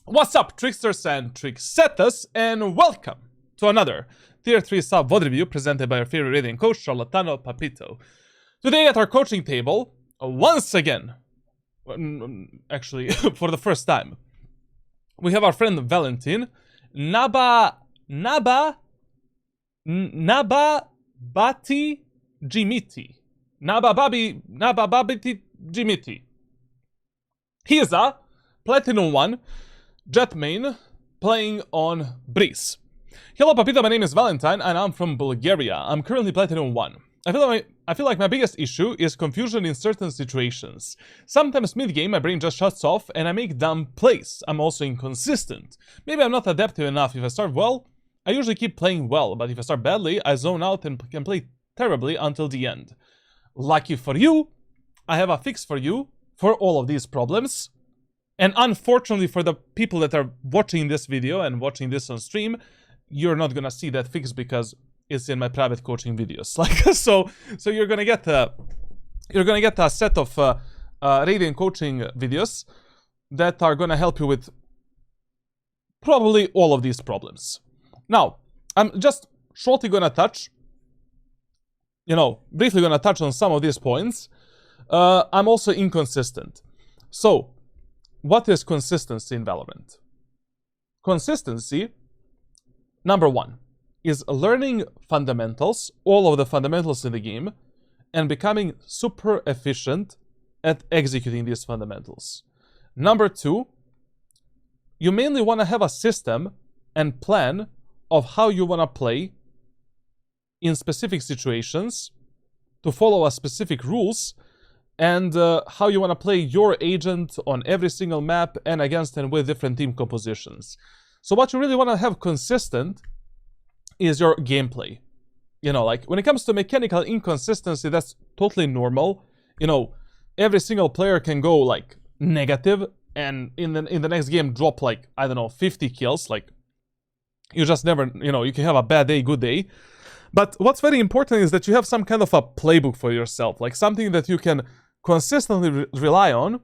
What's up, tricksters and tricksetas, and welcome to another Tier 3 sub VOD review presented by our favorite Radiant coach, CHARLATAN Papito. Today at our coaching table, once again, actually for the first time, we have our friend Valentin, Nababati Jimiti. Nababati Jimiti. He is a Platinum 1 Jett main playing on Breeze. Hello Papito, my name is Valentine and I'm from Bulgaria. I'm currently Platinum 1. I feel like my biggest issue is confusion in certain situations. Sometimes mid-game my brain just shuts off and I make dumb plays. I'm also inconsistent. Maybe I'm not adaptive enough. If I start well, I usually keep playing well, but if I start badly, I zone out and can play terribly until the end. Lucky for you, I have a fix for you for all of these problems. And unfortunately for the people that are watching this video and watching this on stream, you're not gonna see that fix because it's in my private coaching videos. So you're gonna get a set of Radiant coaching videos that are gonna help you with probably all of these problems. Now, I'm just shortly gonna touch, briefly gonna touch on some of these points. I'm also inconsistent. So, what is consistency in Valorant? Consistency, number one, is learning fundamentals, all of the fundamentals in the game, and becoming super efficient at executing these fundamentals. Number two, you mainly want to have a system and plan of how you want to play in specific situations, to follow a specific rules, and how you want to play your agent on every single map and against and with different team compositions. So what you really want to have consistent is your gameplay. Like when it comes to mechanical inconsistency, that's totally normal. Every single player can go like negative and in the next game drop like, I don't know, 50 kills. Like you just never, you can have a bad day, good day. But what's very important is that you have some kind of a playbook for yourself, like something that you can consistently rely on,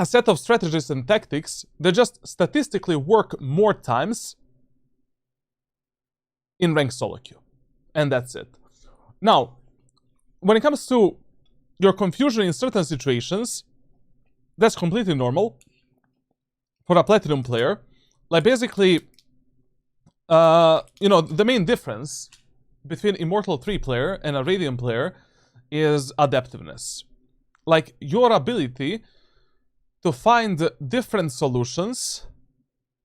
a set of strategies and tactics that just statistically work more times in ranked solo queue. And that's it. Now, when it comes to your confusion in certain situations, that's completely normal for a Platinum player. Like basically, the main difference between Immortal 3 player and a Radiant player is adaptiveness. Like your ability to find different solutions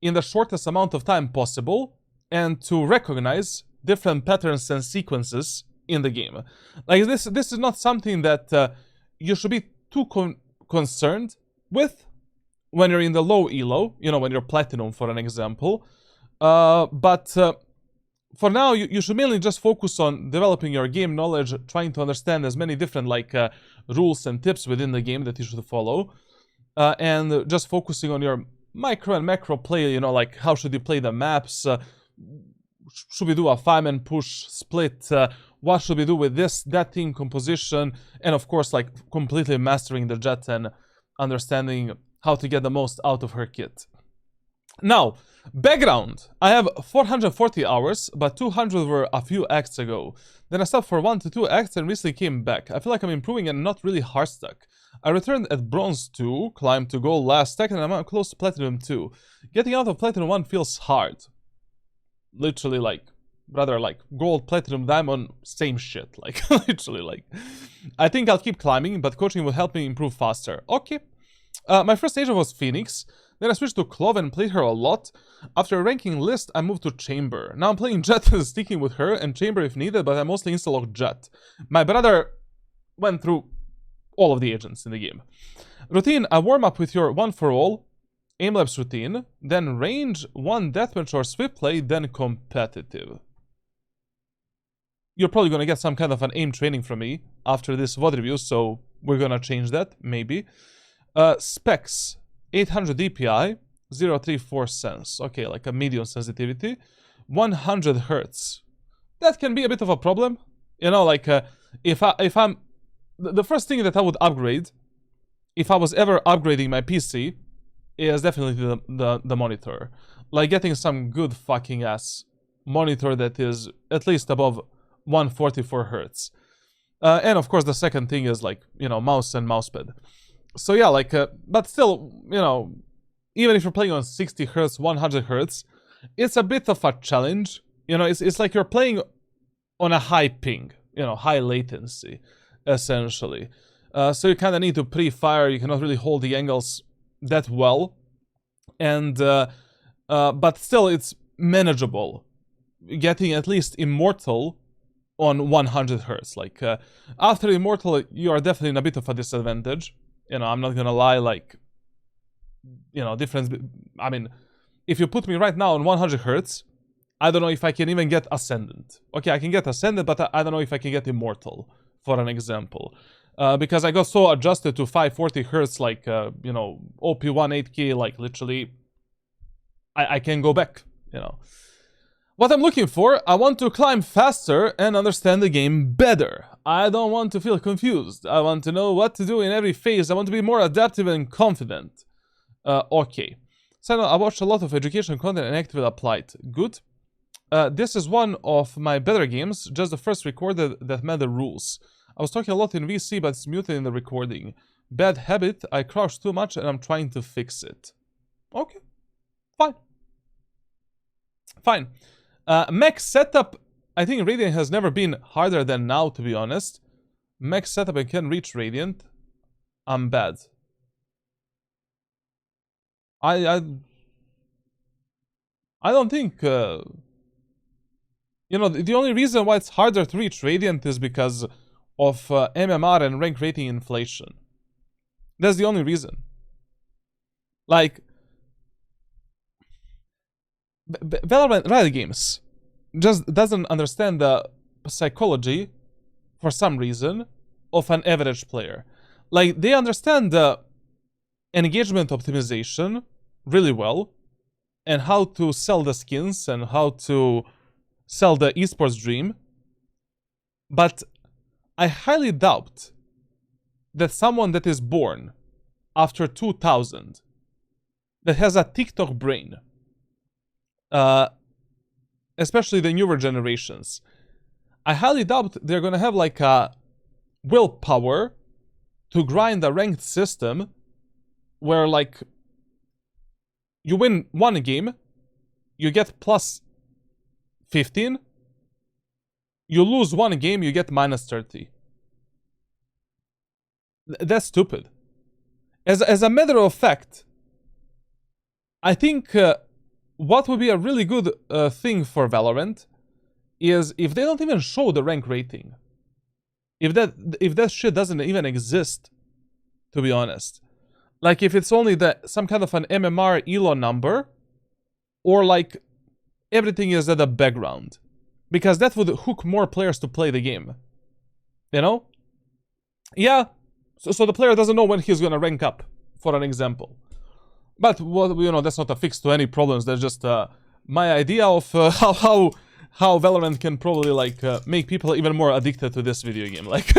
in the shortest amount of time possible and to recognize different patterns and sequences in the game. Like this is not something that you should be too concerned with when you're in the low elo, when you're Platinum for an example. But for now, you should mainly just focus on developing your game knowledge, trying to understand as many different rules and tips within the game that you should follow, and just focusing on your micro and macro play. Like how should you play the maps? Should we do a 5-man push split? What should we do with that team composition? And of course, like completely mastering the Jett and understanding how to get the most out of her kit. Now, background. I have 440 hours, but 200 were a few acts ago. Then I stopped for 1 to 2 acts and recently came back. I feel like I'm improving and not really hard stuck. I returned at Bronze 2, climbed to Gold last stack, and I'm close to Platinum 2. Getting out of Platinum 1 feels hard. Literally rather like Gold, Platinum, Diamond, same shit. Like, literally I think I'll keep climbing, but coaching will help me improve faster. Okay. My first agent was Phoenix. Then I switched to Clove and played her a lot. After a ranking list, I moved to Chamber. Now I'm playing Jett and sticking with her and Chamber if needed, but I mostly insta-log Jett. My brother went through all of the agents in the game. Routine, I warm up with your 1-for-all, aim-labs routine, then range, 1 deathmatch or swift play, then competitive. You're probably gonna get some kind of an aim training from me after this VOD review, so we're gonna change that, maybe. Specs. 800 DPI, 0.34 cents. Okay, like a medium sensitivity. 100 hertz. That can be a bit of a problem. If I'm... The first thing that I would upgrade, if I was ever upgrading my PC, is definitely the monitor. Like getting some good fucking ass monitor that is at least above 144 hertz. And of course the second thing is like, you know, mouse and mousepad. So yeah, like, but still, you know, even if you're playing on 60 hertz, 100 hertz, it's a bit of a challenge. You know, it's like you're playing on a high ping, you know, high latency, essentially. So you kind of need to pre-fire, you cannot really hold the angles that well. And, but still, it's manageable. Getting at least Immortal on 100 hertz. Like, after Immortal, you are definitely in a bit of a disadvantage. You know, I'm not gonna lie, like, you know, difference. I mean, if you put me right now on 100 hertz, I don't know if I can even get Ascendant. Okay, I can get Ascendant, but I don't know if I can get Immortal, for an example. Because I got so adjusted to 540 hertz, like, you know, OP1 8K, like, literally, I can go back, you know. What I'm looking for, I want to climb faster and understand the game better. I don't want to feel confused. I want to know what to do in every phase. I want to be more adaptive and confident. Okay. So I watched a lot of education content and actively applied. Good. This is one of my better games, just the first recorder that met the rules. I was talking a lot in VC, but it's muted in the recording. Bad habit, I crouch too much and I'm trying to fix it. Okay. Fine. Fine. Mech setup, I think Radiant has never been harder than now, to be honest. Mech setup and can reach Radiant. I'm bad. I don't think... you know, the only reason why it's harder to reach Radiant is because of MMR and rank rating inflation. That's the only reason. Like... Valorant Riot Games just doesn't understand the psychology, for some reason, of an average player. Like, they understand the engagement optimization really well, and how to sell the skins, and how to sell the esports dream, but I highly doubt that someone that is born after 2000, that has a TikTok brain, especially the newer generations, I highly doubt they're gonna have like a willpower to grind a ranked system where like you win one game, you get plus 15, you lose one game, you get minus 30. That's stupid. As a matter of fact, I think what would be a really good thing for Valorant is if they don't even show the rank rating. If that shit doesn't even exist, to be honest. Like if it's only some kind of an MMR ELO number, or like everything is at the background. Because that would hook more players to play the game. You know? Yeah. So the player doesn't know when he's gonna rank up, for an example. But, well, you know, that's not a fix to any problems. That's just my idea of how Valorant can probably, like, make people even more addicted to this video game. Like...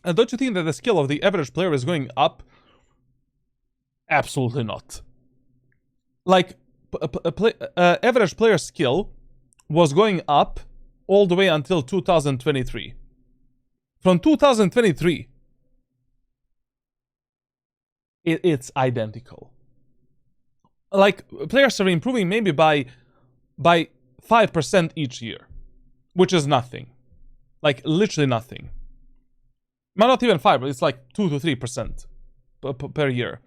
And don't you think that the skill of the average player is going up? Absolutely not. Like, average player skill was going up all the way until 2023. From 2023, it's identical. Like, players are improving maybe by 5% each year, which is nothing. Like, literally nothing. Well, not even 5, but it's like 2 to 3% per year.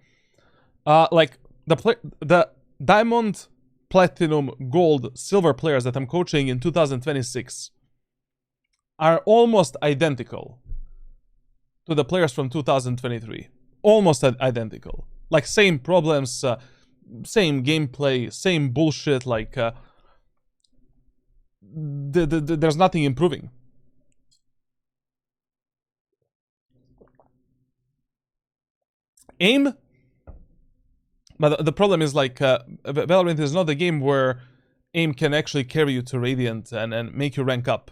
Like, the Diamond, Platinum, Gold, Silver players that I'm coaching in 2026 are almost identical to the players from 2023. Almost identical. Like, same problems, same gameplay, same bullshit, like... there's nothing improving. Aim? But the problem is, like, Valorant is not a game where aim can actually carry you to Radiant and make you rank up.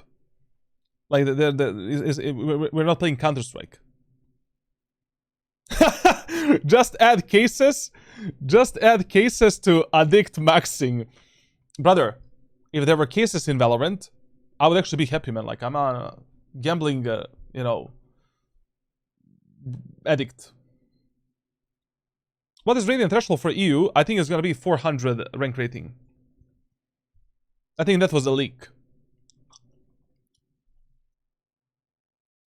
Like, we're not playing Counter-Strike. Just add cases. Just add cases to addict maxing. Brother, if there were cases in Valorant, I would actually be happy, man. Like, I'm a gambling, you know, addict. What is Radiant threshold for EU? I think it's gonna be 400 rank rating. I think that was a leak.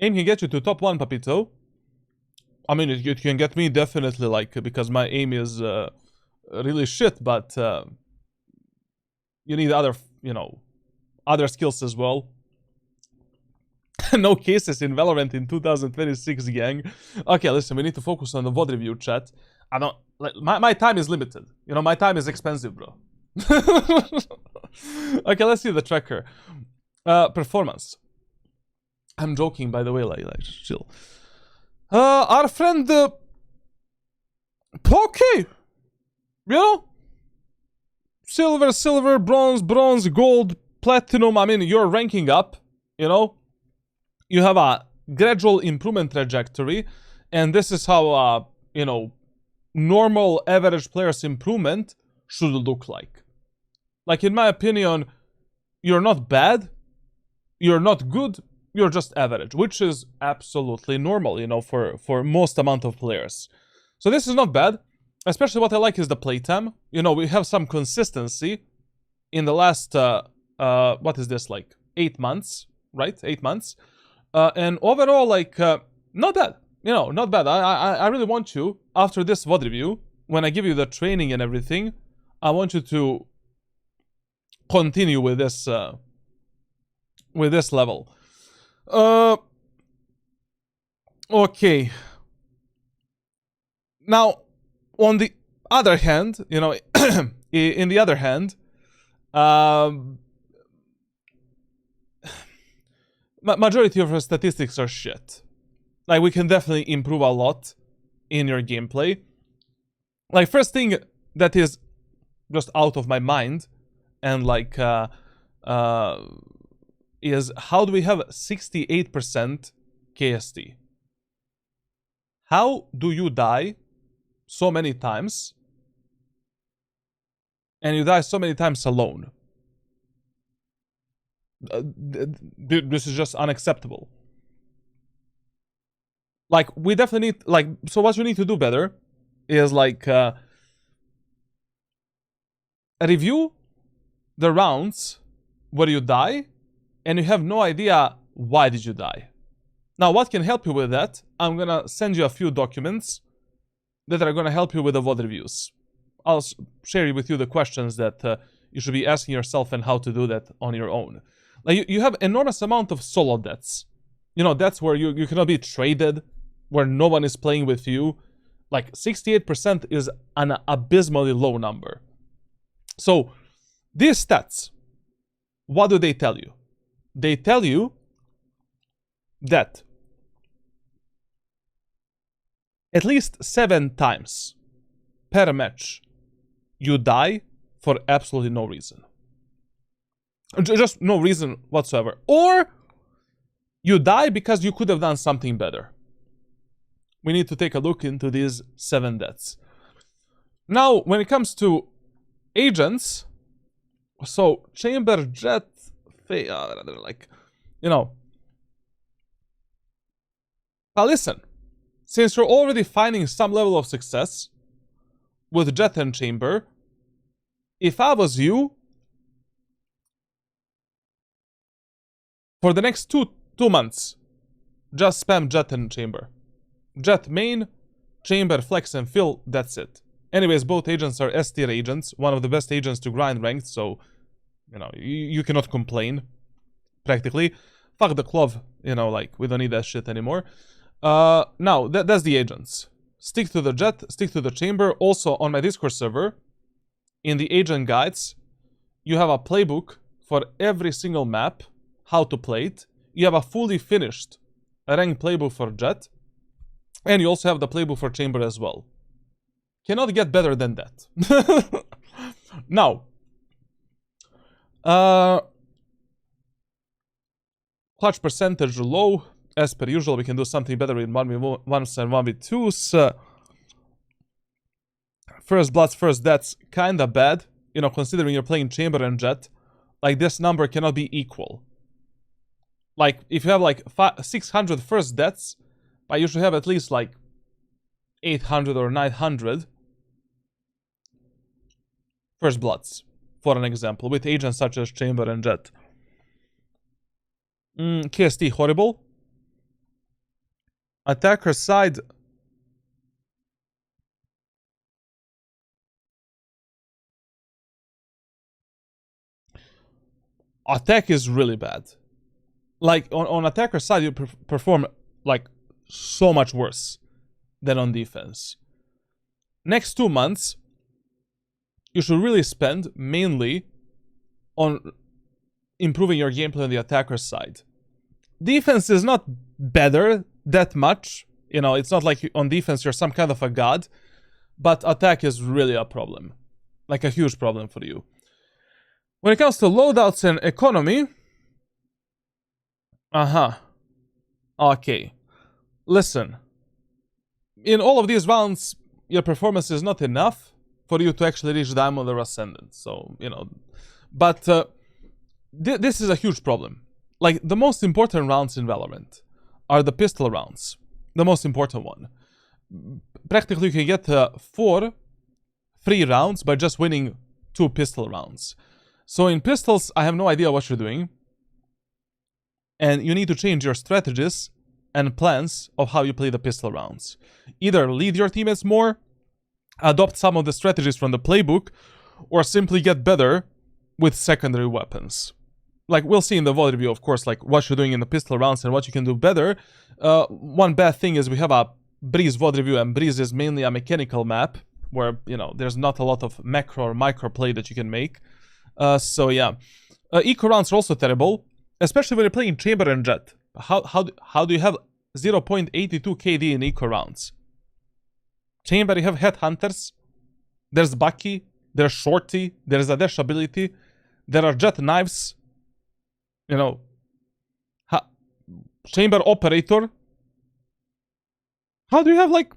Aim can get you to top 1, Papito. I mean, it can get me definitely, like, because my aim is really shit, but you need other, you know, other skills as well. No cases in Valorant in 2026, gang. Okay, listen, we need to focus on the VOD review, chat. I don't, like, my time is limited. You know, my time is expensive, bro. Okay, let's see the tracker. Performance. I'm joking, by the way, like chill. Our friend, okay. You know? Silver, bronze, gold, platinum. I mean, you're ranking up, you know? You have a gradual improvement trajectory, and this is how, you know, normal average player's improvement should look like. Like, in my opinion, you're not bad, you're not good, you're just average, which is absolutely normal, you know, for most amount of players. So this is not bad. Especially what I like is the playtime. You know, we have some consistency in the last, what is this, like, 8 months, right? 8 months. And overall, like, not bad. You know, not bad. I really want you, after this VOD review, when I give you the training and everything, I want you to continue with this level. Okay. Now, on the other hand, you know, in the other hand, majority of our statistics are shit. Like, we can definitely improve a lot in your gameplay. Like, first thing that is just out of my mind, and like, is how do we have 68% KST? How do you die so many times, and you die so many times alone? This is just unacceptable. Like, we definitely need, like, so what you need to do better is, like, review the rounds where you die, and you have no idea why did you die. Now, what can help you with that? I'm gonna send you a few documents that are gonna help you with the VOD reviews. I'll share with you the questions that you should be asking yourself and how to do that on your own. Like, you have enormous amount of solo deaths. You know, that's where you cannot be traded, where no one is playing with you. Like, 68% is an abysmally low number. So, these stats, what do they tell you? They tell you that at least 7 times per match you die for absolutely no reason. Just no reason whatsoever. Or you die because you could have done something better. We need to take a look into these 7 deaths. Now, when it comes to agents, so Chamber, Jett, like, you know. Now listen, since you're already finding some level of success with Jett and Chamber, if I was you, for the next two months, just spam Jett and Chamber. Jett main, Chamber, Flex, and Fill, that's it. Anyways, both agents are S tier agents, one of the best agents to grind ranked, so, you know, you cannot complain, practically. Fuck the Clove, you know, like, we don't need that shit anymore. Now, that's the agents. Stick to the Jett, stick to the Chamber. Also, on my Discord server, in the agent guides, you have a playbook for every single map, how to play it. You have a fully finished ranked playbook for Jett, and you also have the playbook for Chamber as well. Cannot get better than that. Now, Clutch percentage low. As per usual, we can do something better in 1v1s and 1v2s. First bloods, first deaths, kinda bad. You know, considering you're playing Chamber and Jett. Like, this number cannot be equal. Like, if you have like 600 first deaths, but you should have at least like 800 or 900 first bloods, for an example, with agents such as Chamber and Jett. KST, horrible. Attacker side. Attack is really bad. Like, on attacker side, you perform, like, so much worse than on defense. Next 2 months, you should really spend mainly on improving your gameplay on the attacker side. Defense is not better that much. You know, it's not like on defense you're some kind of a god. But attack is really a problem. Like, a huge problem for you. When it comes to loadouts and economy... Okay. Listen. In all of these rounds, your performance is not enough for you to actually reach Diamond or Ascendant. So, you know... But this is a huge problem. Like, the most important rounds in Valorant are the pistol rounds. The most important one. Practically, you can get 4 free rounds by just winning 2 pistol rounds. So in pistols, I have no idea what you're doing. And you need to change your strategies and plans of how you play the pistol rounds. Either lead your teammates more, adopt some of the strategies from the playbook, or simply get better with secondary weapons. Like, we'll see in the VOD review, of course, like, what you're doing in the pistol rounds and what you can do better. One bad thing is we have a Breeze VOD review, and Breeze is mainly a mechanical map, where, you know, there's not a lot of macro or micro play that you can make. So yeah. Eco rounds are also terrible, especially when you're playing Chamber and Jett. How do you have 0.82 KD in eco rounds? Chamber, you have Headhunters, there's Bucky, there's Shorty, there's a dash ability, there are Jett knives, you know, Chamber Operator. How do you have like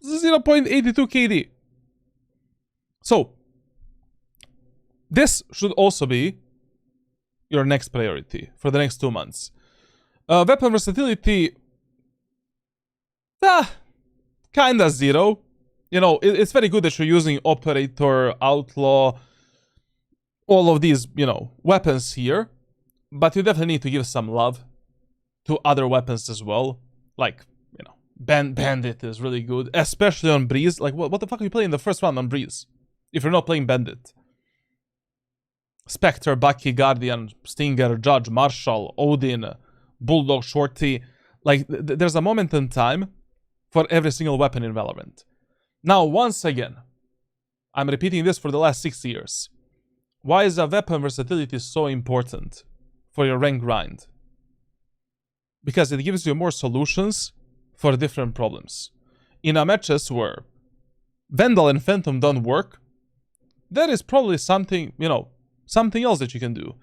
0.82 KD? So, this should also be your next priority for the next 2 months. Weapon versatility, kinda 0. You know, it's very good that you're using Operator, Outlaw, all of these, you know, weapons here. But you definitely need to give some love to other weapons as well. Like, you know, Bandit is really good, especially on Breeze. Like, what the fuck are you playing in the first round on Breeze if you're not playing Bandit? Spectre, Bucky, Guardian, Stinger, Judge, Marshall, Odin, Bulldog, Shorty. Like, there's a moment in time for every single weapon in Valorant. Now, once again, I'm repeating this for the last 6 years. Why is a weapon versatility so important for your rank grind? Because it gives you more solutions for different problems. In a matches where Vandal and Phantom don't work, there is probably something, you know, something else that you can do.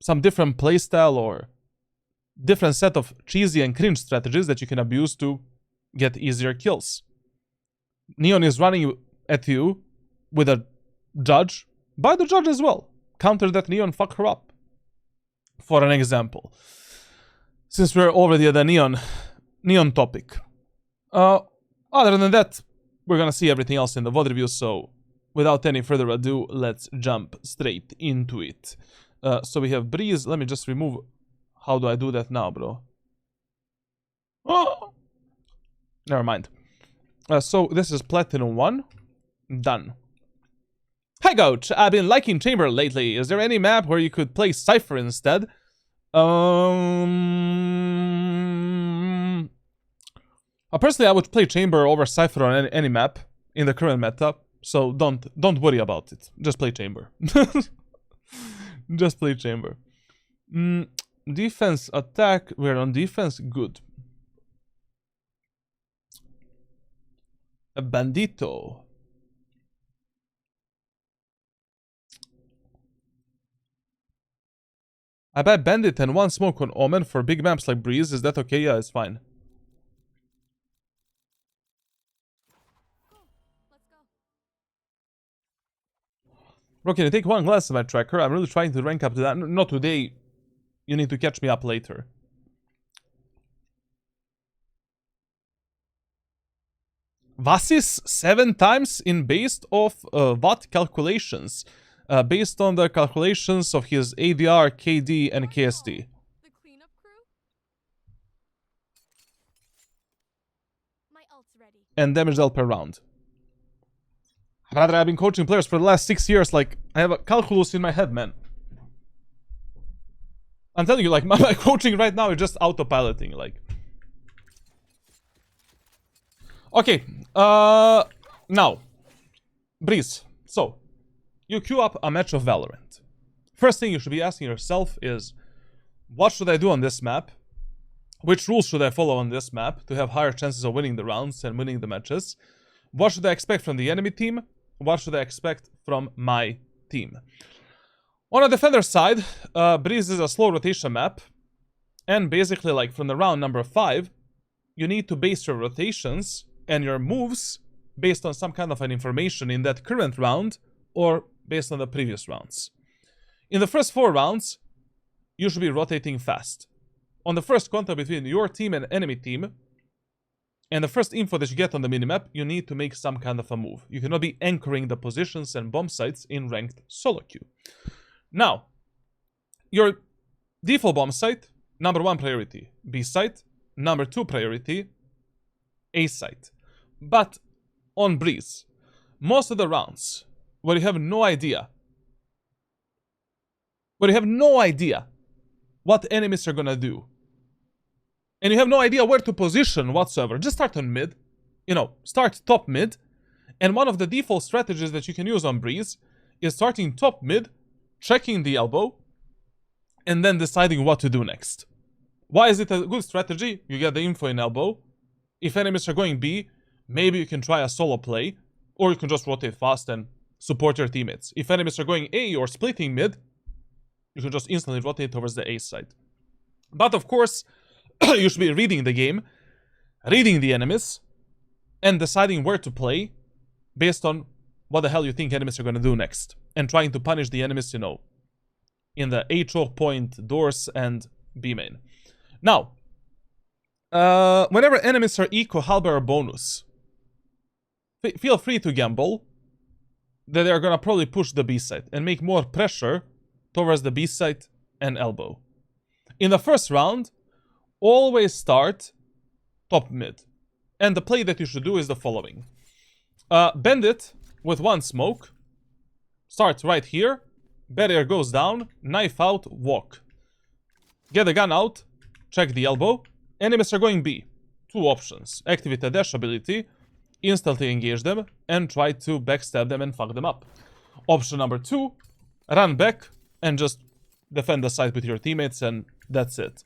Some different playstyle or different set of cheesy and cringe strategies that you can abuse to get easier kills. Neon is running at you with a Judge. Buy the Judge as well. Counter that Neon, fuck her up. For an example. Since we're already at the Neon topic. Other than that, we're gonna see everything else in the VOD review, so without any further ado, let's jump straight into it. So we have Breeze. Let me just remove... How do I do that now, bro? Oh! Never mind. So this is Platinum 1. Done. Hi, Coach. I've been liking Chamber lately. Is there any map where you could play Cypher instead? Personally, I would play Chamber over Cypher on any map in the current meta. So don't worry about it. Just play Chamber. Just play Chamber. Defense, attack. We're on defense. Good. A Bandito. I buy Bandit and 1 smoke on Omen for big maps like Breeze. Is that okay? Yeah, it's fine. Bro, can you take 1 glance at my tracker? I'm really trying to rank up to that. Not today. You need to catch me up later. Vasis 7 times in based of what calculations? Based on the calculations of his ADR, KD, and KSD. The cleanup crew? My ult's ready. And damage dealt per round. Brother, I've been coaching players for the last 6 years. Like, I have a calculus in my head, man. I'm telling you, like, my coaching right now is just autopiloting, like. Okay, now, Breeze. So, you queue up a match of Valorant. First thing you should be asking yourself is, what should I do on this map? Which rules should I follow on this map to have higher chances of winning the rounds and winning the matches? What should I expect from the enemy team? What should I expect from my team? On the defender side, Breeze is a slow rotation map. And basically, like, from the round number 5, you need to base your rotations and your moves based on some kind of an information in that current round or based on the previous rounds. In the first 4 rounds, you should be rotating fast. On the first contact between your team and enemy team, and the first info that you get on the minimap, you need to make some kind of a move. You cannot be anchoring the positions and bomb sites in ranked solo queue. Now, your default bomb site, number 1 priority, B site, number 2 priority, A site. But on Breeze, most of the rounds where you have no idea what enemies are gonna do, and you have no idea where to position whatsoever, just start on mid. You know, start top mid. And one of the default strategies that you can use on Breeze is starting top mid, checking the elbow, and then deciding what to do next. Why is it a good strategy? You get the info in elbow. If enemies are going B, maybe you can try a solo play, or you can just rotate fast and support your teammates. If enemies are going A or splitting mid, you can just instantly rotate towards the A side. But of course, you should be reading the game, reading the enemies, and deciding where to play based on what the hell you think enemies are going to do next. And trying to punish the enemies, you know, in the A choke point, doors, and B main. Now, whenever enemies are eco, halber, or bonus, feel free to gamble that they're going to probably push the B side and make more pressure towards the B side and elbow. In the first round, always start top mid. And the play that you should do is the following. Bandit with 1 smoke. Start right here. Barrier goes down. Knife out. Walk. Get the gun out. Check the elbow. Enemies are going B. 2 options. Activate a dash ability. Instantly engage them. And try to backstab them and fuck them up. Option number 2. Run back. And just defend the site with your teammates. And that's it.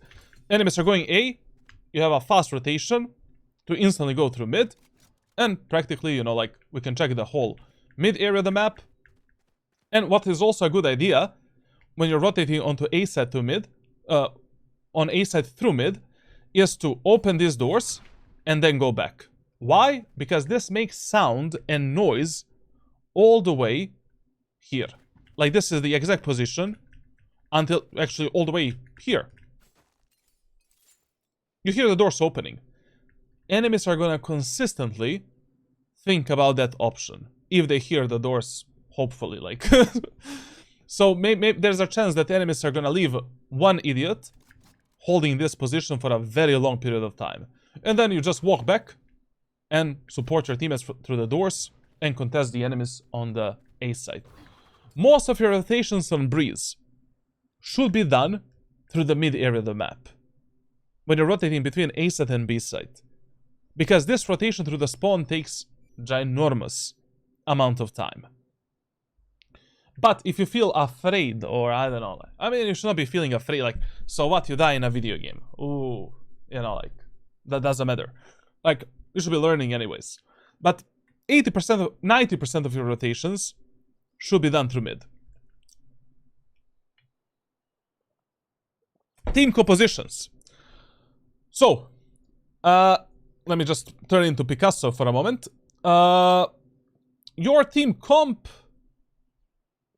Enemies are going A. You have a fast rotation to instantly go through mid. And practically, you know, like, we can check the whole mid area of the map. And what is also a good idea when you're rotating onto A side to mid, on A side through mid, is to open these doors and then go back. Why? Because this makes sound and noise all the way here. Like, this is the exact position until actually all the way here. You hear the doors opening. Enemies are gonna consistently think about that option if they hear the doors, hopefully, like. So maybe there's a chance that enemies are gonna leave one idiot holding this position for a very long period of time, and then you just walk back and support your teammates through the doors and contest the enemies on the A side. Most of your rotations on Breeze should be done through the mid area of the map when you're rotating between A side and B side, because this rotation through the spawn takes ginormous amount of time. But if you feel afraid, or I don't know, I mean, you should not be feeling afraid, like, so what, you die in a video game? Ooh, you know, like, that doesn't matter. Like, you should be learning anyways. But 90% of your rotations should be done through mid. Team compositions. So, let me just turn into Picasso for a moment. Your team comp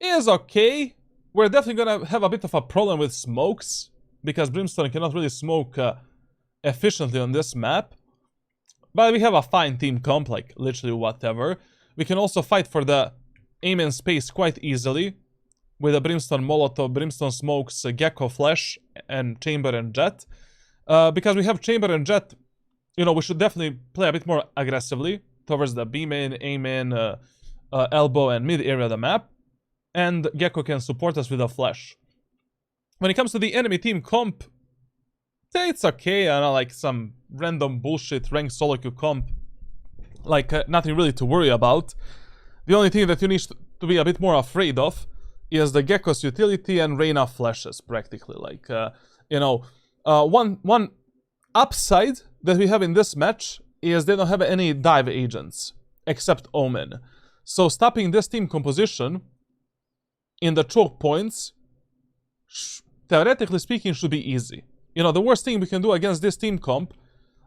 is okay. We're definitely gonna have a bit of a problem with smokes, because Brimstone cannot really smoke efficiently on this map. But we have a fine team comp, like literally whatever. We can also fight for the aim in space quite easily with a Brimstone Molotov, Brimstone Smokes, Gecko Flash, and Chamber and Jett. Because we have Chamber and Jett, you know, we should definitely play a bit more aggressively towards the B main, A main, elbow, and mid area of the map. And Gecko can support us with a Flash. When it comes to the enemy team comp, it's okay. I know, like some random bullshit rank solo queue comp. Like, nothing really to worry about. The only thing that you need to be a bit more afraid of is the Gecko's utility and Reyna flashes, practically. Like, you know, one upside that we have in this match is they don't have any dive agents, except Omen. So stopping this team composition in the choke points, theoretically speaking, should be easy. You know, the worst thing we can do against this team comp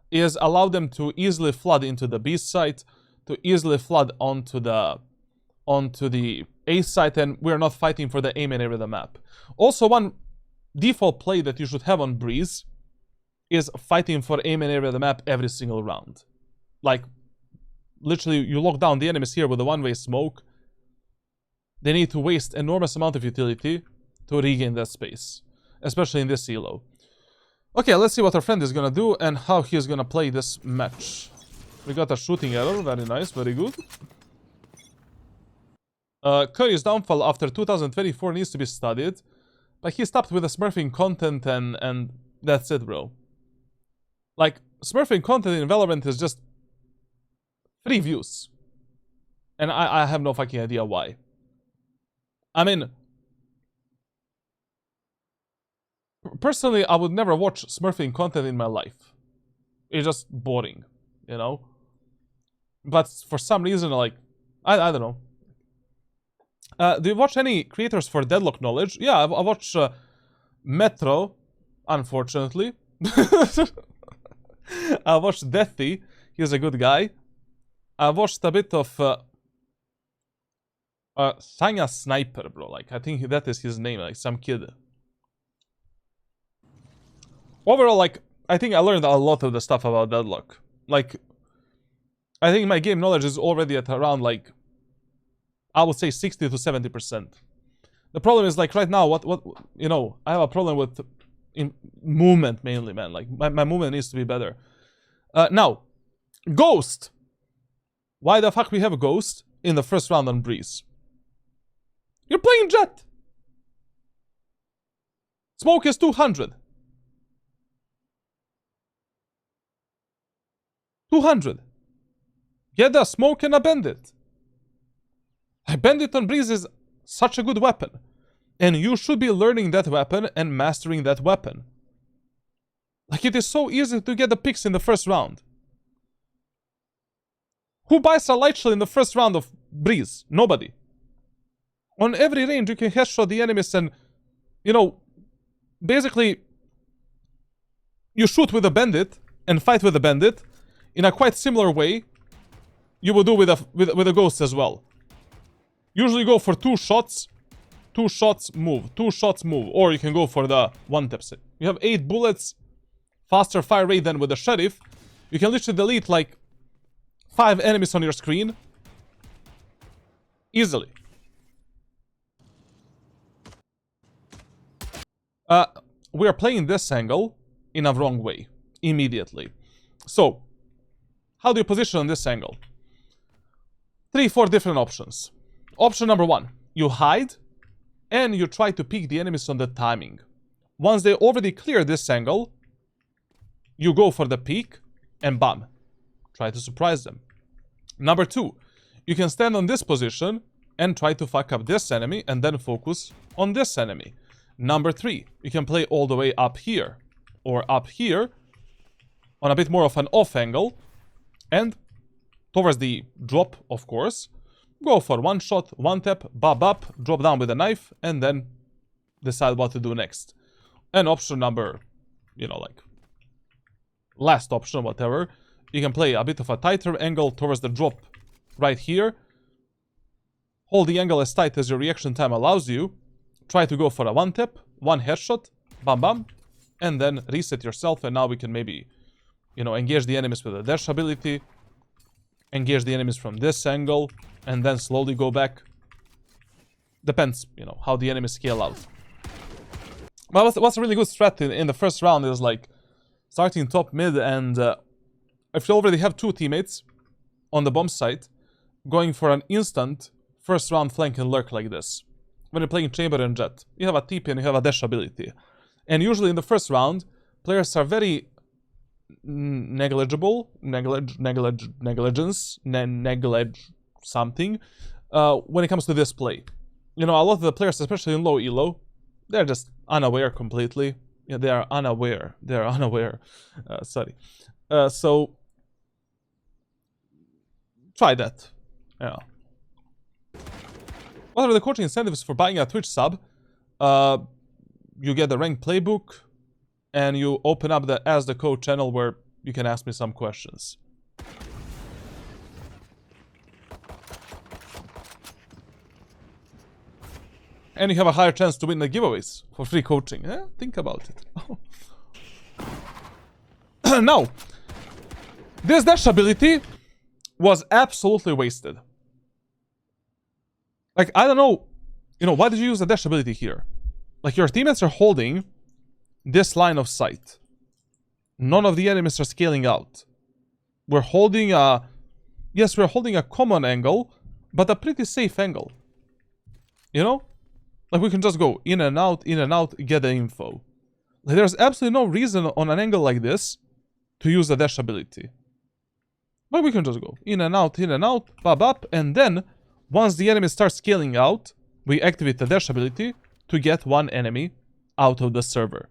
is allow them to easily flood into the B site, to easily flood onto the A site, and we're not fighting for the A main area of the map. Also, one default play that you should have on Breeze is fighting for A main area of the map every single round. Like, literally, you lock down the enemies here with a one-way smoke. They need to waste enormous amount of utility to regain that space, especially in this elo. Okay, let's see what our friend is gonna do and how he is gonna play this match. We got a shooting error, very nice, very good. Curry's downfall after 2024 needs to be studied, but he stopped with the smurfing content and that's it, bro. Like, smurfing content in Valorant is just free views. And I have no fucking idea why. I mean, personally, I would never watch smurfing content in my life. It's just boring, you know? But for some reason, like, I don't know. Do you watch any creators for Deadlock knowledge? Yeah, I watch Metro, unfortunately. I watched Deathy, he's a good guy. I watched a bit of Sanya Sniper, bro. Like, I think that is his name, like some kid. Overall, like, I think I learned a lot of the stuff about Deadlock. Like, I think my game knowledge is already at around, like, I would say 60 to 70%. The problem is, like, right now, what you know, I have a problem with movement mainly, man. Like, my movement needs to be better. Now, Ghost. Why the fuck we have a Ghost in the first round on Breeze? You're playing Jett. Smoke is 200. 200. Get a smoke and a bandit. A bandit on Breeze is such a good weapon. And you should be learning that weapon and mastering that weapon. Like, it is so easy to get the picks in the first round. Who buys a light shell in the first round of Breeze? Nobody. On every range, you can headshot the enemies and, you know, basically, you shoot with a bandit and fight with a bandit in a quite similar way you would do with a ghost as well. Usually go for 2 shots, 2 shots, move, 2 shots, move, or you can go for the one-tap set. You have 8 bullets, faster fire rate than with the sheriff. You can literally delete like 5 enemies on your screen easily. We are playing this angle in a wrong way immediately. So, how do you position on this angle? 3-4 different options. Option number 1, you hide and you try to peek the enemies on the timing. Once they already clear this angle, you go for the peek and bam, try to surprise them. Number 2, you can stand on this position and try to fuck up this enemy and then focus on this enemy. Number 3, you can play all the way up here or up here on a bit more of an off angle and towards the drop, of course, go for 1 shot, 1 tap, bob up, drop down with a knife, and then decide what to do next. And option number, you know, like, last option, whatever. You can play a bit of a tighter angle towards the drop right here. Hold the angle as tight as your reaction time allows you. Try to go for a one tap, one headshot, bam bam, and then reset yourself. And now we can maybe, you know, engage the enemies with a dash ability, engage the enemies from this angle, and then slowly go back. Depends, you know, how the enemies scale out. But what's a really good strat in the first round is like starting top mid, and if you already have two teammates on the bomb site, going for an instant first round flank and lurk like this. When you're playing Chamber and Jett, you have a TP and you have a dash ability. And usually in the first round, players are very negligent something when it comes to this play. You know, a lot of the players, especially in low elo, they're just unaware completely. Yeah, they are unaware. They're unaware. Sorry. So try that. Yeah. What are the coaching incentives for buying a Twitch sub? You get the ranked playbook, and you open up the Ask the Coach channel where you can ask me some questions. And you have a higher chance to win the giveaways for free coaching. Think about it. Now, this dash ability was absolutely wasted. Like, I don't know, you know, why did you use the dash ability here? Like, your teammates are holding this line of sight. None of the enemies are scaling out. We're holding a... Yes, we're holding a common angle, but a pretty safe angle. You know? Like, we can just go in and out, get the info. Like, there's absolutely no reason on an angle like this to use the dash ability. But we can just go in and out, bab up, and then, once the enemy starts scaling out, we activate the dash ability to get one enemy out of the server.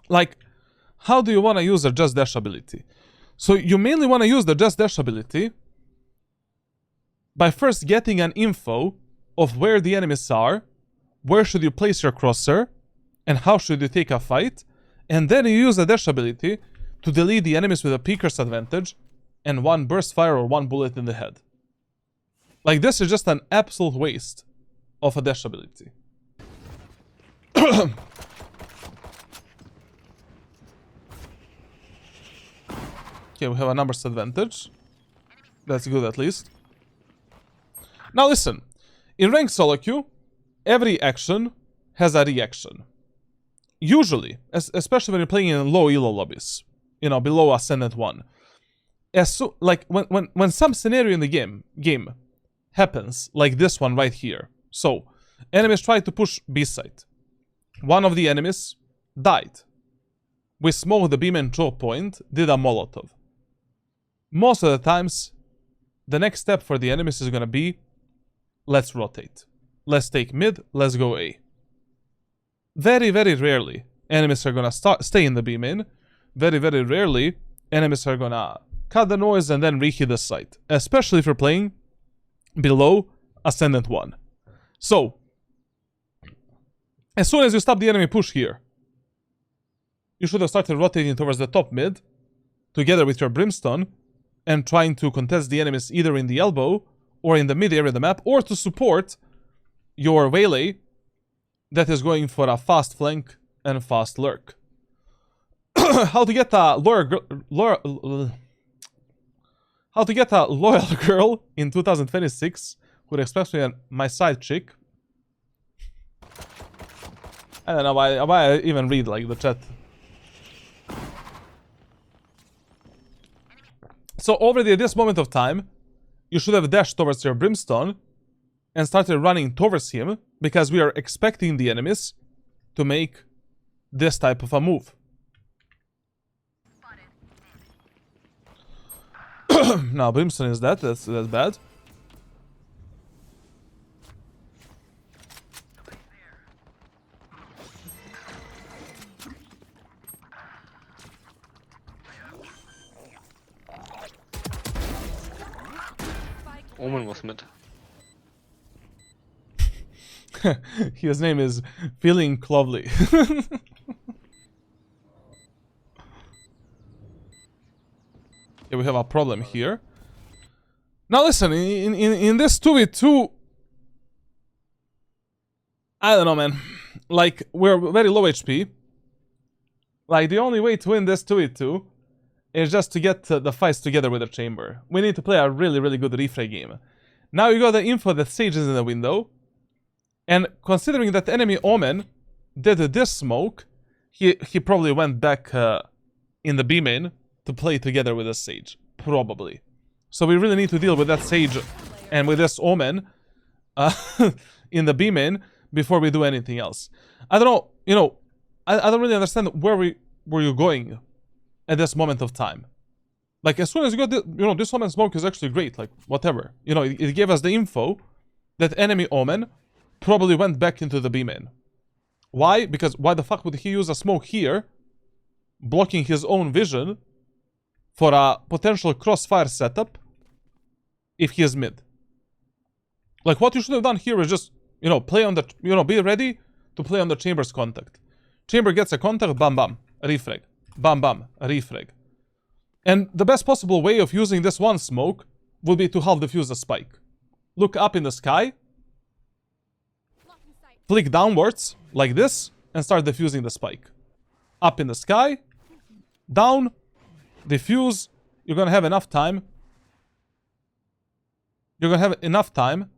Like, how do you want to use the just dash ability? So you mainly want to use the just dash ability by first getting an info of where the enemies are, where should you place your crosshair, and how should you take a fight, and then you use the dash ability to delete the enemies with a peeker's advantage and one burst fire or one bullet in the head. Like, this is just an absolute waste of a dash ability. Okay, we have a numbers advantage. That's good at least. Now listen, in ranked solo queue, every action has a reaction. Usually, especially when you're playing in low elo lobbies, you know, below Ascendant 1. Like, when some scenario in the game happens, like this one right here. So, enemies try to push B site. One of the enemies died. We smoked the beam and choke point, did a Molotov. Most of the times, the next step for the enemies is gonna be, let's rotate. Let's take mid, let's go A. Very, very rarely, enemies are gonna stay in the B main. Very, very rarely, enemies are gonna cut the noise and then reheat the site. Especially if you're playing below Ascendant 1. So, as soon as you stop the enemy push here, you should have started rotating towards the top mid, together with your Brimstone, and trying to contest the enemies either in the elbow, or in the mid area of the map, or to support your Waylay that is going for a fast flank and fast lurk. How to get a loyal girl in 2026 who expects me my side chick. I don't know why I even read like the chat. So already at this moment of time, you should have dashed towards your Brimstone and started running towards him, because we are expecting the enemies to make this type of a move. Now Brimstone is dead, that's bad. Omen was mid. His name is Feeling Clovely. Yeah, we have a problem here. Now listen, in this 2v2... I don't know, man. Like, we're very low HP. Like, the only way to win this 2v2 is just to get the fights together with the chamber. We need to play a really, really good refray game. Now you got the info that Sage is in the window. And considering that enemy Omen did this smoke, he probably went back in the B main to play together with the Sage. Probably. So we really need to deal with that Sage and with this Omen in the B main before we do anything else. I don't know, you know, I don't really understand where you're going at this moment of time. Like, as soon as you got, this Omen smoke is actually great, like, whatever. You know, it gave us the info that enemy Omen probably went back into the B main. Why? Because why the fuck would he use a smoke here, blocking his own vision, for a potential crossfire setup, if he is mid? Like, what you should have done here is just, you know, play on the, be ready to play on the chamber's contact. Chamber gets a contact, bam bam, refrag. Bam bam, refrag. And the best possible way of using this one smoke would be to half defuse the spike. Look up in the sky, flick downwards, like this, and start defusing the spike. Up in the sky, down, defuse, you're gonna have enough time. You're gonna have enough time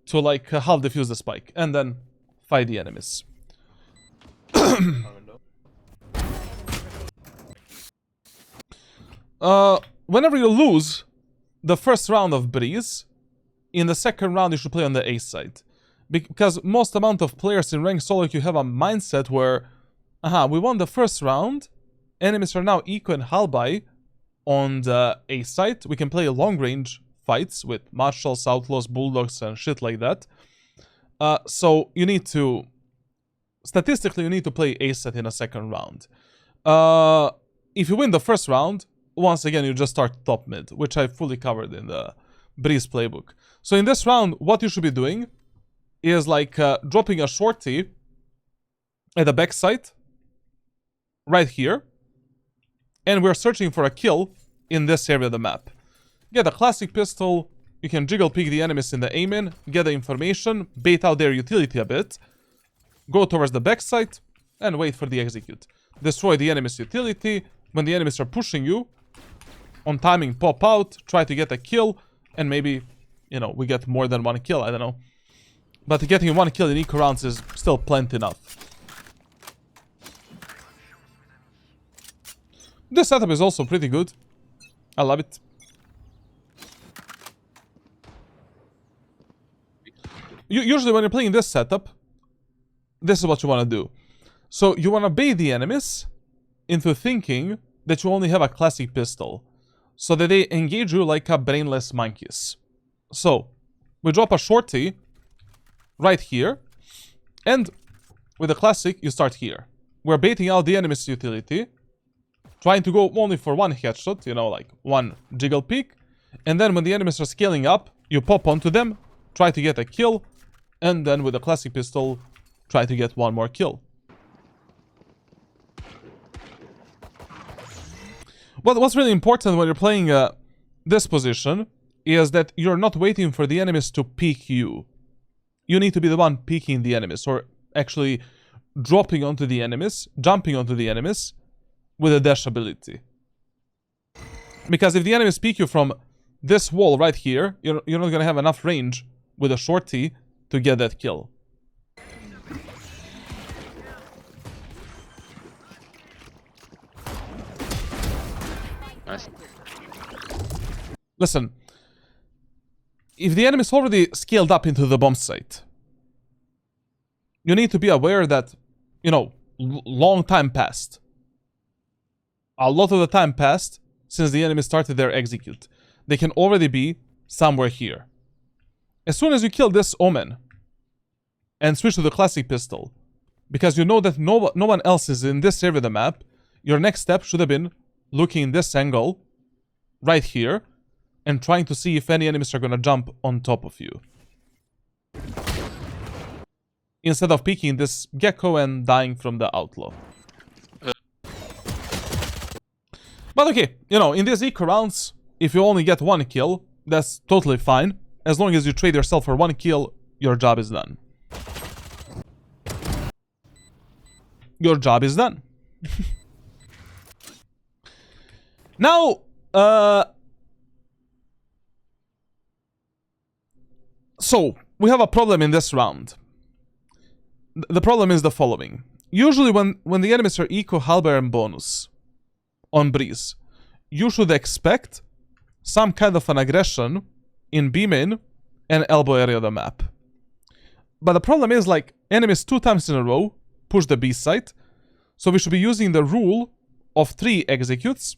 to, like, half defuse the spike, and then fight the enemies. Whenever you lose the first round of Breeze, in the second round you should play on the A side. Because most amount of players in ranked solo queue have a mindset where, we won the first round, enemies are now eco and halbye on the A side. We can play long range fights with marshals, outlaws, bulldogs, and shit like that. So you need to, statistically, you need to play A side in a second round. If you win the first round, once again, you just start top mid, which I fully covered in the Breeze playbook. So in this round, what you should be doing is, like, dropping a shorty at the backside, right here, and we're searching for a kill in this area of the map. Get a classic pistol, you can jiggle pick the enemies in the A main, get the information, bait out their utility a bit, go towards the backside, and wait for the execute. Destroy the enemy's utility. When the enemies are pushing you, on timing pop out, try to get a kill, and maybe, you know, we get more than one kill, I don't know. But getting one kill in eco rounds is still plenty enough. This setup is also pretty good. I love it. Usually when you're playing this setup, this is what you want to do. So you want to bait the enemies into thinking that you only have a classic pistol, so that they engage you like a brainless monkeys. So we drop a shorty right here, and with the classic you start here. We're baiting out the enemy's utility, trying to go only for one headshot, you know, like one jiggle peek, and then when the enemies are scaling up, you pop onto them, try to get a kill, and then with the classic pistol, try to get one more kill. What's really important when you're playing this position is that you're not waiting for the enemies to peek you. You need to be the one peeking the enemies, or actually dropping onto the enemies, jumping onto the enemies with a dash ability. Because if the enemies peek you from this wall right here, you're not gonna have enough range with a shorty to get that kill. Nice. Listen, if the enemy's already scaled up into the bomb site, you need to be aware that, you know, long time passed. A lot of the time passed since the enemy started their execute. They can already be somewhere here. As soon as you kill this Omen and switch to the classic pistol, because you know that no one else is in this area of the map, your next step should have been looking in this angle right here and trying to see if any enemies are gonna jump on top of you, instead of peeking this gecko and dying from the outlaw. But okay, you know, in these eco rounds, if you only get 1 kill, that's totally fine. As long as you trade yourself for 1 kill, your job is done. Your job is done. Now, so, we have a problem in this round. The problem is the following. Usually when the enemies are eco, halberd, and bonus on Breeze, you should expect some kind of an aggression in B main and elbow area of the map. But the problem is, like, enemies 2 times in a row push the B site, so we should be using the rule of 3 executes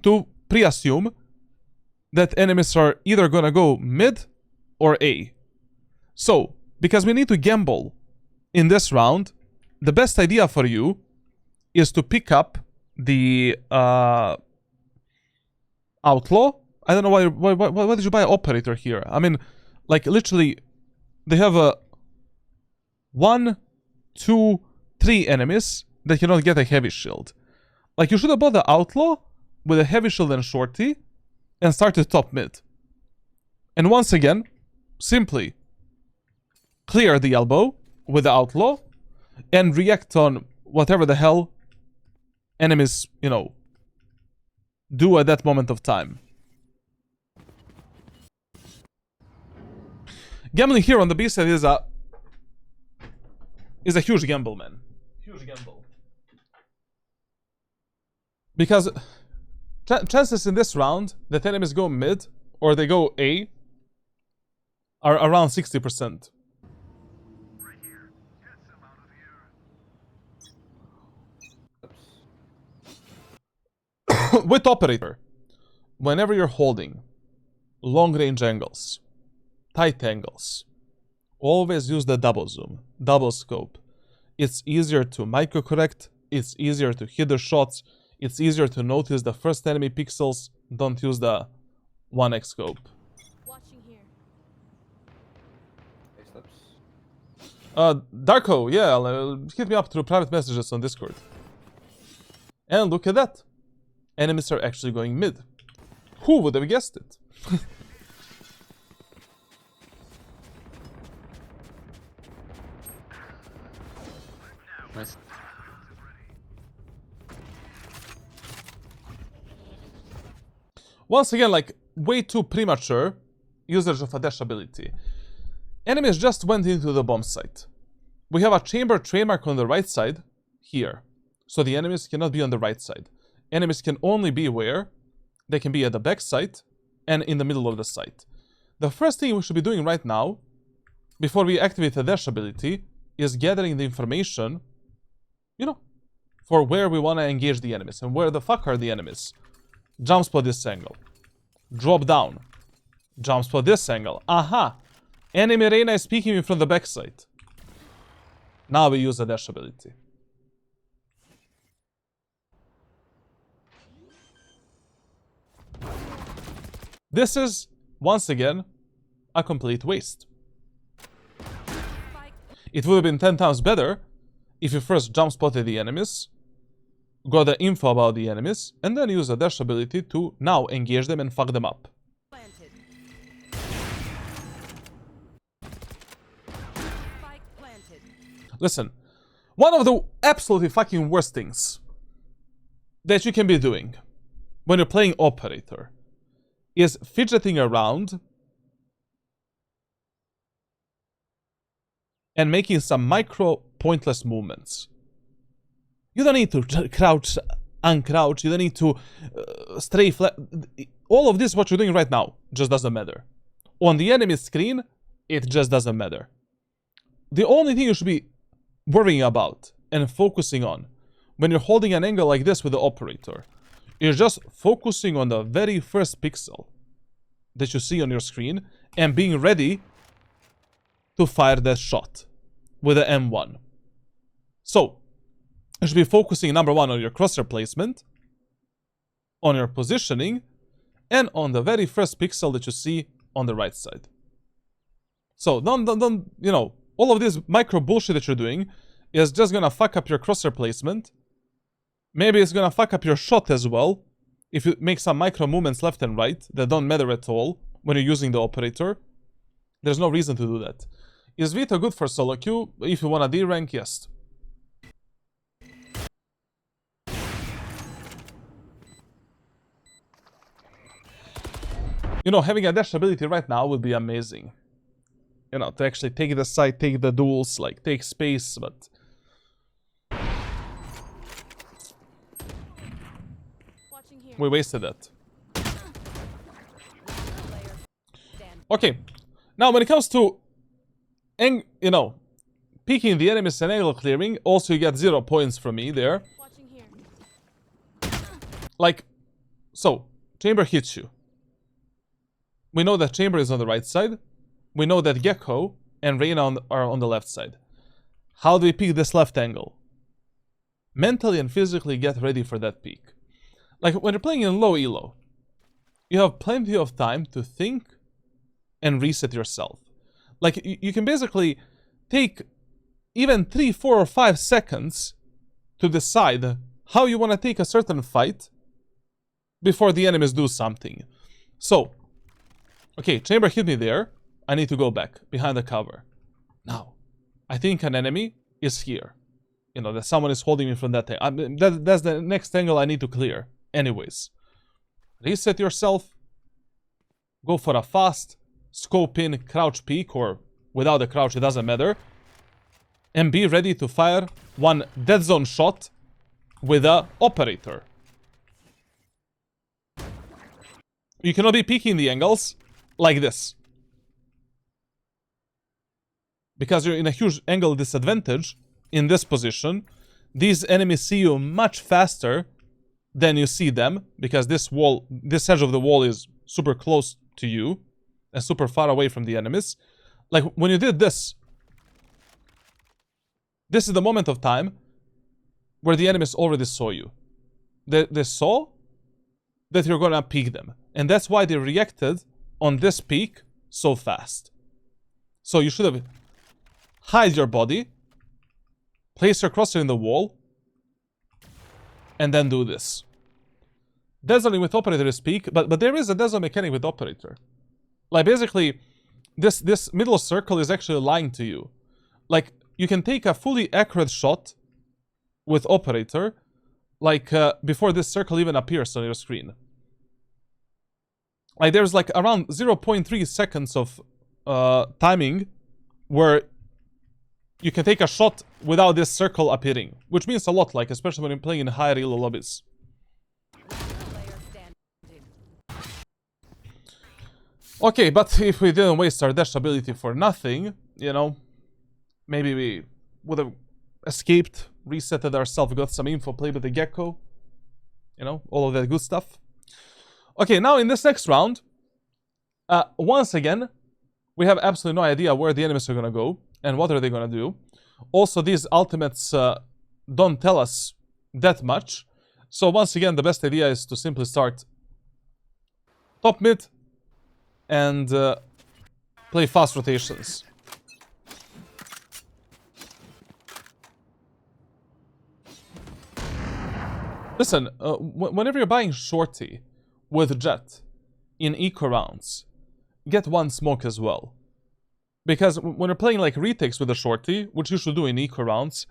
to pre-assume that enemies are either gonna go mid or A. So, because we need to gamble in this round, the best idea for you is to pick up the Outlaw. I don't know why did you buy Operator here? I mean, like, literally, they have a 1, 2, 3 enemies that cannot get a heavy shield. Like, you should have bought the Outlaw with a heavy shield and shorty and started top mid. And once again, simply clear the elbow with the Outlaw and react on whatever the hell enemies, you know, do at that moment of time. Gambling here on the B side is a huge gamble, man. Huge gamble. Because chances in this round that enemies go mid or they go A are around 60%. With Operator, whenever you're holding long range angles, tight angles, always use the double zoom, double scope. It's easier to micro correct, it's easier to hit the shots, it's easier to notice the first enemy pixels. Don't use the 1x scope. Watching here. Darko, yeah, hit me up through private messages on Discord. And look at that. Enemies are actually going mid. Who would have guessed it? Nice. Once again, like, way too premature usage of a dash ability. Enemies just went into the bomb site. We have a chamber trademark on the right side, here. So the enemies cannot be on the right side. Enemies can only be where? They can be at the back site and in the middle of the site. The first thing we should be doing right now, before we activate the dash ability, is gathering the information, you know, for where we want to engage the enemies. And where the fuck are the enemies? Jump spot this angle. Drop down. Jump spot this angle. Aha! Enemy Reyna is peeking me from the back side. Now we use the dash ability. This is, once again, a complete waste. It would have been 10 times better if you first jump spotted the enemies, got the info about the enemies, and then use the dash ability to now engage them and fuck them up. Planted. Spike planted. Listen, one of the absolutely fucking worst things that you can be doing when you're playing Operator is fidgeting around and making some micro pointless movements. You don't need to crouch, uncrouch, you don't need to stray flat. All of this, what you're doing right now, just doesn't matter. On the enemy screen, it just doesn't matter. The only thing you should be worrying about and focusing on when you're holding an angle like this with the Operator is just focusing on the very first pixel that you see on your screen and being ready to fire that shot with the M1. So, you should be focusing, number one, on your crosshair placement, on your positioning, and on the very first pixel that you see on the right side. So, don't, you know, all of this micro bullshit that you're doing is just gonna fuck up your crosshair placement. Maybe it's gonna fuck up your shot as well. if you make some micro movements left and right that don't matter at all when you're using the operator, there's no reason to do that. Is Vito good for solo queue? If you want a D rank, yes. You know, having a dash ability right now would be amazing. You know, to actually take the side, take the duels, like, take space, but... Watching here. we wasted it. Player. Stand. Okay, now when it comes to... you know, peeking the enemies and angle clearing, also you get 0 points from me there. Watching here. Like, so, chamber hits you. We know that chamber is on the right side. We know that Gecko and Reyna are on the left side. How do we pick this left angle? Mentally and physically get ready for that peak. Like, when you're playing in low elo, you have plenty of time to think and reset yourself. Like, you can basically take even 3, 4, or 5 seconds to decide how you want to take a certain fight before the enemies do something. So, okay, chamber hit me there. I need to go back behind the cover. Now, I think an enemy is here. You know, that someone is holding me from that thing. That's the next angle I need to clear. Anyways, reset yourself. Go for a fast scope in crouch peek, or without the crouch, it doesn't matter. And be ready to fire one dead zone shot with a operator. You cannot be peeking the angles like this, because you're in a huge angle disadvantage in this position. These enemies see you much faster than you see them, because this edge of the wall is super close to you and super far away from the enemies. Like, when you did this, this is the moment of time where the enemies already saw you. They saw that you're gonna peek them, and that's why they reacted on this peak so fast. So you should have hide your body, place your crosshair in the wall, and then do this. Dead zoning with operator is peak, but there is a dead zone mechanic with operator. Like, basically, this middle circle is actually lying to you. Like, you can take a fully accurate shot with operator, like, before this circle even appears on your screen. Like, there's like around 0.3 seconds of timing where you can take a shot without this circle appearing, which means a lot, like, especially when you're playing in higher elo lobbies. Player standing. Okay, but if we didn't waste our dash ability for nothing, you know, maybe we would have escaped, resetted ourselves, got some info, played with the Gecko, you know, all of that good stuff. Okay, now in this next round, once again, we have absolutely no idea where the enemies are gonna go and what are they gonna do. Also, these ultimates don't tell us that much. So once again, the best idea is to simply start top mid and play fast rotations. Listen, whenever you're buying shorty with Jett in eco rounds, get one smoke as well. Because when you're playing like retakes with a shorty, which you should do in eco rounds,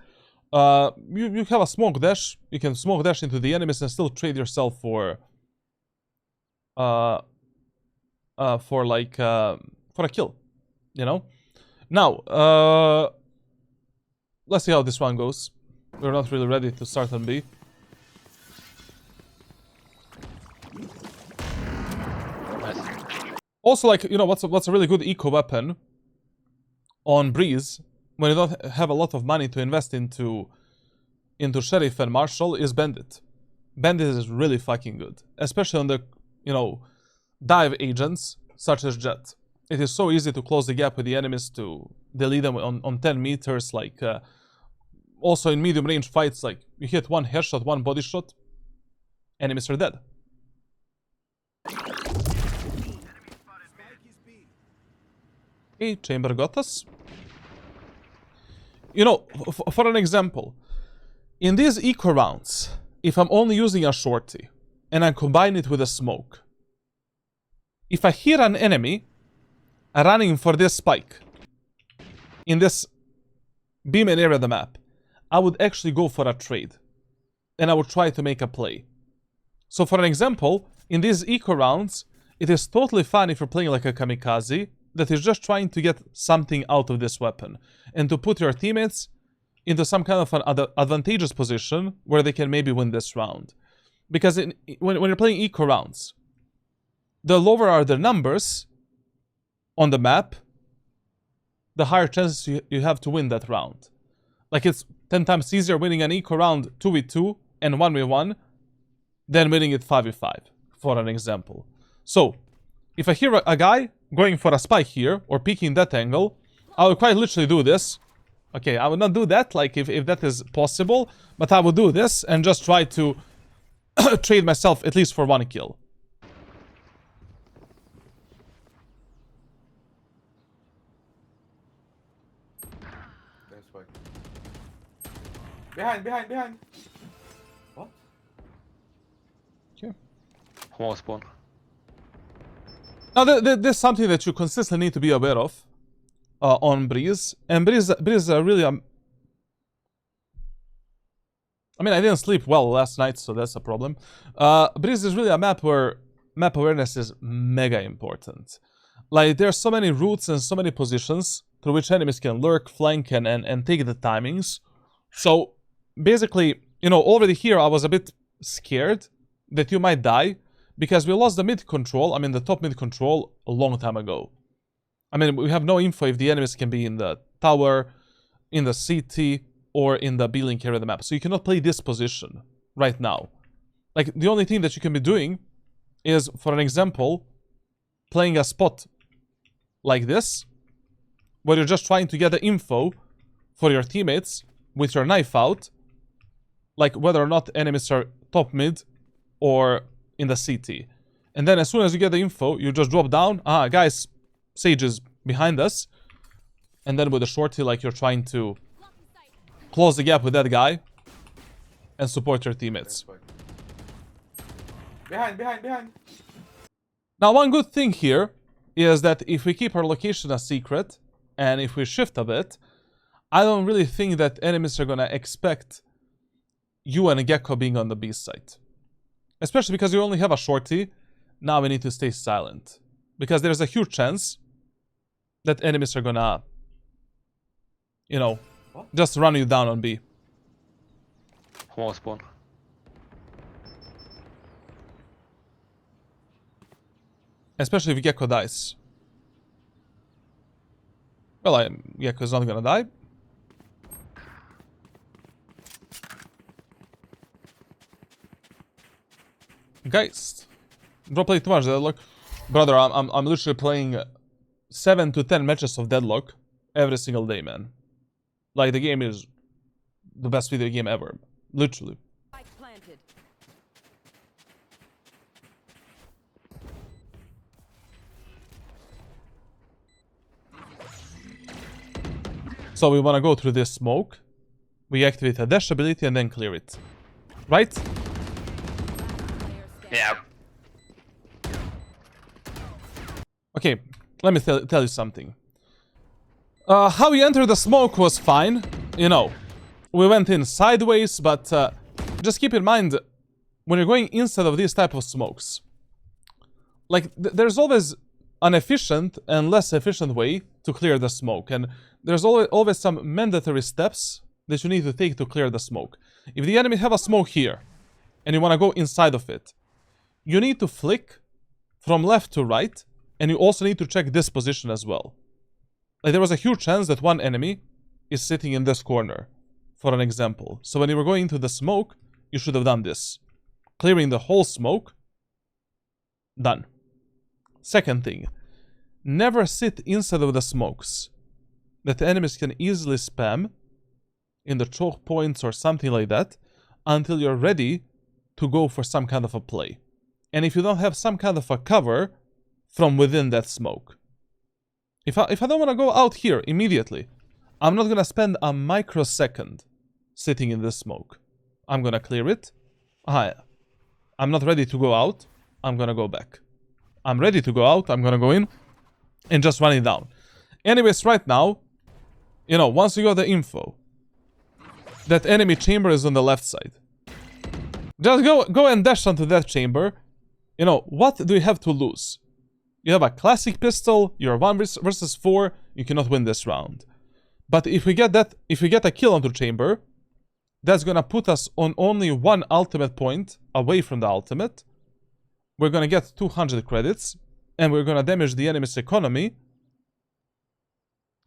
you have a smoke dash. You can smoke dash into the enemies and still trade yourself for a kill, you know. Now, let's see how this one goes. We're not really ready to start on B. Also, like, you know, what's a really good eco weapon on Breeze when you don't have a lot of money to invest into Sheriff and Marshal is Bandit. Bandit is really fucking good, especially on the, you know, dive agents such as Jett. It is so easy to close the gap with the enemies, to delete them on 10 meters. Like, also in medium range fights, like, you hit one headshot, one body shot, enemies are dead. Okay, chamber got us. You know, for an example, in these eco rounds, if I'm only using a shorty, and I combine it with a smoke. If I hear an enemy running for this spike in this beam area of the map, I would actually go for a trade. And I would try to make a play. So for an example, in these eco rounds, it is totally fine if you're playing like a kamikaze that is just trying to get something out of this weapon and to put your teammates into some kind of an advantageous position where they can maybe win this round. Because when you're playing eco rounds, the lower are the numbers on the map, the higher chances you have to win that round. Like, it's 10 times easier winning an eco round 2v2 and 1v1 than winning it 5v5, for an example. So, if I hear a guy going for a spike here, or peeking that angle, I would quite literally do this. Okay, I would not do that, like, if that is possible, but I would do this and just try to trade myself at least for one kill. Behind. What? Okay. Wall spawn. Now, there's something that you consistently need to be aware of on Breeze. And Breeze is really... I mean, I didn't sleep well last night, so that's a problem. Breeze is really a map where map awareness is mega important. Like, there are so many routes and so many positions through which enemies can lurk, flank, and take the timings. So, basically, you know, already here I was a bit scared that you might die because we lost the mid control, I mean the top mid control, a long time ago. I mean, we have no info if the enemies can be in the tower, in the CT, or in the B-link area of the map. So you cannot play this position right now. Like, the only thing that you can be doing is, for an example, playing a spot like this, where you're just trying to get the info for your teammates with your knife out, like whether or not enemies are top mid or in the CT. And then as soon as you get the info, you just drop down. Ah, guys, Sage is behind us. And then with a shorty, like, you're trying to close the gap with that guy and support your teammates. Behind. Now, one good thing here is that if we keep our location a secret and if we shift a bit, I don't really think that enemies are gonna expect you and Gecko being on the B site. Especially because you only have a shorty. Now we need to stay silent. Because there's a huge chance that enemies are gonna, you know, just run you down on B. Wall spawn. Especially if Gecko dies. Well, Gecko's not gonna die. Guys, don't play too much Deadlock. Brother, I'm literally playing 7 to 10 matches of Deadlock every single day, man. Like, the game is the best video game ever. Literally. Spike planted. So we want to go through this smoke. We activate a dash ability and then clear it. Right? Yeah. Okay, let me tell you something. How we entered the smoke was fine. You know, we went in sideways, but just keep in mind, when you're going inside of these type of smokes, like, there's always an efficient and less efficient way to clear the smoke. And there's always some mandatory steps that you need to take to clear the smoke. If the enemy have a smoke here, and you want to go inside of it, you need to flick from left to right, and you also need to check this position as well. Like, there was a huge chance that one enemy is sitting in this corner, for an example. So when you were going into the smoke, you should have done this. Clearing the whole smoke. Done. Second thing, never sit inside of the smokes that the enemies can easily spam in the choke points or something like that until you're ready to go for some kind of a play. And if you don't have some kind of a cover from within that smoke. If I don't want to go out here immediately, I'm not going to spend a microsecond sitting in this smoke. I'm going to clear it. I'm not ready to go out. I'm gonna go back. I'm ready to go out. I'm gonna go in and just run it down. Anyways, right now, you know, once you got the info that enemy chamber is on the left side, just go and dash onto that chamber. You know, what do you have to lose? You have a classic pistol, you're 1 versus 4, you cannot win this round. But if we get a kill onto chamber, that's gonna put us on only 1 ultimate point away from the ultimate. We're gonna get 200 credits, and we're gonna damage the enemy's economy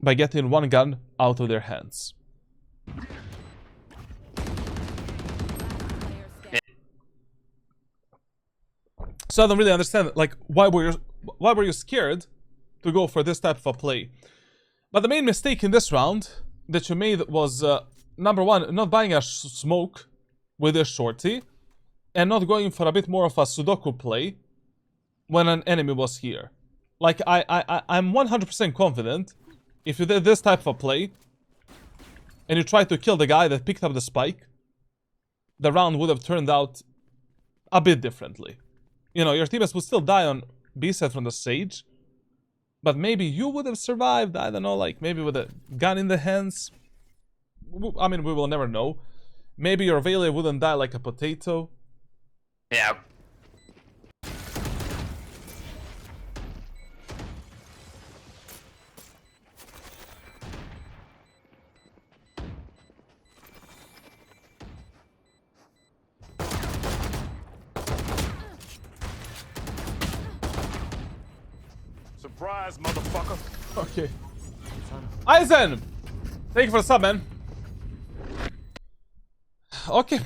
by getting 1 gun out of their hands. So I don't really understand, like, why were you scared to go for this type of a play? But the main mistake in this round that you made was, number 1, not buying a smoke with a shorty, and not going for a bit more of a Sudoku play when an enemy was here. Like, I'm 100% confident if you did this type of a play, and you tried to kill the guy that picked up the spike, the round would have turned out a bit differently. You know, your teammates would still die on B side from the Sage, but maybe you would have survived, I don't know, like maybe with a gun in the hands. I mean, we will never know. Maybe your Vele wouldn't die like a potato. Yeah. Surprise, motherfucker. Okay. Aizen! Thank you for the sub, man. Okay.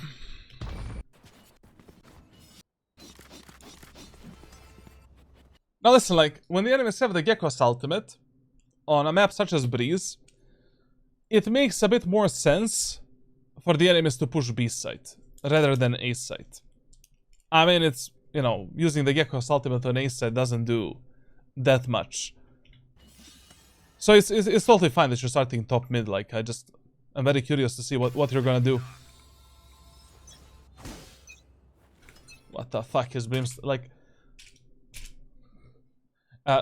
Now listen, like, when the enemies have the Gekko's ultimate on a map such as Breeze, it makes a bit more sense for the enemies to push B site rather than A site. I mean, it's, you know, using the Gekko's ultimate on A site doesn't do that much. So it's totally fine that you're starting top mid. Like, I'm very curious to see what you're gonna do. What the fuck is Brimstone? Like,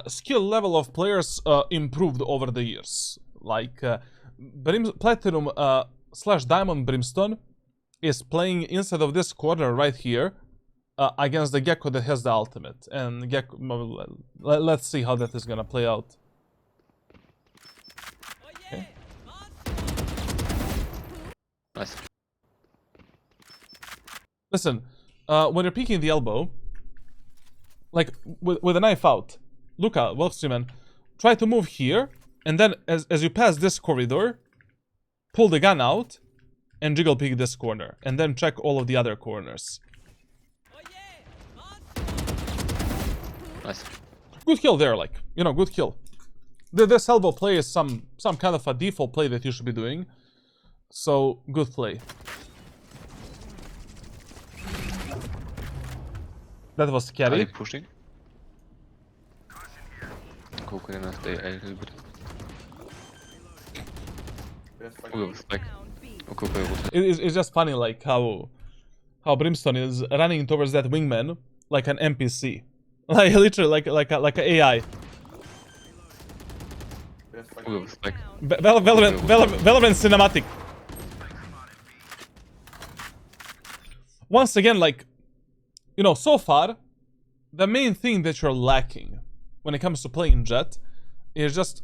skill level of players improved over the years. Like, Platinum / Diamond Brimstone is playing inside of this corner right here against the Gekko that has the ultimate. And Gekko, let's see how that is gonna play out. Okay. Nice. Listen, when you're peeking the elbow, like with a knife out, Luca, Wolfstreaman, try to move here, and then as you pass this corridor, pull the gun out and jiggle peek this corner, and then check all of the other corners. Nice. Good kill there, like, you know, good kill. This elbow play is some kind of a default play that you should be doing. So, good play. That was Are they scary. pushing? Koken nach der A little bit. Oh, spike. Okay, It's just funny, like, how Brimstone is running towards that wingman like an NPC. Like, literally, like an AI. oh, spike. Valorant cinematic. Once again, like, you know, so far, the main thing that you're lacking when it comes to playing Jett is just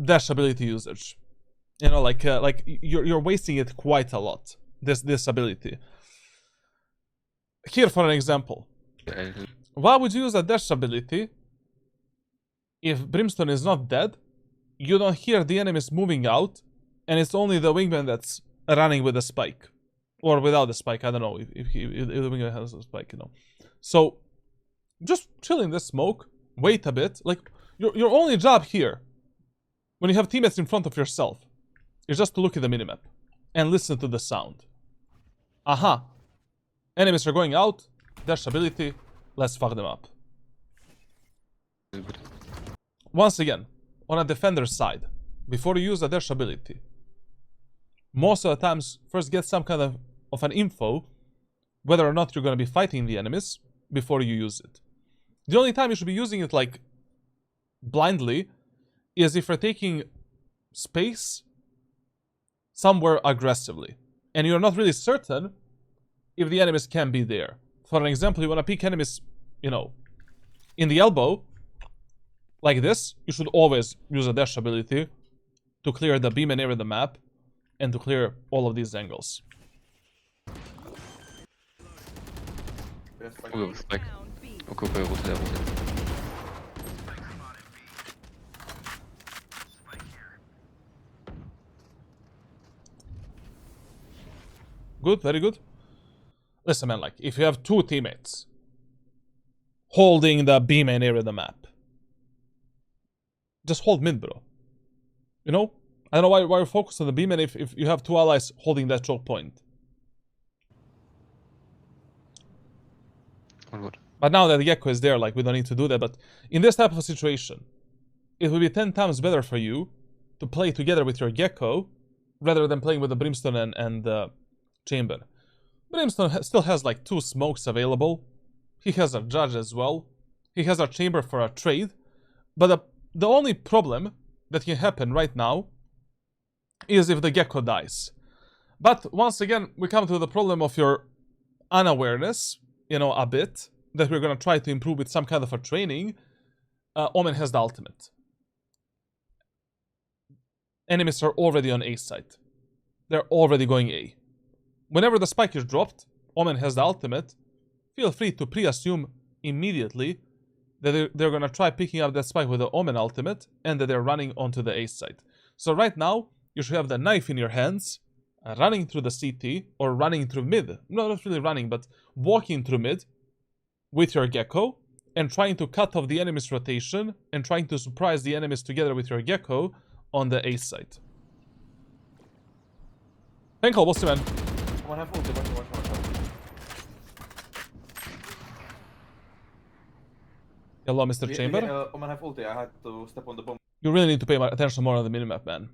dash ability usage. You know, like you're wasting it quite a lot. This ability. Here for an example. Why would you use a dash ability if Brimstone is not dead? You don't hear the enemies moving out, and it's only the wingman that's running with a spike. Or without the spike, I don't know if the wingman has a spike, you know. So, just chill in the smoke, wait a bit. Like, your only job here, when you have teammates in front of yourself, is just to look at the minimap and listen to the sound. Aha. Enemies are going out, dash ability, let's fuck them up. Once again, on a defender's side, before you use a dash ability, most of the times, first get some kind of an info whether or not you're going to be fighting the enemies before you use it. The only time you should be using it like blindly is if you're taking space somewhere aggressively and you're not really certain if the enemies can be there. For an example, you want to pick enemies, you know, in the elbow like this. You should always use a dash ability to clear the beam and area of the map and to clear all of these angles. We have spike. Okay, okay, we'll do that. Good, very good. Listen, man, like, if you have two teammates holding the B main area of the map, just hold mid, bro. You know? I don't know why you're focused on the B main if you have two allies holding that choke point. Good. But now that Gecko is there, like, we don't need to do that. But in this type of a situation, it would be 10 times better for you to play together with your Gecko rather than playing with the Brimstone and the Chamber. Brimstone still has like 2 smokes available. He has a Judge as well. He has a Chamber for a trade. But the only problem that can happen right now is if the Gecko dies. But once again, we come to the problem of your unawareness, you know, a bit, that we're going to try to improve with some kind of a training. Omen has the ultimate. Enemies are already on A site. They're already going A. Whenever the spike is dropped, Omen has the ultimate. Feel free to pre-assume immediately that they're going to try picking up that spike with the Omen ultimate and that they're running onto the A site. So right now, you should have the knife in your hands, running through the CT or running through mid. No, not really running, but walking through mid with your Gecko and trying to cut off the enemy's rotation and trying to surprise the enemies together with your Gecko on the A site. Henkel, what's the man? One have ulti, watch. Hello, Mr. Chamber. Omen have ulti, I had to step on the bomb. You really need to pay attention more on the minimap, man.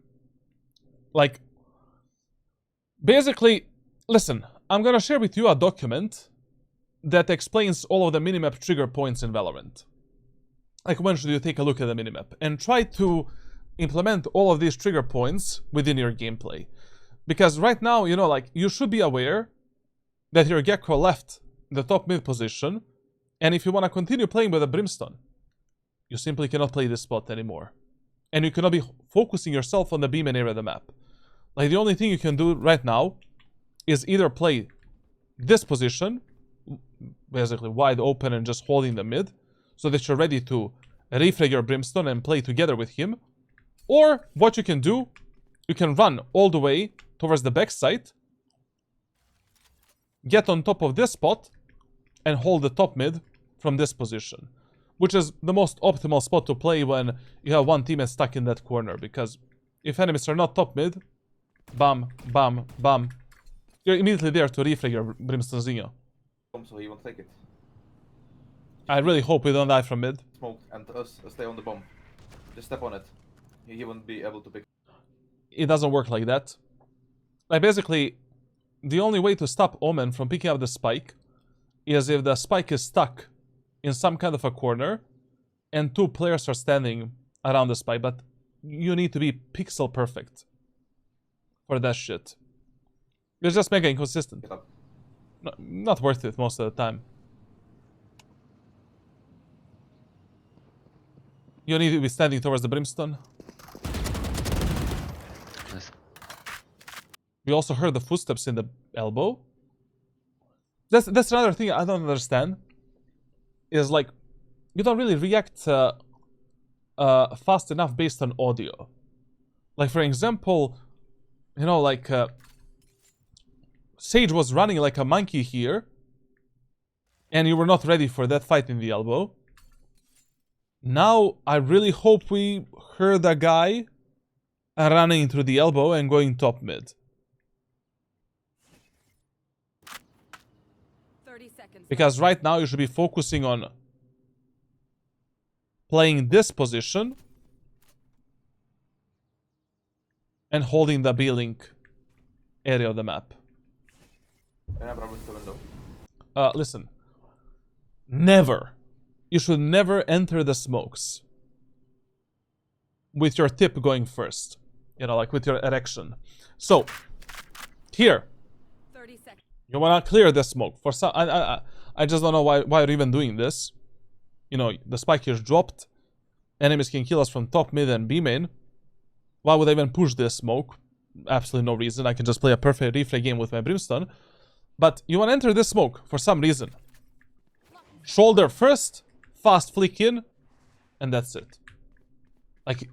Like, basically, listen, I'm gonna share with you a document that explains all of the minimap trigger points in Valorant. Like, when should you take a look at the minimap? And try to implement all of these trigger points within your gameplay. Because right now, you know, like, you should be aware that your Gecko left the top mid position, and if you want to continue playing with a Brimstone, you simply cannot play this spot anymore. And you cannot be focusing yourself on the beam and area of the map. Like, the only thing you can do right now is either play this position, basically wide open and just holding the mid, so that you're ready to refrag your Brimstone and play together with him. Or, what you can do, you can run all the way towards the backside, get on top of this spot, and hold the top mid from this position. Which is the most optimal spot to play when you have one teammate stuck in that corner. Because if enemies are not top mid, bam, bam, bam, you're immediately there to refrag your Brimstone Zinho. So he won't take it. I really hope we don't die from mid. Smoke and stay on the bomb. Just step on it. He won't be able to pick. It doesn't work like that. Like, basically, the only way to stop Omen from picking up the spike is if the spike is stuck in some kind of a corner and 2 players are standing around the spike, but you need to be pixel perfect for that shit. It's just mega inconsistent. No, not worth it most of the time. You need to be standing towards the Brimstone. Nice. We also heard the footsteps in the elbow. That's another thing I don't understand. Is like, you don't really react fast enough based on audio. Like, for example, you know, like, Sage was running like a monkey here, and you were not ready for that fight in the elbow. Now, I really hope we heard a guy running through the elbow and going top mid. 30 seconds. Because right now you should be focusing on playing this position and holding the B-link area of the map. Yeah, probably the window. Listen. Never. You should never enter the smokes with your tip going first. You know, like with your erection. So, here. 30 seconds. You wanna clear the smoke. For some, I just don't know why you're even doing this. You know, the spike is dropped. Enemies can kill us from top, mid, and B main. Why would I even push this smoke? Absolutely no reason. I can just play a perfect replay game with my brimstone. But you wanna enter this smoke for some reason. Shoulder first, fast flick in, and that's it. Like,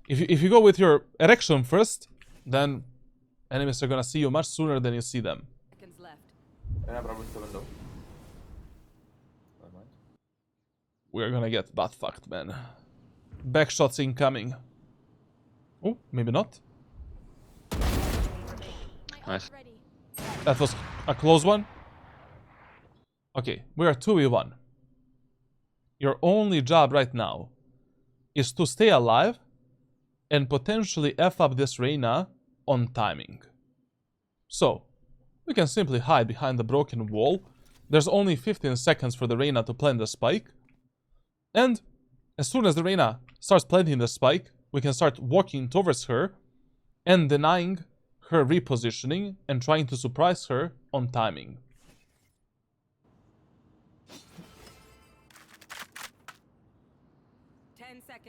if you go with your erection first, then enemies are gonna see you much sooner than you see them. Seconds left. Yeah, probably still window. Never mind. We're gonna get butt fucked, man. Back shots incoming. Oh, maybe not. Nice. Ready. That was a close one. Okay, we are 2v1. Your only job right now is to stay alive and potentially F up this Reyna on timing. So, we can simply hide behind the broken wall. There's only 15 seconds for the Reyna to plant the spike. And as soon as the Reyna starts planting the spike, we can start walking towards her and denying her repositioning and trying to surprise her on timing.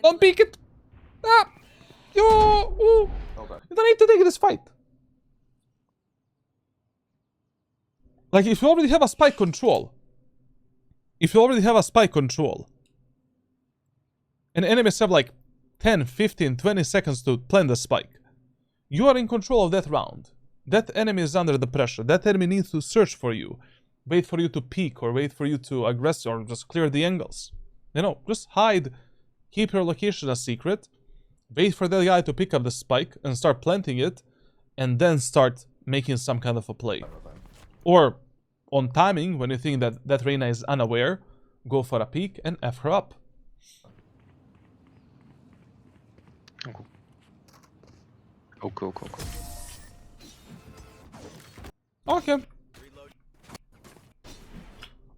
Don't peek it! Ah! Ooh! Okay. You don't need to take this fight. Like, if you already have a spike control. And enemies have like 10, 15, 20 seconds to plant the spike. You are in control of that round. That enemy is under the pressure. That enemy needs to search for you. Wait for you to peek or wait for you to aggress or just clear the angles. You know, just hide. Keep your location a secret. Wait for that guy to pick up the spike and start planting it. And then start making some kind of a play. Or on timing, when you think that that Reyna is unaware, go for a peek and F her up. Okay. Okay.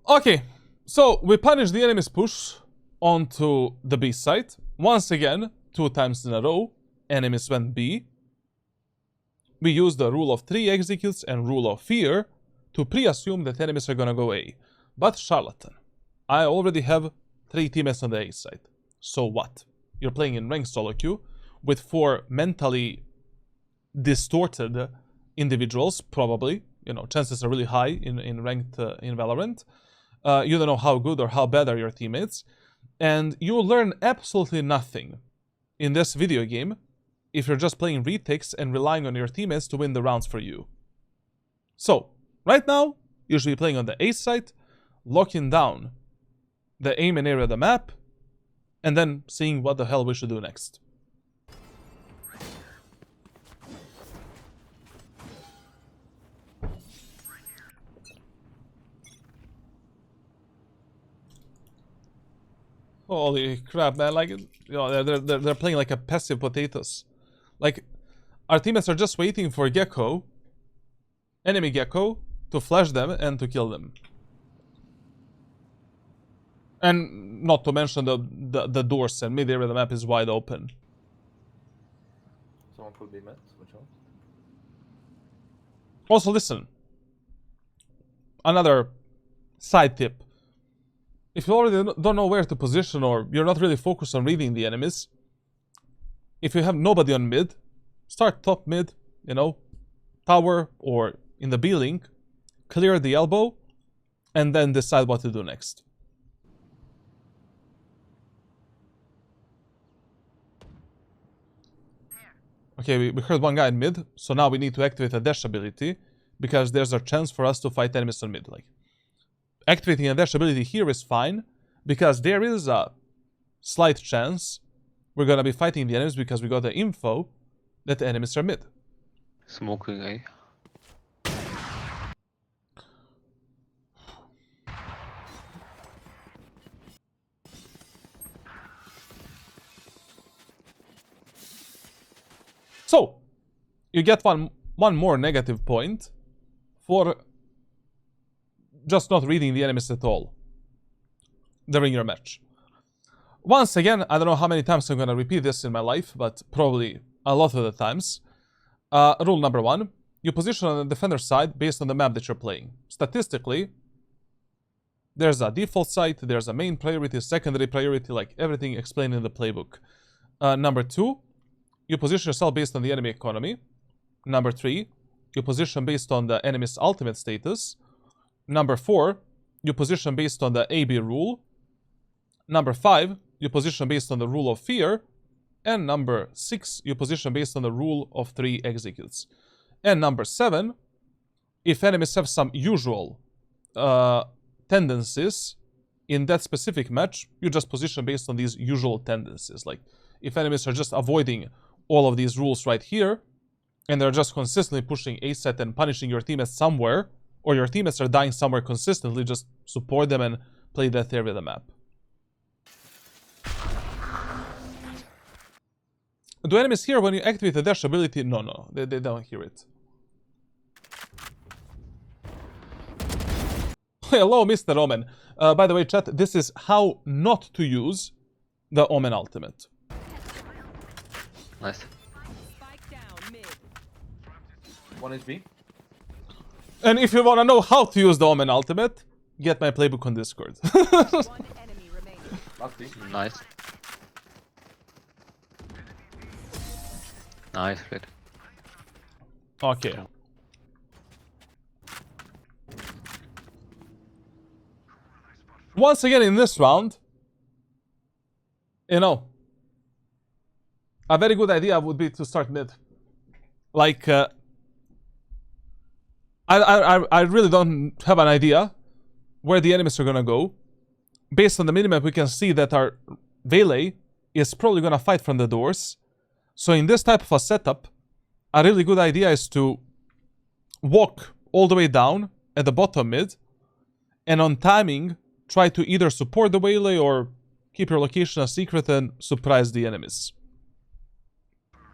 Okay, so we punish the enemy's push onto the B site. Once again, 2 times in a row, enemies went B. We use the rule of 3 executes and rule of fear to pre-assume that enemies are gonna go A. But Charlatan, I already have 3 teammates on the A side. So what? You're playing in ranked solo queue with 4 mentally distorted individuals, probably. You know, chances are really high in ranked in Valorant. You don't know how good or how bad are your teammates. And you'll learn absolutely nothing in this video game if you're just playing retakes and relying on your teammates to win the rounds for you. So, right now, you should be playing on the A site, locking down the aim and area of the map, and then seeing what the hell we should do next. Holy crap, man! Like, you know, they're playing like a passive potatoes. Like, our teammates are just waiting for Gecko, enemy Gecko, to flash them and to kill them. And not to mention the doors and mid area of the map is wide open. Someone could be met. Which one? Also, listen. Another side tip. If you already don't know where to position or you're not really focused on reading the enemies, if you have nobody on mid, start top mid, you know, tower or in the B-link, clear the elbow, and then decide what to do next. Okay, we heard one guy in mid, so now we need to activate a dash ability, because there's a chance for us to fight enemies on mid. Like, activating a dash ability here is fine, because there is a slight chance we're gonna be fighting the enemies because we got the info that the enemies are mid. Smoking A. So, you get one more negative point for just not reading the enemies at all during your match. Once again, I don't know how many times I'm gonna repeat this in my life, but probably a lot of the times. Rule number 1, you position on the defender side based on the map that you're playing. Statistically, there's a default site, there's a main priority, secondary priority, like everything explained in the playbook. Number 2, you position yourself based on the enemy economy. Number 3, you position based on the enemy's ultimate status. Number 4, you position based on the AB rule. Number 5, you position based on the rule of fear. And number 6, you position based on the rule of 3 executes. And number 7, if enemies have some usual tendencies in that specific match, you just position based on these usual tendencies. Like, if enemies are just avoiding all of these rules right here, and they're just consistently pushing A set and punishing your teammates somewhere, or your teammates are dying somewhere consistently, just support them and play that area of the map. Do enemies hear when you activate the dash ability? No, they don't hear it. Hello, Mr. Omen. By the way, chat, this is how not to use the Omen ultimate. Nice. Spike down mid. 1 HP. And if you want to know how to use the Omen ultimate, get my playbook on Discord. 1 enemy remaining. Last B. Nice. Nice, great. Okay. Once again in this round, you know, a very good idea would be to start mid. Like, I really don't have an idea where the enemies are gonna go. Based on the minimap, we can see that our Valet is probably gonna fight from the doors. So in this type of a setup, a really good idea is to walk all the way down at the bottom mid, and on timing, try to either support the Valet or keep your location a secret and surprise the enemies.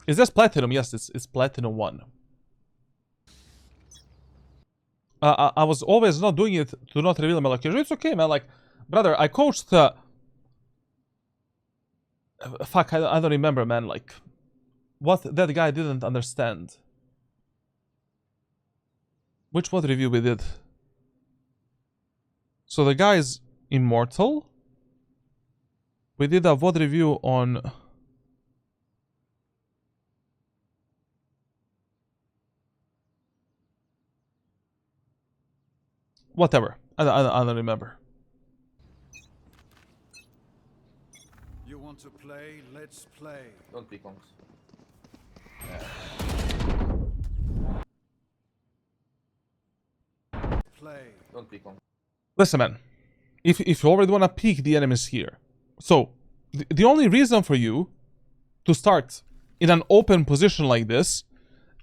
Is this Platinum? Yes, it's Platinum 1. I was always not doing it to not reveal my location. It's okay, man. Like, brother, I coached... fuck, I don't remember, man. Like, what that guy didn't understand. Which VOD review we did? So the guy is immortal. We did a VOD review on... Whatever. I don't remember. You want to play? Let's play. Don't peek longs. Play. Don't peek longs. Listen, man. If you already want to peek the enemies here. So, the only reason for you to start in an open position like this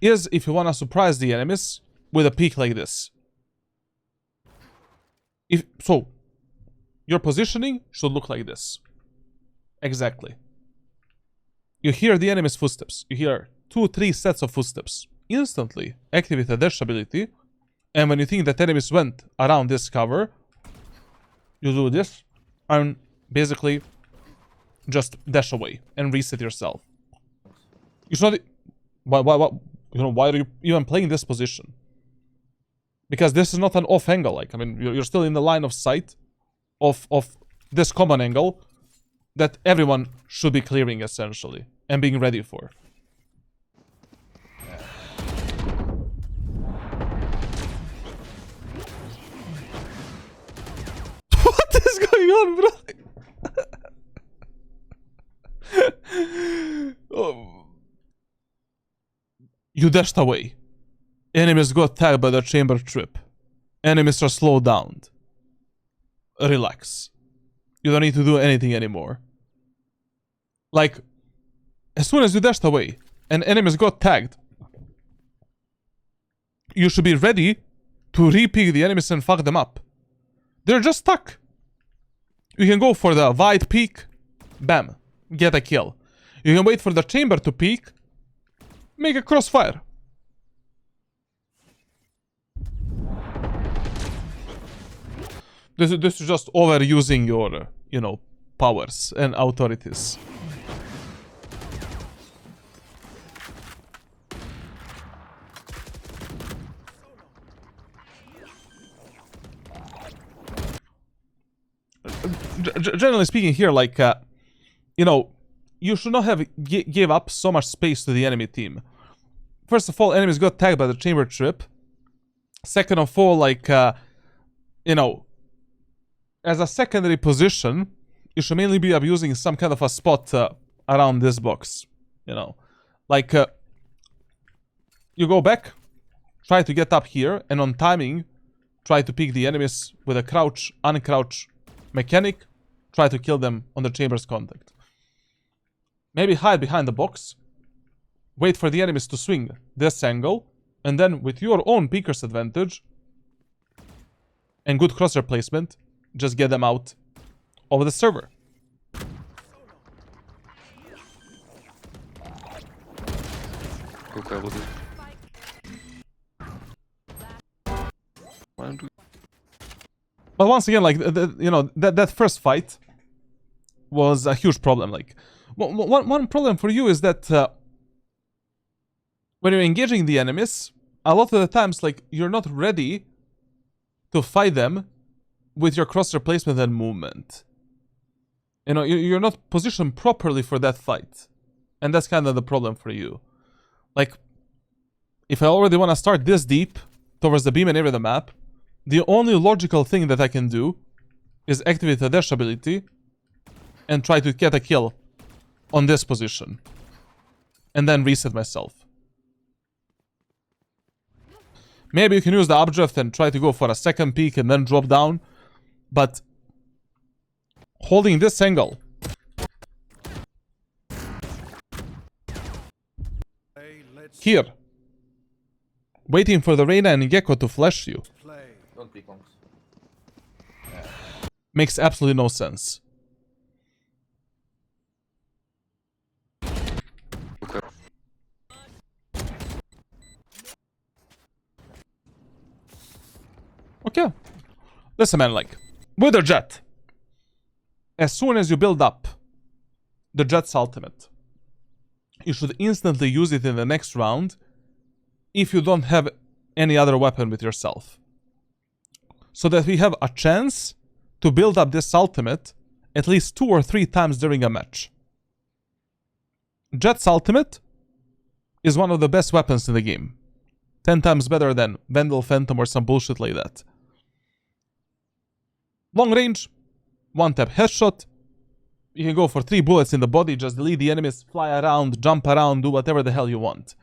is if you want to surprise the enemies with a peek like this. So, your positioning should look like this. Exactly. You hear the enemy's footsteps. You hear 2-3 sets of footsteps. Instantly activate the dash ability. And when you think that enemies went around this cover, you do this and basically just dash away and reset yourself. You should not... why are you even playing this position? Because this is not an off angle. Like, I mean, you're still in the line of sight of this common angle that everyone should be clearing, essentially, and being ready for. What is going on, bro? Oh. You dashed away. Enemies got tagged by the chamber trip. Enemies are slowed down. Relax. You don't need to do anything anymore. Like, as soon as you dashed away and enemies got tagged, you should be ready to re-peek the enemies and fuck them up. They're just stuck. You can go for the wide peek, bam, get a kill. You can wait for the chamber to peek, make a crossfire. This is just overusing your, you know, powers and authorities. Generally speaking here, like, you know, you should not have give up so much space to the enemy team. First of all, enemies got tagged by the chamber trip. Second of all, like, you know, as a secondary position, you should mainly be abusing some kind of a spot around this box. You know, like, you go back, try to get up here, and on timing, try to pick the enemies with a crouch, uncrouch mechanic, try to kill them on the chamber's contact. Maybe hide behind the box, wait for the enemies to swing this angle, and then with your own peeker's advantage and good crosshair placement, just get them out of the server. Okay, we'll do. But once again, like, you know, that first fight was a huge problem. Like, one problem for you is that when you're engaging the enemies, a lot of the times, like, you're not ready to fight them with your crosshair placement and movement. You know, you're not positioned properly for that fight. And that's kind of the problem for you. Like, if I already want to start this deep towards the beam and area of the map, the only logical thing that I can do is activate the dash ability and try to get a kill on this position. And then reset myself. Maybe you can use the updraft and try to go for a second peek and then drop down. But holding this angle here, waiting for the Reyna and Gecko to flash you, Don't peek longs. makes absolutely no sense. Okay. Okay. Listen, man, like, with the Jett, as soon as you build up the Jett's ultimate, you should instantly use it in the next round if you don't have any other weapon with yourself. So that we have a chance to build up this ultimate at least 2 or 3 times during a match. Jett's ultimate is one of the best weapons in the game. 10 times better than Vandal Phantom or some bullshit like that. Long range, 1-tap headshot. You can go for 3 bullets in the body, just delete the enemies, fly around, jump around, do whatever the hell you want.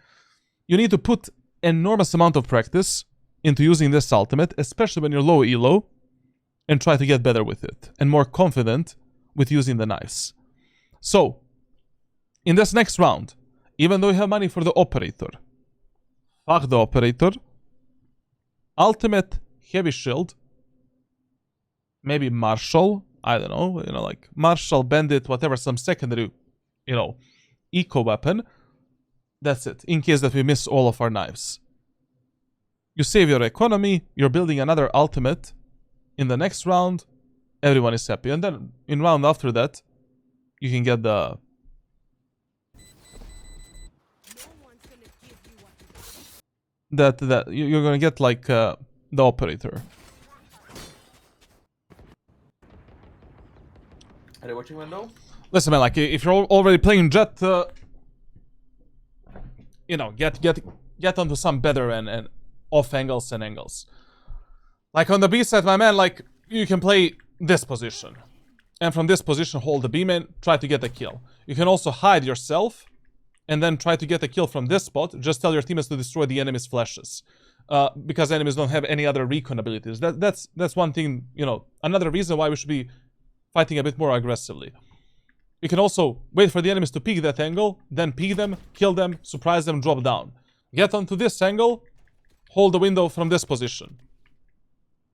You need to put enormous amount of practice into using this ultimate, especially when you're low elo, and try to get better with it, and more confident with using the knives. So, in this next round, even though you have money for the operator, fuck the operator, ultimate, heavy shield, maybe Marshall, I don't know, you know, like Marshall, Bandit, whatever, some secondary, you know, eco weapon. That's it, in case that we miss all of our knives. You save your economy, you're building another ultimate. In the next round, everyone is happy. And then, in round after that, you can get the... You're gonna get, like, the operator. Are they watching window? Listen, man, like, if you're already playing Jett, you know, get onto some better and off angles and angles. Like on the B side, my man, like, you can play this position. And from this position, hold the beam in, try to get a kill. You can also hide yourself and then try to get a kill from this spot. Just tell your teammates to destroy the enemy's flashes. Because enemies don't have any other recon abilities. That's one thing, you know, another reason why we should be fighting a bit more aggressively. You can also wait for the enemies to peek that angle, then peek them, kill them, surprise them, drop down. Get onto this angle, hold the window from this position.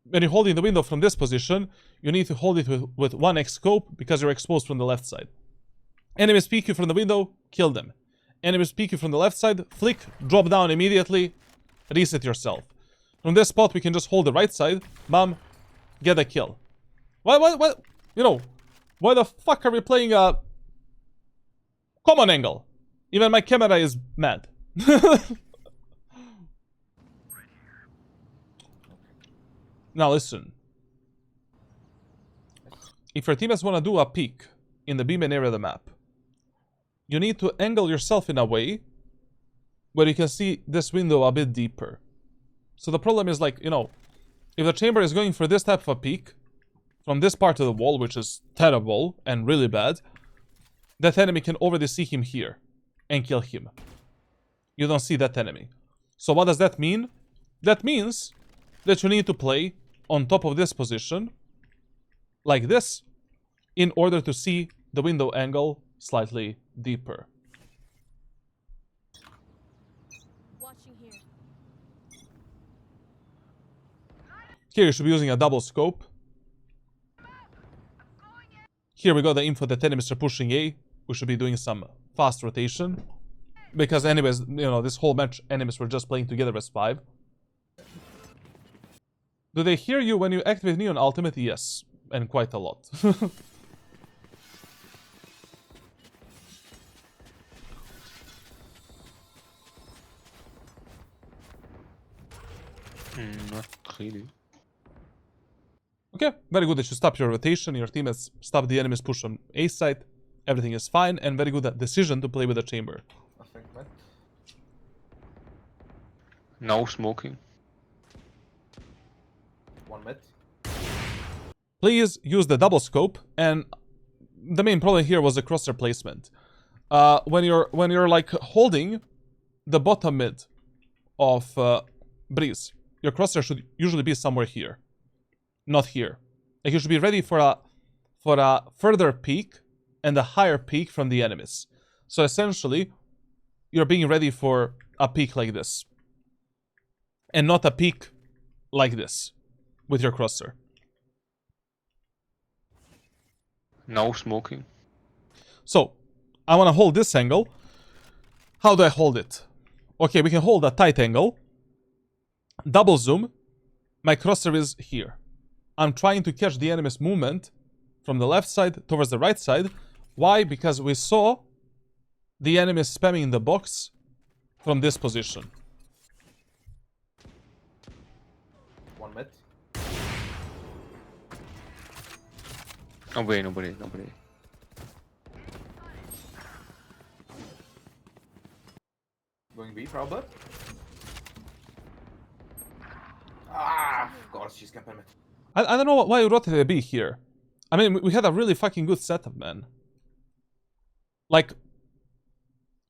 When you're holding the window from this position, you need to hold it with 1x scope because you're exposed from the left side. Enemies peek you from the window, kill them. Enemies peek you from the left side, flick, drop down immediately, reset yourself. From this spot, we can just hold the right side, bam, get a kill. Why, you know, why the fuck are we playing a common angle? Even my camera is mad. Now listen. If your teammates want to do a peek in the B main area of the map, you need to angle yourself in a way where you can see this window a bit deeper. So the problem is, like, you know, if the chamber is going for this type of a peek from this part of the wall, which is terrible and really bad, that enemy can already see him here and kill him. You don't see that enemy. So what does that mean? That means that you need to play on top of this position, like this, in order to see the window angle slightly deeper. Watching here. Here you should be using a double scope. Here we got the info that enemies are pushing A. We should be doing some fast rotation. Because anyways, you know, this whole match enemies were just playing together as 5. Do they hear you when you activate Neon Ultimate? Yes, and quite a lot. Not really. Okay, very good that you stop your rotation, your teammates stop the enemy's push on A side, everything is fine, and very good decision to play with the chamber. Nothing, man. No smoking. One mid. Please use the double scope, and the main problem here was the crosshair placement. When you're like holding the bottom mid of Breeze, your crosshair should usually be somewhere here, not here. Like, you should be ready for a further peak and a higher peak from the enemies. So essentially, you're being ready for a peak like this, and not a peak like this with your crosshair. No smoking. So, I want to hold this angle. How do I hold it? Okay, we can hold a tight angle. Double zoom. My crosshair is here. I'm trying to catch the enemy's movement from the left side towards the right side. Why? Because we saw the enemy spamming the box from this position. One mid. Nobody. Going B, probably. Ah, of course, she's camping mid. I don't know why you rotated a B here. I mean, we had a really fucking good setup, man. Like,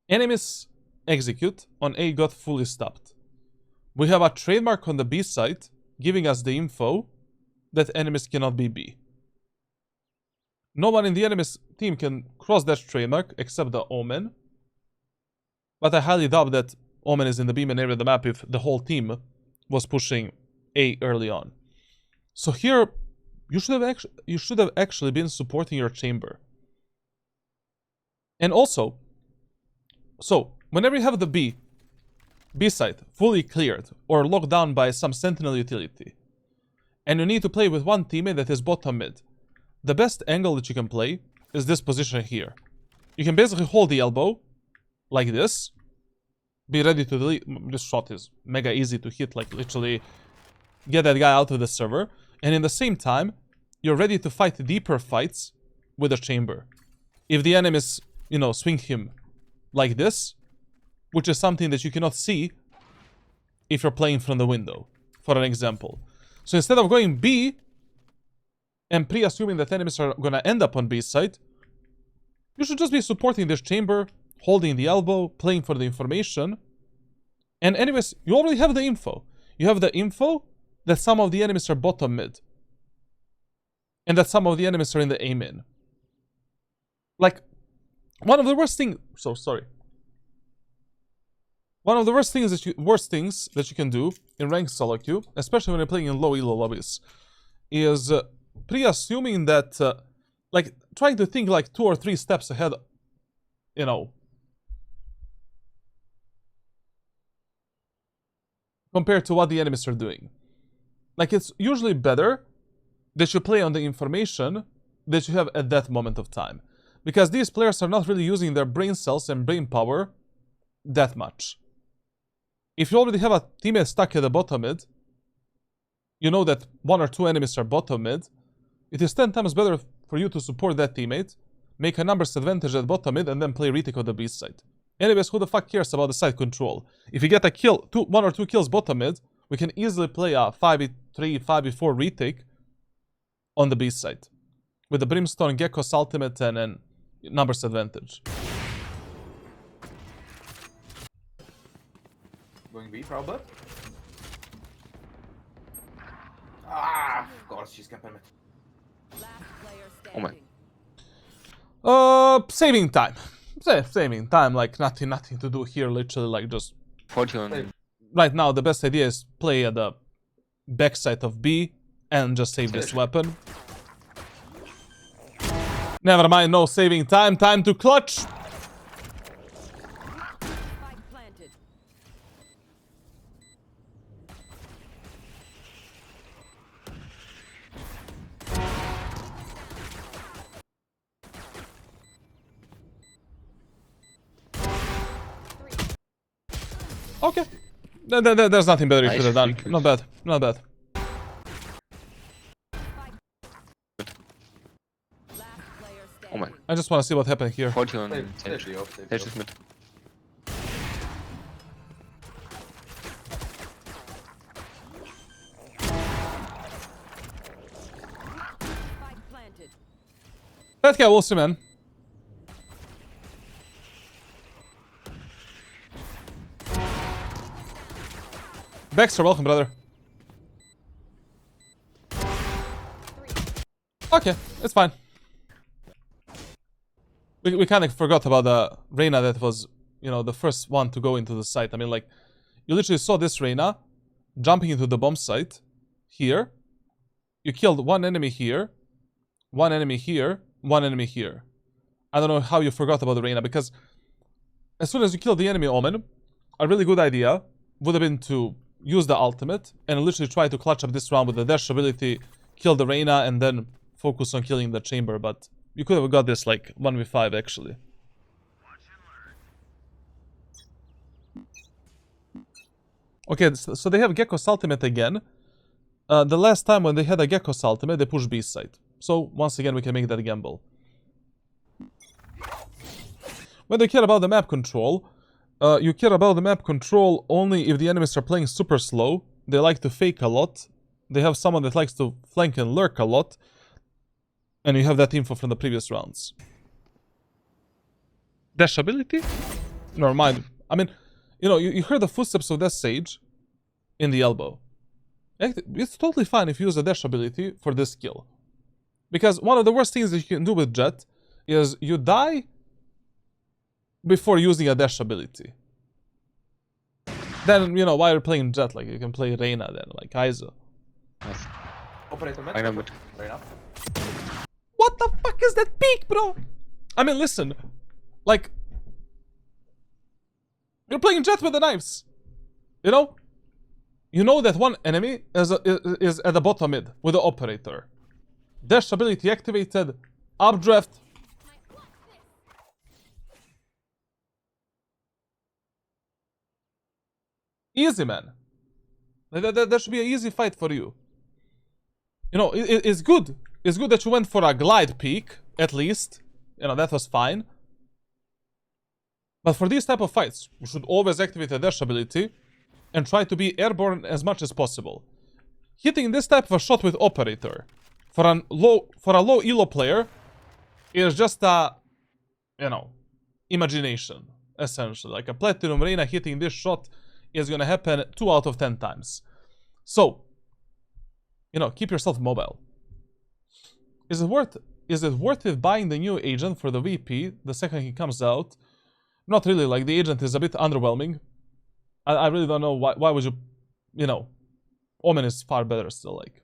enemies execute on A got fully stopped. We have a trademark on the B side giving us the info that enemies cannot be B. No one in the enemy's team can cross that trademark except the Omen. But I highly doubt that Omen is in the B main area of the map if the whole team was pushing A early on. So here, you should have actually been supporting your chamber. And also, so whenever you have the B side fully cleared or locked down by some sentinel utility, and you need to play with one teammate that is bottom mid, the best angle that you can play is this position here. You can basically hold the elbow like this, be ready to delete. This shot is mega easy to hit, like literally get that guy out of the server, and in the same time you're ready to fight deeper fights with the chamber. If the enemies, you know, swing him like this, which is something that you cannot see if you're playing from the window, for an example. So instead of going B and pre-assuming that enemies are gonna end up on B side, you should just be supporting this chamber, holding the elbow, playing for the information. And anyways, you already have the info. You have the info that some of the enemies are bottom mid, and that some of the enemies are in the A main. Like, one of the worst things... So, sorry. One of the worst things that you can do in ranked solo queue, especially when you're playing in low elo lobbies, is pre-assuming that, like, trying to think like 2 or 3 steps ahead, you know, compared to what the enemies are doing. Like, it's usually better that you play on the information that you have at that moment of time. Because these players are not really using their brain cells and brain power that much. If you already have a teammate stuck at the bottom mid, you know that 1 or 2 enemies are bottom mid, it is 10 times better for you to support that teammate, make a numbers advantage at bottom mid, and then play retake on the B side. Anyways, who the fuck cares about the side control? If you get a kill, 1 or 2 kills bottom mid, we can easily play a 5v3, 5v4 retake on the B side. With the Brimstone, Gecko's ultimate, and then numbers advantage. Going B, probably. Ah, of course, she's camping it. Last player Oh my. standing. Saving time. Saving time, like nothing to do here, literally, like just... 40 on... Hey. Right now, the best idea is play at the backside of B and just save this weapon. Never mind, no saving time, time to clutch! Spike planted. Okay. There's nothing better you Nice could have done. free Not bad, not bad. Last player standing. Oh my. I just want to see what happened here. 40 on... Save Sage. the op, save Sage the is op. mid. Spike planted. That guy, we'll see, man. Baxter, welcome, brother. Okay, it's fine. We kind of forgot about the Reyna that was, you know, the first one to go into the site. I mean, like, you literally saw this Reyna jumping into the bomb site here. You killed one enemy here, one enemy here, one enemy here. I don't know how you forgot about the Reyna, because as soon as you kill the enemy Omen, a really good idea would have been to use the ultimate and literally try to clutch up this round with the dash ability, kill the Reyna, and then focus on killing the chamber. But you could have got this like 1v5 actually. Okay, so they have Gecko's ultimate again. The last time when they had a Gecko's ultimate, they pushed B side. So once again, we can make that gamble. When they care about the map control, you care about the map control only if the enemies are playing super slow. They like to fake a lot. They have someone that likes to flank and lurk a lot. And you have that info from the previous rounds. Dash ability? Never mind. I mean, you know, you heard the footsteps of that Sage in the elbow. It's totally fine if you use the dash ability for this kill. Because one of the worst things that you can do with Jett is you die before using a dash ability. Then, you know, while you're playing Jett, like, you can play Reyna then, like Aizo. Nice. Operator mid. I know mid. Right now. What the fuck is that peak, bro? I mean, listen. Like, you're playing Jett with the knives. You know? You know that one enemy is at the bottom mid with the operator. Dash ability activated. Updraft. Easy, man. That should be an easy fight for you. You know, it's good. It's good that you went for a glide peak, at least. You know, that was fine. But for these type of fights, you should always activate the dash ability and try to be airborne as much as possible. Hitting this type of a shot with operator for a low elo player is just a, you know, imagination, essentially. Like a Platinum Reyna hitting this shot is gonna happen 2 out of 10 times. So, you know, keep yourself mobile. Is it worth it buying the new agent for the VP the second he comes out? Not really, like the agent is a bit underwhelming. I really don't know why would you, you know, Omen is far better still, like.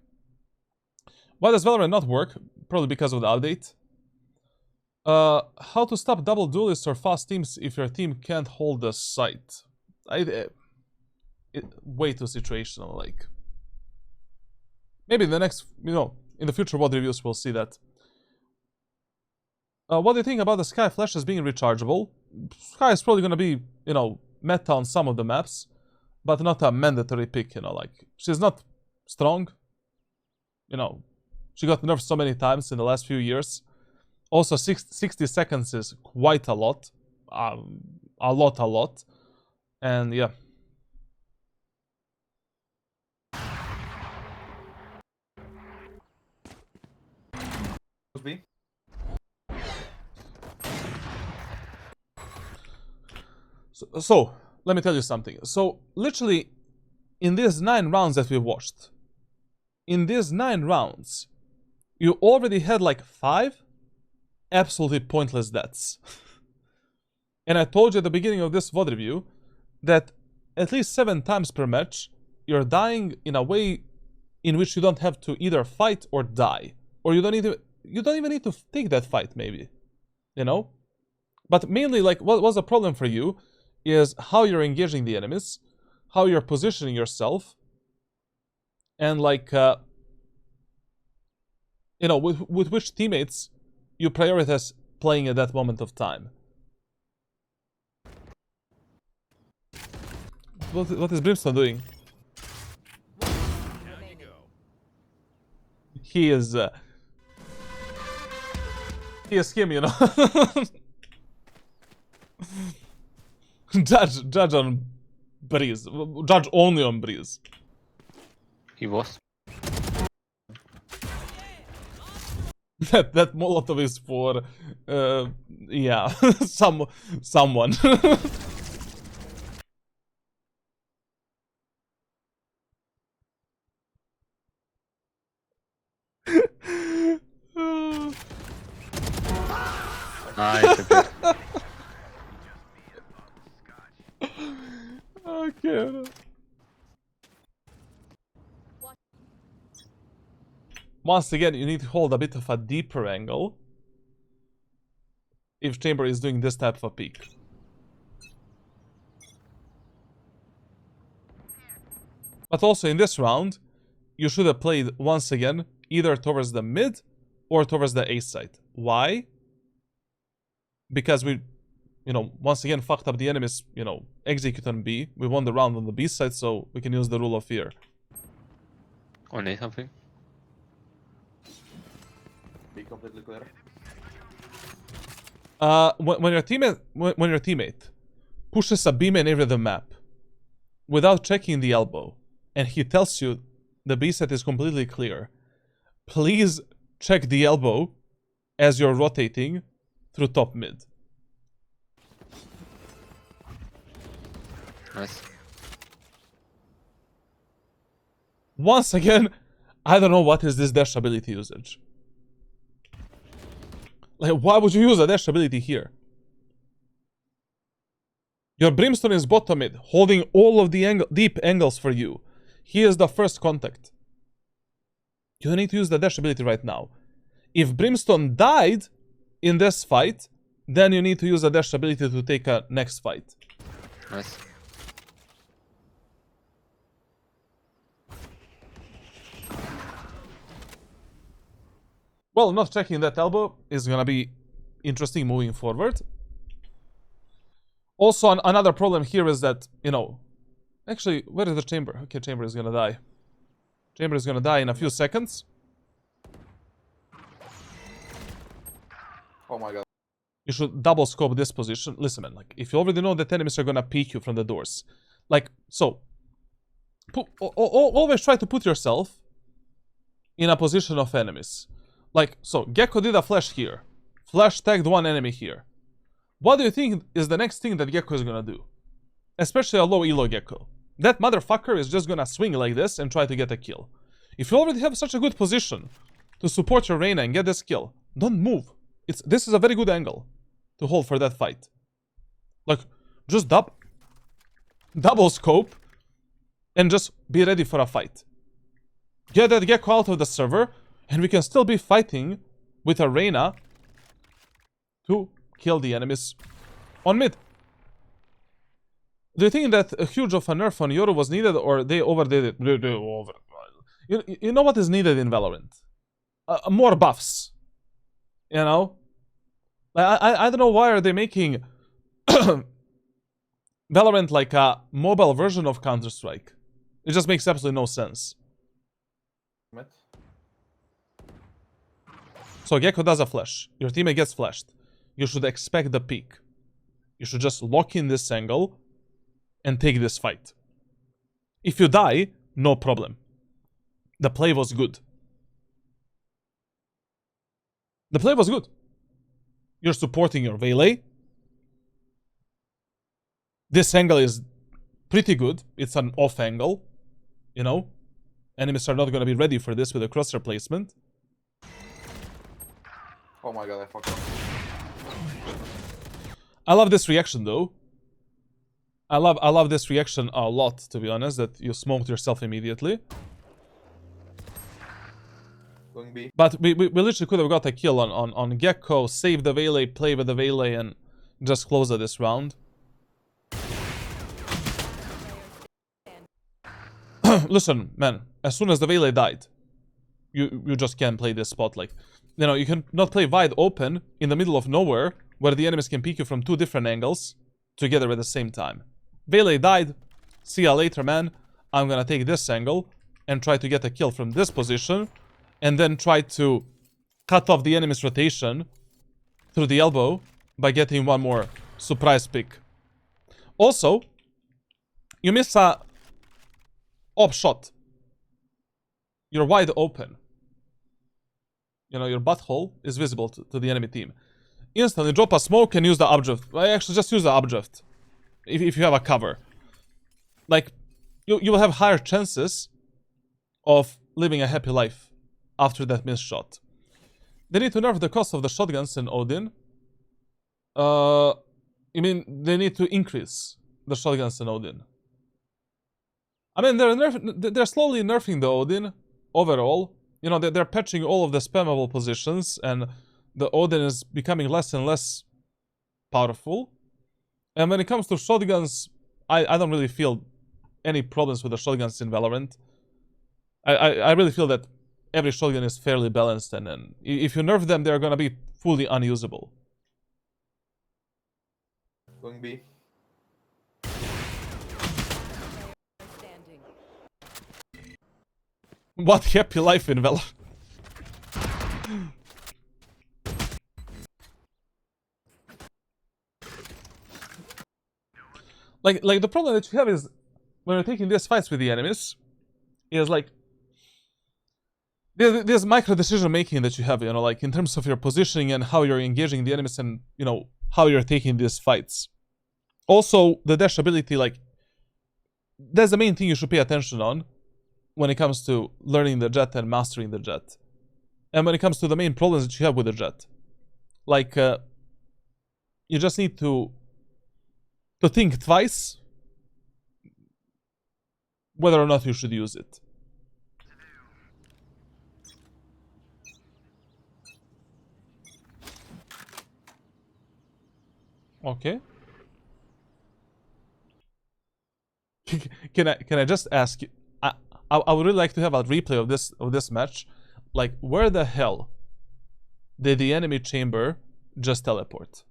Why does Valorant not work? Probably because of the update. How to stop double duelists or fast teams if your team can't hold the site? Way too situational, like. Maybe the next, you know, In the future VOD reviews, we'll see that. What do you think about the Sky flashes being rechargeable? Sky is probably gonna be, you know, meta on some of the maps, but not a mandatory pick, you know, like, she's not strong. You know, she got nerfed so many times in the last few years. Also, 60 seconds is quite a lot. A lot. And yeah. B. So, let me tell you something. So, literally, in these 9 rounds that we watched, in these 9 rounds, you already had like 5 absolutely pointless deaths. And I told you at the beginning of this VOD review that at least 7 times per match, you're dying in a way in which you don't have to either fight or die. Or you don't even need to take that fight, maybe. You know? But mainly, like, what was the problem for you is how you're engaging the enemies, how you're positioning yourself, and like, you know, with which teammates you prioritize playing at that moment of time. What is Brimstone doing? He is him, you know. Judge on Breeze. Judge only on Breeze. He was. That Molotov is for yeah, someone. Nice. Okay. Okay. Once again, you need to hold a bit of a deeper angle if Chamber is doing this type of a peek. But also in this round, you should have played once again either towards the mid or towards the A side. Why? Because we, you know, once again fucked up the enemies, you know, execute on B. We won the round on the B side, so we can use the rule of fear. Or need something. Be completely clear. When your teammate pushes a beam in every the map without checking the elbow, and he tells you the B set is completely clear, please check the elbow as you're rotating through top mid. Nice. Once again, I don't know what is this dash ability usage. Like, why would you use a dash ability here? Your Brimstone is bottom mid, holding all of the deep angles for you. He is the first contact. You don't need to use the dash ability right now. If Brimstone died in this fight, then you need to use a dash ability to take a next fight. Nice. Well, not checking that elbow is gonna be interesting moving forward. Also, another problem here is that, you know... Actually, where is the Chamber? Okay, Chamber is gonna die. Chamber is gonna die in a few seconds. Oh my god. You should double scope this position. Listen, man, like, if you already know that enemies are gonna peek you from the doors, like, so, always try to put yourself in a position of enemies. Like, so, Gecko did a flash here. Flash tagged one enemy here. What do you think is the next thing that Gecko is gonna do? Especially a low elo Gecko. That motherfucker is just gonna swing like this and try to get a kill. If you already have such a good position to support your Reyna and get this kill, don't move. This is a very good angle to hold for that fight. Like, just double scope and just be ready for a fight. Get that Gecko out of the server, and we can still be fighting with a Reyna to kill the enemies on mid. Do you think that a huge of a nerf on Yoru was needed, or they overdid it? You know what is needed in Valorant? more buffs. You know? I don't know why are they making Valorant like a mobile version of Counter-Strike. It just makes absolutely no sense. Mid. So Gecko does a flash. Your teammate gets flashed. You should expect the peak. You should just lock in this angle and take this fight. If you die, no problem. The play was good. The play was good. You're supporting your Valet. This angle is pretty good. It's an off angle. You know? Enemies are not going to be ready for this with a crosshair placement. Oh my god, I fucked up. I love this reaction though. I love this reaction a lot, to be honest, that you smoked yourself immediately. Going B. But we literally could have got a kill on Gecko, save the Valet, play with the Valet, and just close out this round. Listen, man, as soon as the Valet died, you just can't play this spot. Like, you know, you can not play wide open in the middle of nowhere where the enemies can peek you from two different angles together at the same time. Valet died. See ya later, man. I'm gonna take this angle and try to get a kill from this position and then try to cut off the enemy's rotation through the elbow by getting one more surprise pick. Also, you miss a op shot. You're wide open. You know, your butthole is visible to the enemy team. Instantly drop a smoke and use the updraft. I actually just use the updraft. If you have a cover. Like, you will have higher chances of living a happy life after that missed shot. They need to nerf the cost of the shotguns in Odin. I mean, they need to increase the shotguns in Odin. I mean, they're slowly nerfing the Odin overall. You know, they're patching all of the spammable positions, and the Odin is becoming less and less powerful. And when it comes to shotguns, I don't really feel any problems with the shotguns in Valorant. I really feel that every shotgun is fairly balanced, and if you nerf them, they're gonna be fully unusable. Going B. Standing. What happy life in Valorant. Like the problem that you have is when you're taking these fights with the enemies is like there's micro decision making that you have, you know, like in terms of your positioning and how you're engaging the enemies and, you know, how you're taking these fights. Also, the dash ability, like, that's the main thing you should pay attention on when it comes to learning the Jett and mastering the Jett. And when it comes to the main problems that you have with the Jett. Like, you just need to think twice whether or not you should use it. Okay. Can I just ask you? I would really like to have a replay of this match. Like, where the hell did the enemy chamber just teleport?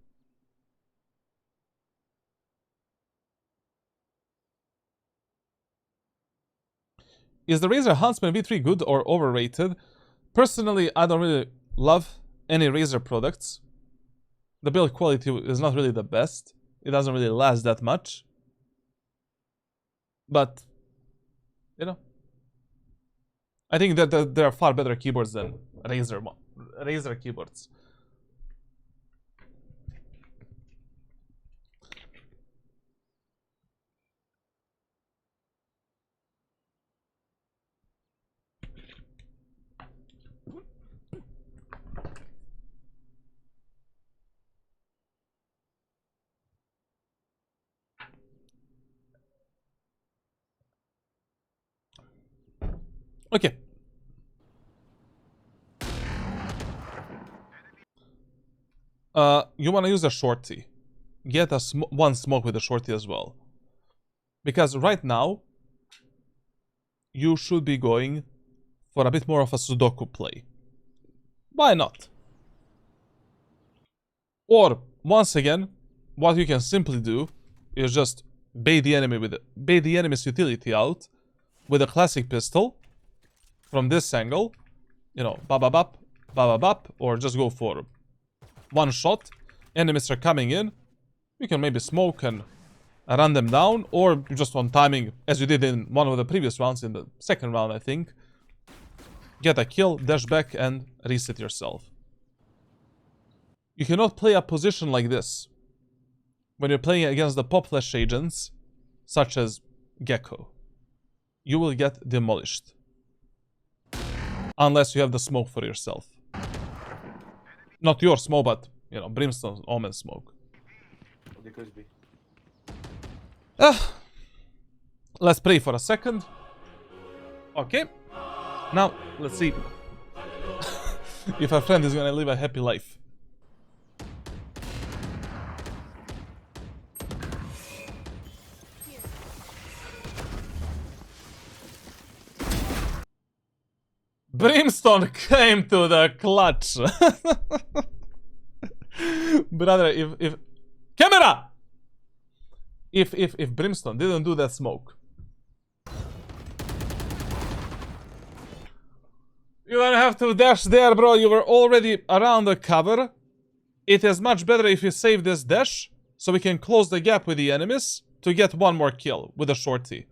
Is the Razer Huntsman V3 good or overrated? Personally, I don't really love any Razer products. The build quality is not really the best. It doesn't really last that much. But, you know, I think that there are far better keyboards than Razer keyboards. Okay. You want to use a shorty. Get a one smoke with a shorty as well. Because right now, you should be going for a bit more of a Sudoku play. Why not? Or, once again, what you can simply do is just bait the enemy's utility out with a classic pistol from this angle. You know, ba-ba-bap, ba-ba-bap, or just go for one shot. Enemies are coming in. You can maybe smoke and run them down, or you just want timing, as you did in one of the previous rounds, in the second round, I think. Get a kill, dash back, and reset yourself. You cannot play a position like this when you're playing against the pop flash agents, such as Gecko. You will get demolished. Unless you have the smoke for yourself. Not your smoke, but, you know, Brimstone's Omen smoke. Let's pray for a second. Okay. Now, let's see if our friend is gonna live a happy life. Brimstone came to the clutch. Brother, if camera! If Brimstone didn't do that smoke, you don't have to dash there, bro. You were already around the cover. It is much better if you save this dash, so we can close the gap with the enemies to get one more kill with a shorty.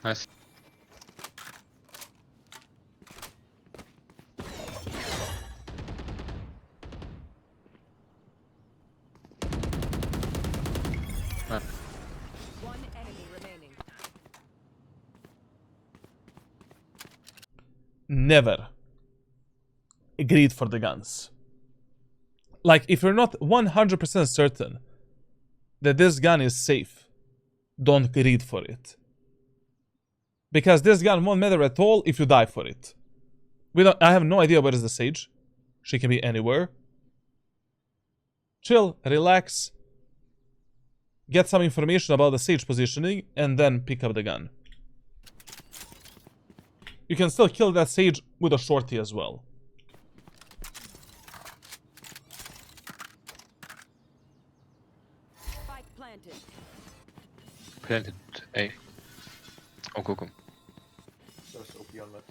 Nice. One enemy remaining. Never greed for the guns. Like, if you're not 100% certain that this gun is safe, don't greed for it. Because this gun won't matter at all if you die for it. I have no idea where is the Sage. She can be anywhere. Chill, relax. Get some information about the Sage positioning, and then pick up the gun. You can still kill that Sage with a shorty as well. Spike planted. Planted A. Oh, go. There's OP on that.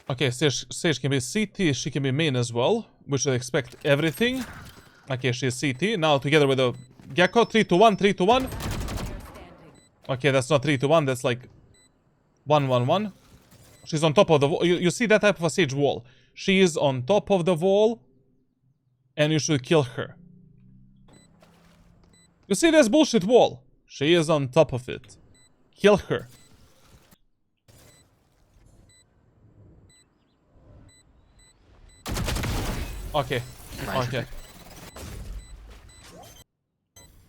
Okay, Sage can be CT, she can be main as well. We should expect everything. Okay, she is CT. Now together with the Gecko, 3-1, 3-1. Okay, that's not 3-1, that's like 1-1-1. She's on top of the wall. You see that type of a Sage wall. She is on top of the wall, and you should kill her. You see this bullshit wall? She is on top of it. Kill her. Okay. Nice. Okay.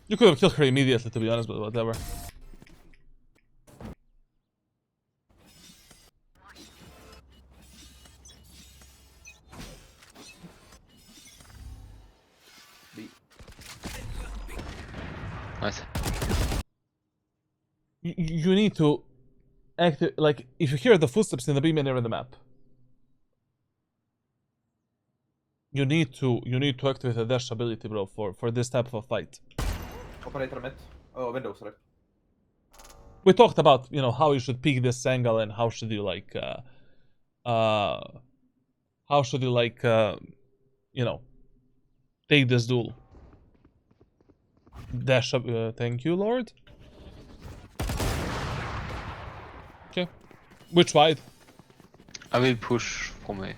You could have killed her immediately, to be honest, but whatever. Nice. You need to act like if you hear the footsteps in the beam and near the map. You need to activate a dash ability, bro, for this type of a fight. Operator mid. Oh, window, sorry. We talked about, you know, how you should pick this angle and how should you like you know, take this duel. Dash up, thank you, Lord. Okay. Which wide? I will push from A.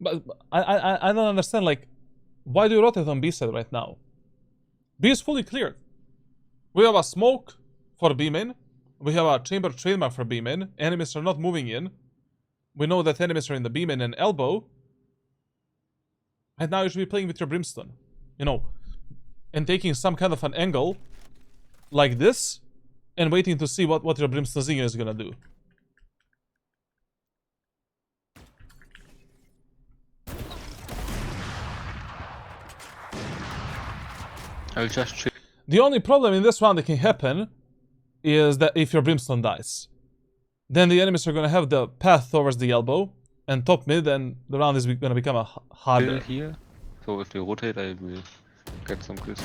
But I don't understand, like, why do you rotate on B side right now? B is fully cleared. We have a smoke for B main. We have a chamber trademark for B main. Enemies are not moving in. We know that enemies are in the B main and elbow. And now you should be playing with your Brimstone. You know, and taking some kind of an angle like this and waiting to see what your Brimstone Zinger is gonna do. I will just chill. The only problem in this round that can happen is that if your Brimstone dies. Then the enemies are gonna have the path towards the elbow and top mid, and the round is gonna become a harder. Kill here. So if we rotate, I will get some kills.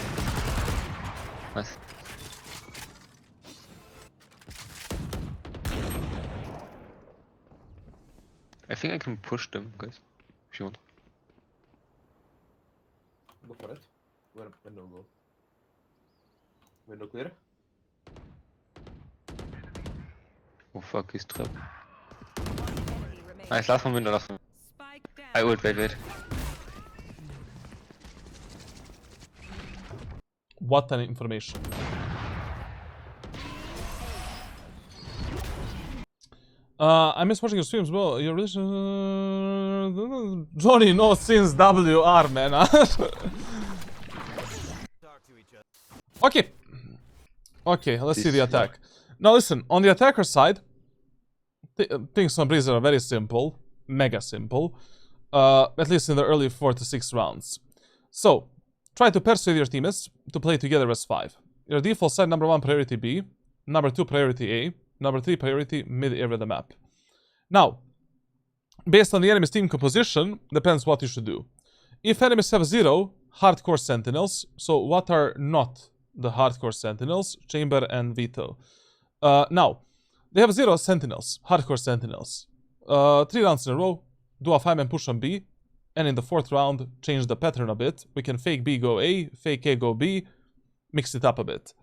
Nice. I think I can push them, guys, if you want. Go for it. Where window go? Window clear? Oh fuck, he's trapped. Enemy remaining. Nice, last one window, last one. Spike down. I ult, wait. What an information. I miss watching your streams, bro. Your Johnny knows since WR, man. Okay. Okay, let's see the attack. Now listen, on the attacker side, things on Breeze are very simple. Mega simple. At least in the early 4 to 6 rounds. So, try to persuade your teammates to play together as 5. Your default side, number 1 priority B, number 2 priority A, number 3 priority mid area of the map. Now, based on the enemy's team composition, depends what you should do. If enemies have 0 hardcore sentinels, so what are not the hardcore sentinels? Chamber and Veto. Now, they have 0 sentinels, hardcore sentinels. 3 rounds in a row, do a 5-man push on B, and in the 4th round, change the pattern a bit. We can fake B go A, fake A go B, mix it up a bit.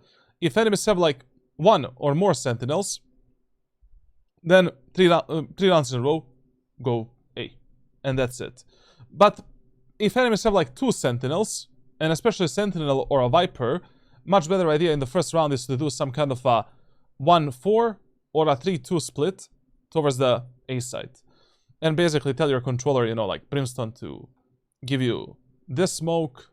If enemies have like 1 or more sentinels, then 3 rounds in a row, go A. And that's it. But if enemies have like 2 sentinels, and especially sentinel or a viper, much better idea in the first round is to do some kind of a 1-4 or a 3-2 split towards the A side. And basically tell your controller, you know, like Brimstone to give you this smoke,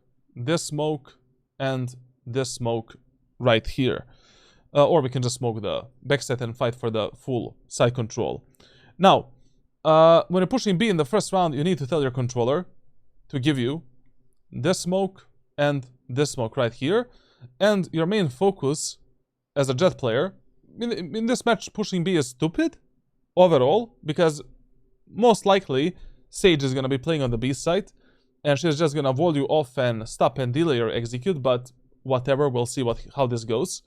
and this smoke right here. Or we can just smoke the backside and fight for the full side control. Now, when you're pushing B in the first round, you need to tell your controller to give you this smoke and this smoke right here. And your main focus as a Jett player, in this match, pushing B is stupid overall, because most likely Sage is going to be playing on the B side, and she's just going to wall you off and stop and delay or execute, but whatever, we'll see how this goes.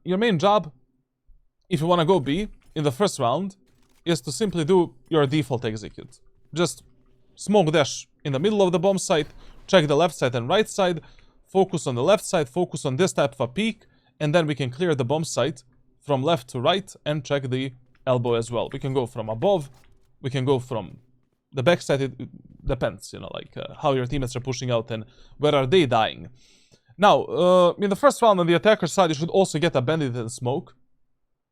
Your main job, if you want to go B in the first round, is to simply do your default execute. Just smoke dash in the middle of the bomb site, check the left side and right side, focus on the left side, focus on this type of a peak, and then we can clear the bomb site from left to right and check the elbow as well. We can go from above, we can go from the back side, it depends, you know, like how your teammates are pushing out and where are they dying. Now, in the first round on the attacker side, you should also get a Bandit and Smoke.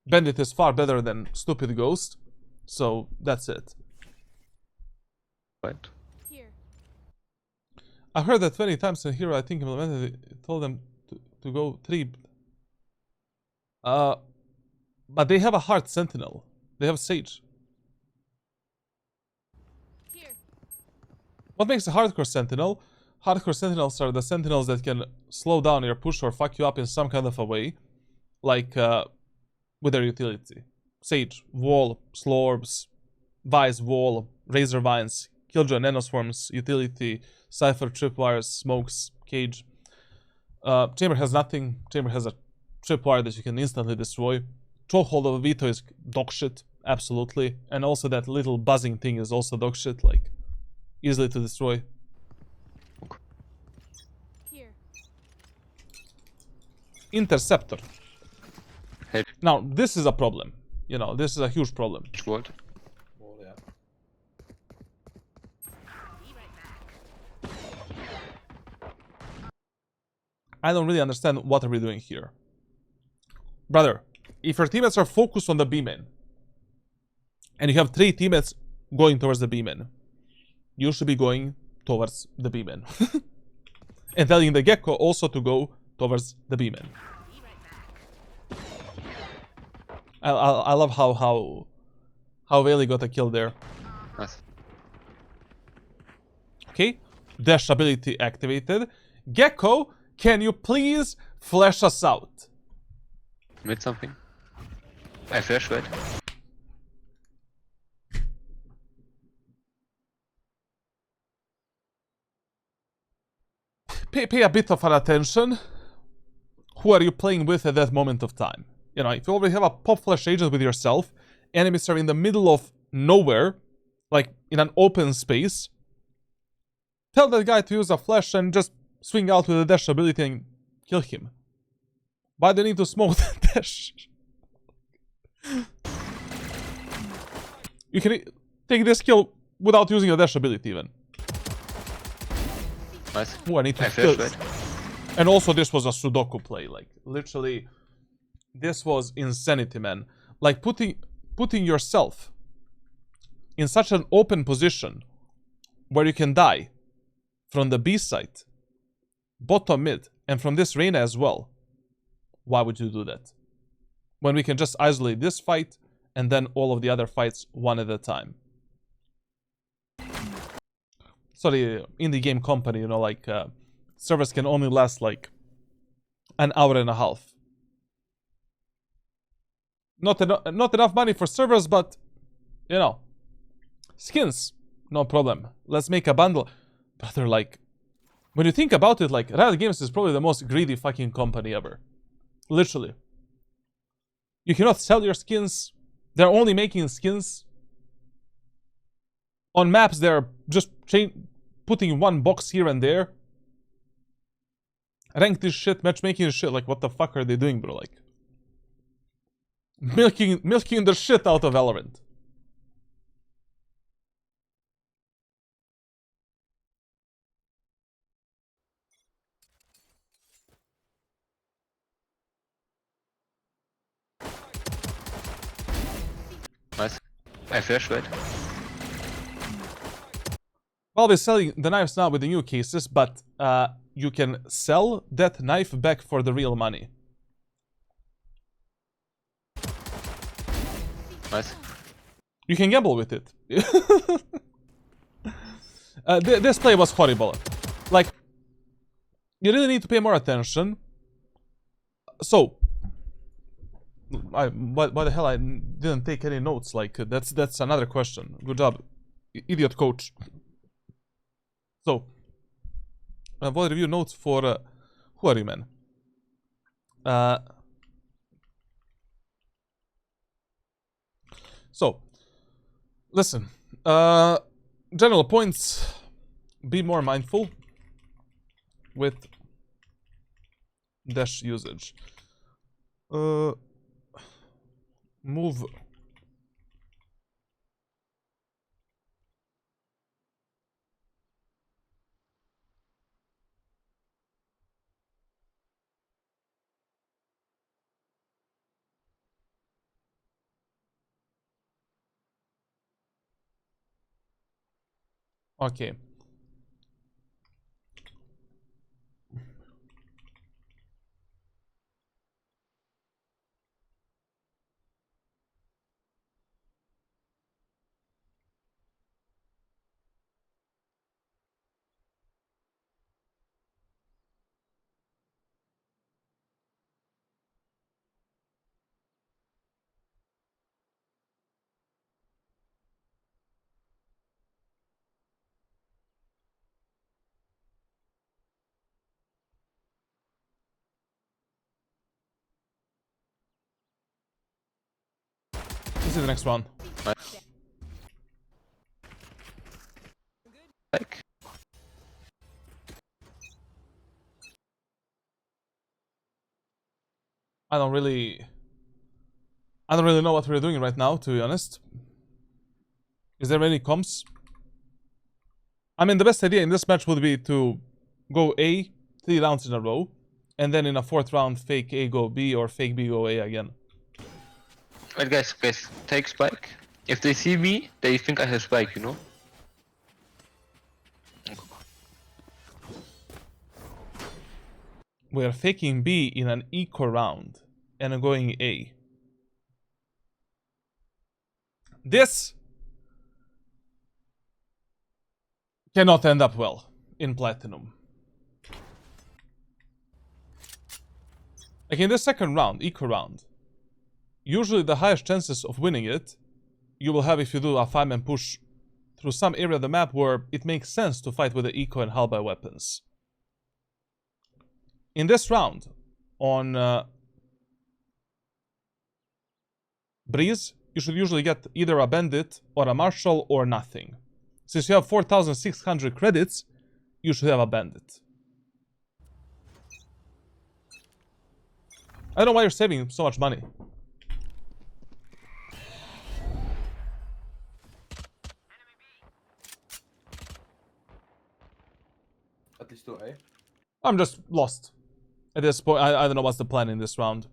Bandit is far better than Stupid Ghost, so that's it. Right. Here. I heard that 20 times in Hero, I think implemented it, told them to go 3. But they have a hard Sentinel. They have Sage. Here. What makes a hardcore Sentinel? Hardcore Sentinels are the Sentinels that can slow down your push or fuck you up in some kind of a way. Like, with their utility. Sage, Wall, Slow Orbs, Vice, Wall, Razor Vines, Killjoy, Nanoswarms, Utility, Cypher, Tripwires, Smokes, Cage. Chamber has nothing. Chamber has a Tripwire that you can instantly destroy. Chokehold of a Veto is dog shit, absolutely. And also that little buzzing thing is also dog shit, like, easily to destroy. Here. Interceptor. Hey. Now, this is a problem. You know, this is a huge problem. What? Oh, yeah. I don't really understand what are we doing here. Brother, if your teammates are focused on the B-man, and you have 3 teammates going towards the B-man, you should be going towards the B-man. And telling the Gecko also to go towards the B-man. I love how Vayli got a kill there. Nice. Okay, dash ability activated. Gecko, can you please flash us out? Mid something. I flash, right? pay a bit of attention. Who are you playing with at that moment of time? You know, if you already have a pop flash agent with yourself, enemies are in the middle of nowhere, like in an open space, tell that guy to use a flash and just swing out with a dash ability and kill him. Why do you need to smoke that dash? You can take this kill without using a dash ability even. Nice. Oh, I need to I kill. flashed, right? And also this was a Sudoku play, like literally this was insanity, man. Like putting yourself in such an open position where you can die from the B site, bottom mid, and from this Reyna as well. Why would you do that? When we can just isolate this fight and then all of the other fights one at a time. Sorry, indie game company, you know, like servers can only last like an hour and a half. Not enough money for servers, but you know, skins, no problem. Let's make a bundle. Brother, like, when you think about it, like, Riot Games is probably the most greedy fucking company ever. Literally. You cannot sell your skins. They're only making skins. On maps, they're just putting one box here and there. Ranked is shit, matchmaking is shit. Like, what the fuck are they doing, bro? Like, milking the shit out of Valorant. Nice. I flashed, right? Well, they're selling the knives now with the new cases, but you can sell that knife back for the real money. Nice. You can gamble with it. This play was horrible. Like, you really need to pay more attention. So, why the hell I didn't take any notes? Like, that's another question. Good job, idiot coach. So, VOD review notes for who are you, man? So, listen. General points: be more mindful with dash usage. Move. Okay. This is the next one. Nice. Like. I don't really know what we're doing right now, to be honest. Is there any comps? I mean, the best idea in this match would be to go A 3 rounds in a row, and then in a 4th round, fake A go B or fake B go A again. Wait, guys, take spike. If they see me, they think I have spike, you know? We are faking B in an eco round and going A. This cannot end up well in Platinum. Like in the second round, eco round, usually the highest chances of winning it you will have if you do a 5-man push through some area of the map where it makes sense to fight with the eco and halberd weapons. in this round, on Breeze, you should usually get either a Bandit or a Marshal or nothing. Since you have 4,600 credits, you should have a Bandit. I don't know why you're saving so much money. At least 2 A. I'm just lost. At this point, I don't know what's the plan in this round.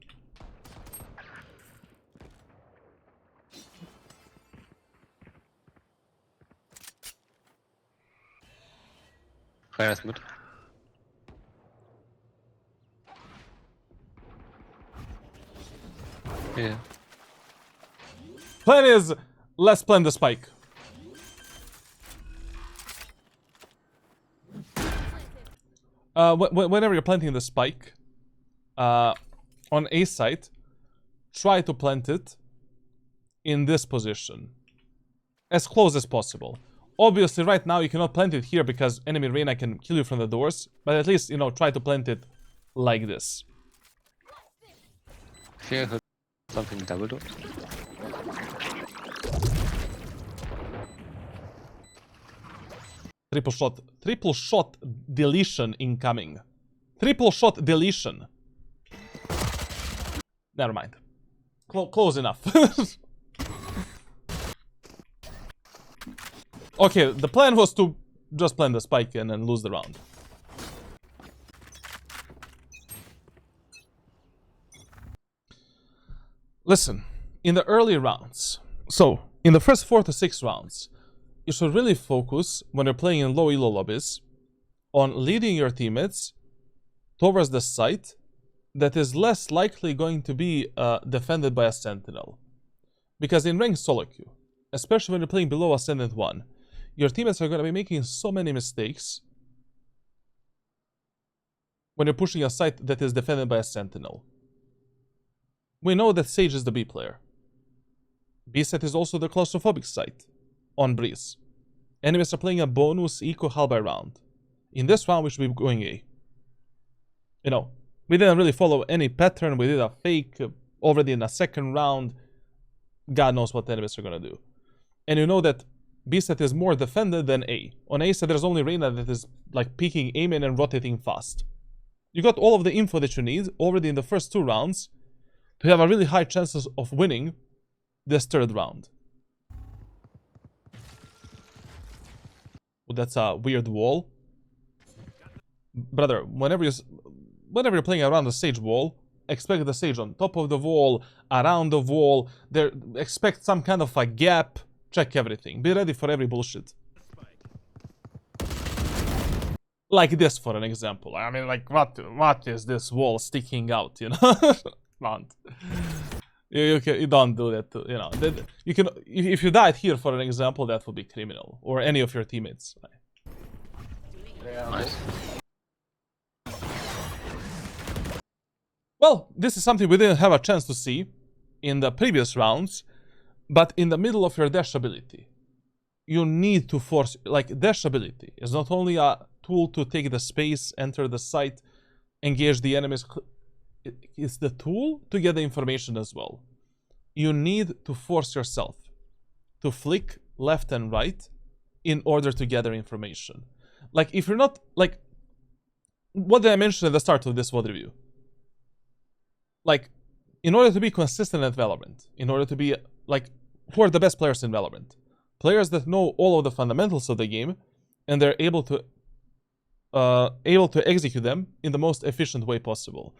Keiner ist mit. Yeah. Plan is, let's plan the spike. Whenever you're planting the spike, on A site, try to plant it in this position. As close as possible. Obviously, right now, you cannot plant it here because enemy Reyna can kill you from the doors. But at least, you know, try to plant it like this. Here, heard something double door. Triple shot deletion incoming. Triple shot deletion. Never mind. Close enough. Okay, the plan was to just plant the spike in and lose the round. Listen, in the early rounds, so in the first 4 to 6 rounds, you should really focus, when you're playing in low elo lobbies, on leading your teammates towards the site that is less likely going to be defended by a sentinel. Because in ranked solo queue, especially when you're playing below Ascendant 1, your teammates are going to be making so many mistakes when you're pushing a site that is defended by a sentinel. We know that Sage is the B player. B site is also the claustrophobic site on Breeze. Enemies are playing a bonus eco halberd round. In this round, we should be going A. You know, we didn't really follow any pattern. We did a fake already in a second round. God knows what the enemies are going to do. And you know that B set is more defended than A. On A set, there's only Reyna that is like peeking, aiming, and rotating fast. You got all of the info that you need already in the first 2 rounds to have a really high chances of winning this 3rd round. Well, that's a weird wall. Brother, whenever you're playing around the Sage wall, expect the Sage on top of the wall, around the wall. Expect some kind of a gap. Check everything. Be ready for every bullshit. Like this, for an example. I mean, like, what is this wall sticking out, you know? Don't. You don't do that, you know. You can, if you died here, for an example, that would be criminal. Or any of your teammates. Nice. Well, this is something we didn't have a chance to see in the previous rounds. But in the middle of your dash ability, you need to force, like, dash ability is not only a tool to take the space, enter the site, engage the enemies. It's the tool to get the information as well. You need to force yourself to flick left and right in order to gather information. Like, if you're not, like, what did I mention at the start of this VOD review? Like, in order to be consistent at Valorant, in order to be, like, who are the best players in Valorant? Players that know all of the fundamentals of the game, and they're able to execute them in the most efficient way possible.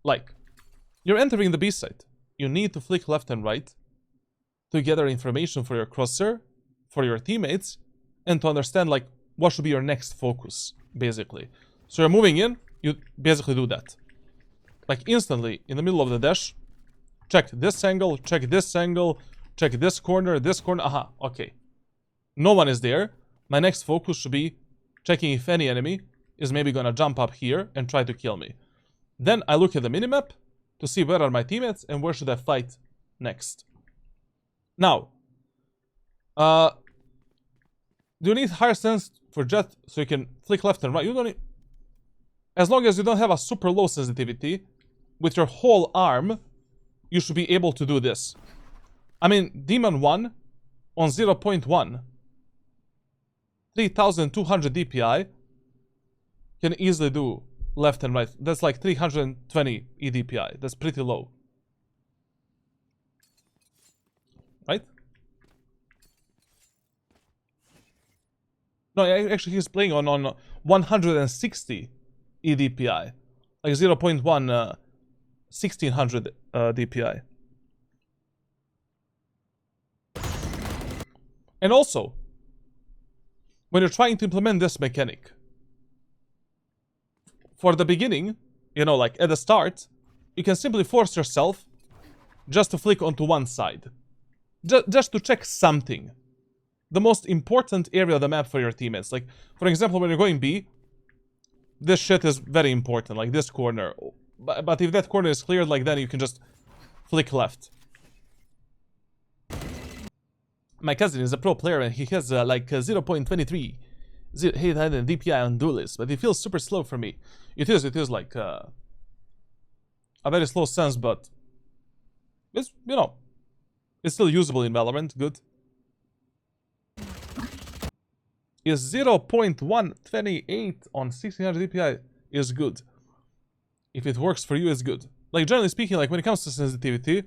Like, you're entering the B site. You need to flick left and right to gather information for your crosshair, for your teammates, and to understand, like, what should be your next focus, basically. So you're moving in, you basically do that. Like, instantly, in the middle of the dash, check this angle, check this angle, check this corner, aha, okay. No one is there. My next focus should be checking if any enemy is maybe gonna jump up here and try to kill me. Then I look at the minimap to see where are my teammates and where should I fight next. Now, do you need higher sense for Jett so you can flick left and right? You don't need... As long as you don't have a super low sensitivity, with your whole arm, you should be able to do this. I mean, Demon 1 on 0.1, 3200 DPI, can easily do left and right. That's like 320 EDPI. That's pretty low. Right? No, actually he's playing on 160 EDPI. Like 0.1, 1600 DPI. And also, when you're trying to implement this mechanic, for the beginning, you know, like at the start, you can simply force yourself just to flick onto one side. Just to check something. The most important area of the map for your teammates. Like, for example, when you're going B, this shit is very important, like this corner. But if that corner is cleared, like then you can just flick left. My cousin is a pro player and he has like 0.23 DPI on Duelist, but it feels super slow for me. It is like a very slow sense, but it's, you know, it's still usable in Valorant. Good. Is 0.128 on 1600 DPI is good. If it works for you, it's good. Like, generally speaking, like when it comes to sensitivity,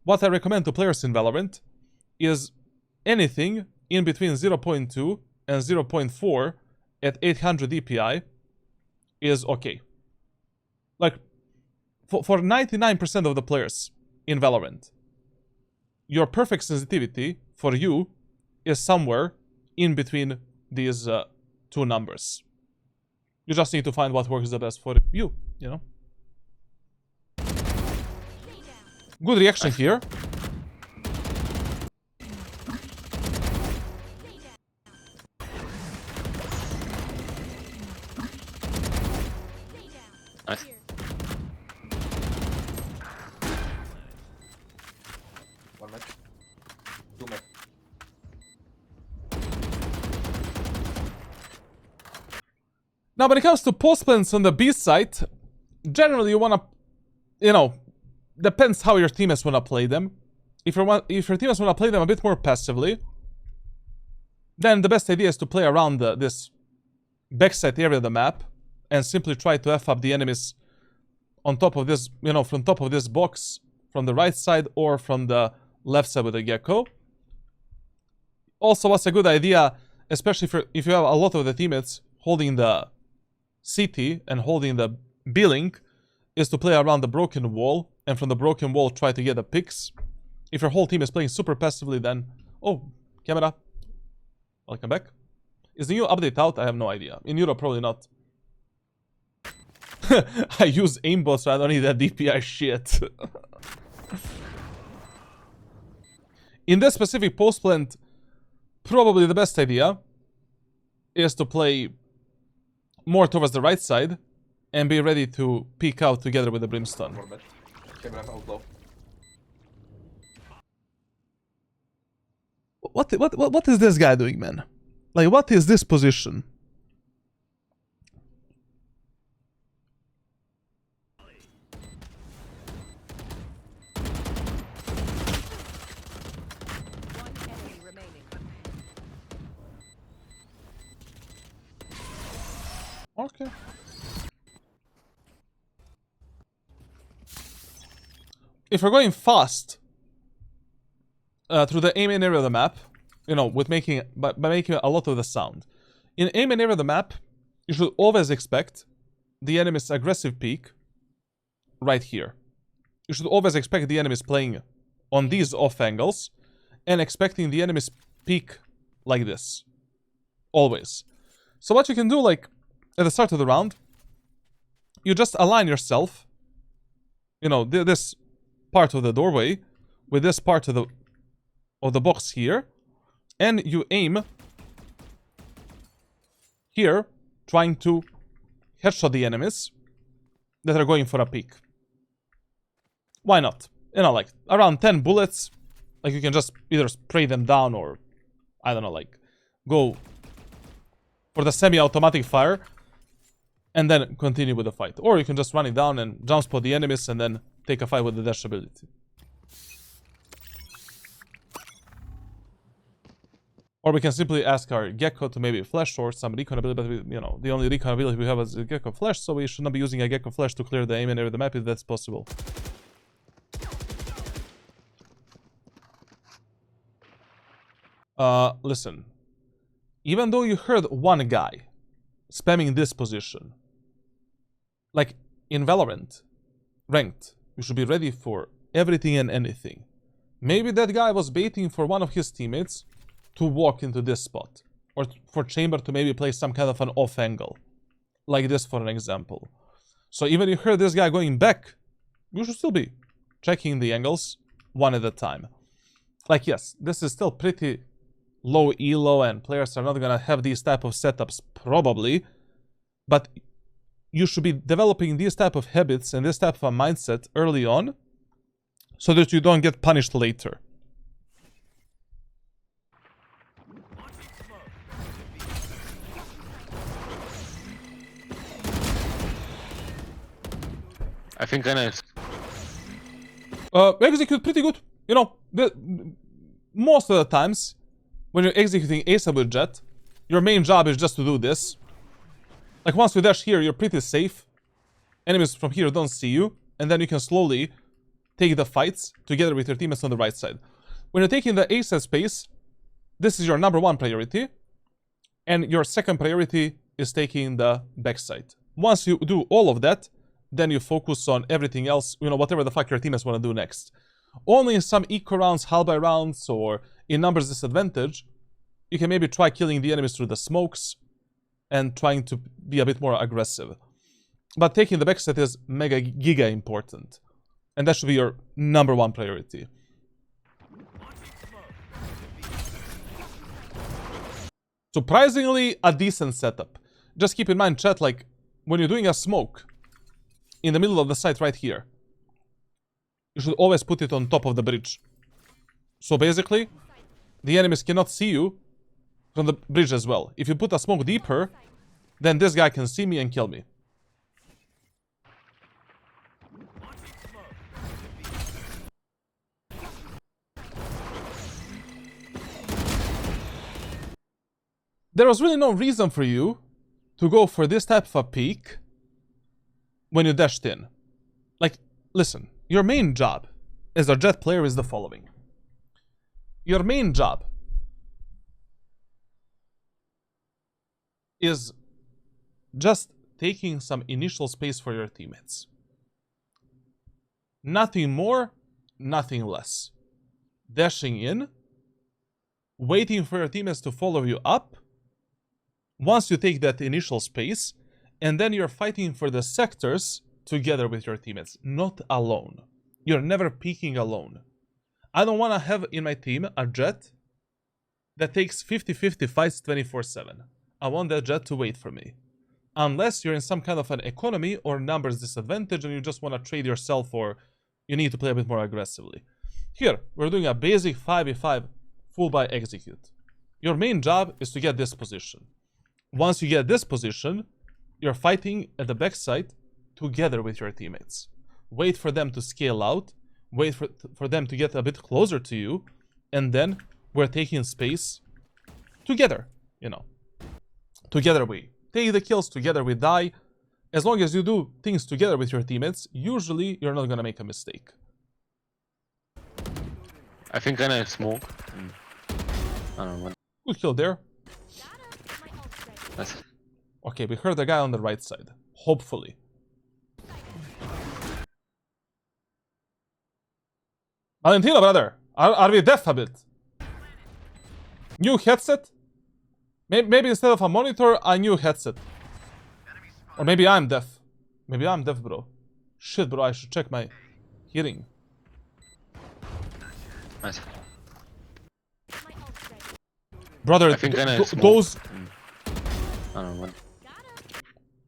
what I recommend to players in Valorant is anything in between 0.2 and 0.4 at 800 DPI is okay. Like, for 99% of the players in Valorant, your perfect sensitivity for you is somewhere in between these two numbers. You just need to find what works the best for you, you know? Good reaction here. Nice. One match. Two match. Now, when it comes to post plants on the B side, generally you wanna, you know, depends how your teammates wanna play them. If your teammates wanna play them a bit more passively, then the best idea is to play around this backside area of the map and simply try to F up the enemies on top of this, you know, from top of this box, from the right side or from the left side with the gecko. Also, what's a good idea, especially if you have a lot of the teammates holding the CT and holding the B-link, is to play around the broken wall, and from the broken wall try to get the picks. If your whole team is playing super passively, then... Oh, camera. Welcome back. Is the new update out? I have no idea. In Europe, probably not. I use aimbot, so I don't need that DPI shit. In this specific post plant, probably the best idea is to play more towards the right side and be ready to peek out together with the brimstone. One match. Camera outlaw. What is this guy doing, man? Like, what is this position? One enemy remaining. Okay. If we're going fast through the aim in area of the map, you know, with making by making a lot of the sound. In aim in area of the map, you should always expect the enemy's aggressive peak right here. You should always expect the enemies playing on these off angles and expecting the enemy's peak like this. Always. So what you can do, like, at the start of the round, you just align yourself, you know, this part of the doorway with this part of the box here, and you aim here, trying to headshot the enemies that are going for a peek. Why not? You know, like, around 10 bullets, like, you can just either spray them down or, I don't know, like, go for the semi-automatic fire. and then continue with the fight. Or you can just run it down and jump spot the enemies and then take a fight with the dash ability. Or we can simply ask our Gecko to maybe flash or some recon ability, but we, you know, the only recon ability we have is a Gecko flash, so we should not be using a Gecko flash to clear the aim and area of the map if that's possible. Listen. Even though you heard one guy spamming this position, like in Valorant, ranked, you should be ready for everything and anything. Maybe that guy was baiting for one of his teammates to walk into this spot, or for Chamber to maybe play some kind of an off angle, like this for an example. So even if you heard this guy going back, you should still be checking the angles one at a time. Like, yes, this is still pretty low elo and players are not gonna have these type of setups probably, but you should be developing these type of habits and this type of a mindset early on so that you don't get punished later. I think Renner is... Execute pretty good. You know, most of the times when you're executing ASAP with Jett, your main job is just to do this. Like, once you dash here, you're pretty safe. Enemies from here don't see you, and then you can slowly take the fights together with your teammates on the right side. When you're taking the ASAP space, this is your number one priority, and your second priority is taking the backside. Once you do all of that, then you focus on everything else, you know, whatever the fuck your teammates want to do next. Only in some eco rounds, half by rounds, or in numbers disadvantage, you can maybe try killing the enemies through the smokes and trying to be a bit more aggressive. But taking the backside is mega giga important, and that should be your number one priority. Surprisingly, a decent setup. Just keep in mind, chat, like, when you're doing a smoke in the middle of the site right here, you should always put it on top of the bridge. So basically, the enemies cannot see you from the bridge as well. If you put a smoke deeper, then this guy can see me and kill me. There was really no reason for you to go for this type of a peek when you dashed in. Like, listen, your main job as a Jett player is the following. Your main job is just taking some initial space for your teammates. Nothing more, nothing less. Dashing in, waiting for your teammates to follow you up. Once you take that initial space, and then you're fighting for the sectors together with your teammates, not alone. You're never peeking alone. I don't want to have in my team a Jett that takes 50-50 fights 24/7. I want that Jett to wait for me. Unless you're in some kind of an economy or numbers disadvantage and you just want to trade yourself, or you need to play a bit more aggressively. Here, we're doing a basic 5v5 full buy execute. Your main job is to get this position. Once you get this position, you're fighting at the backside together with your teammates. Wait for them to scale out, wait for them to get a bit closer to you, and then we're taking space together, you know. Together we take the kills, together we die. As long as you do things together with your teammates, usually you're not gonna make a mistake. I think Renner is smoke. I don't know. Good kill there. That's... Okay, we heard the guy on the right side. Hopefully. Valentino, brother, are we deaf a bit? New headset? Maybe instead of a monitor, a new headset. Or maybe I'm deaf. Maybe I'm deaf, bro. Shit, bro, I should check my hearing. Nice. Brother, I think those... I don't know.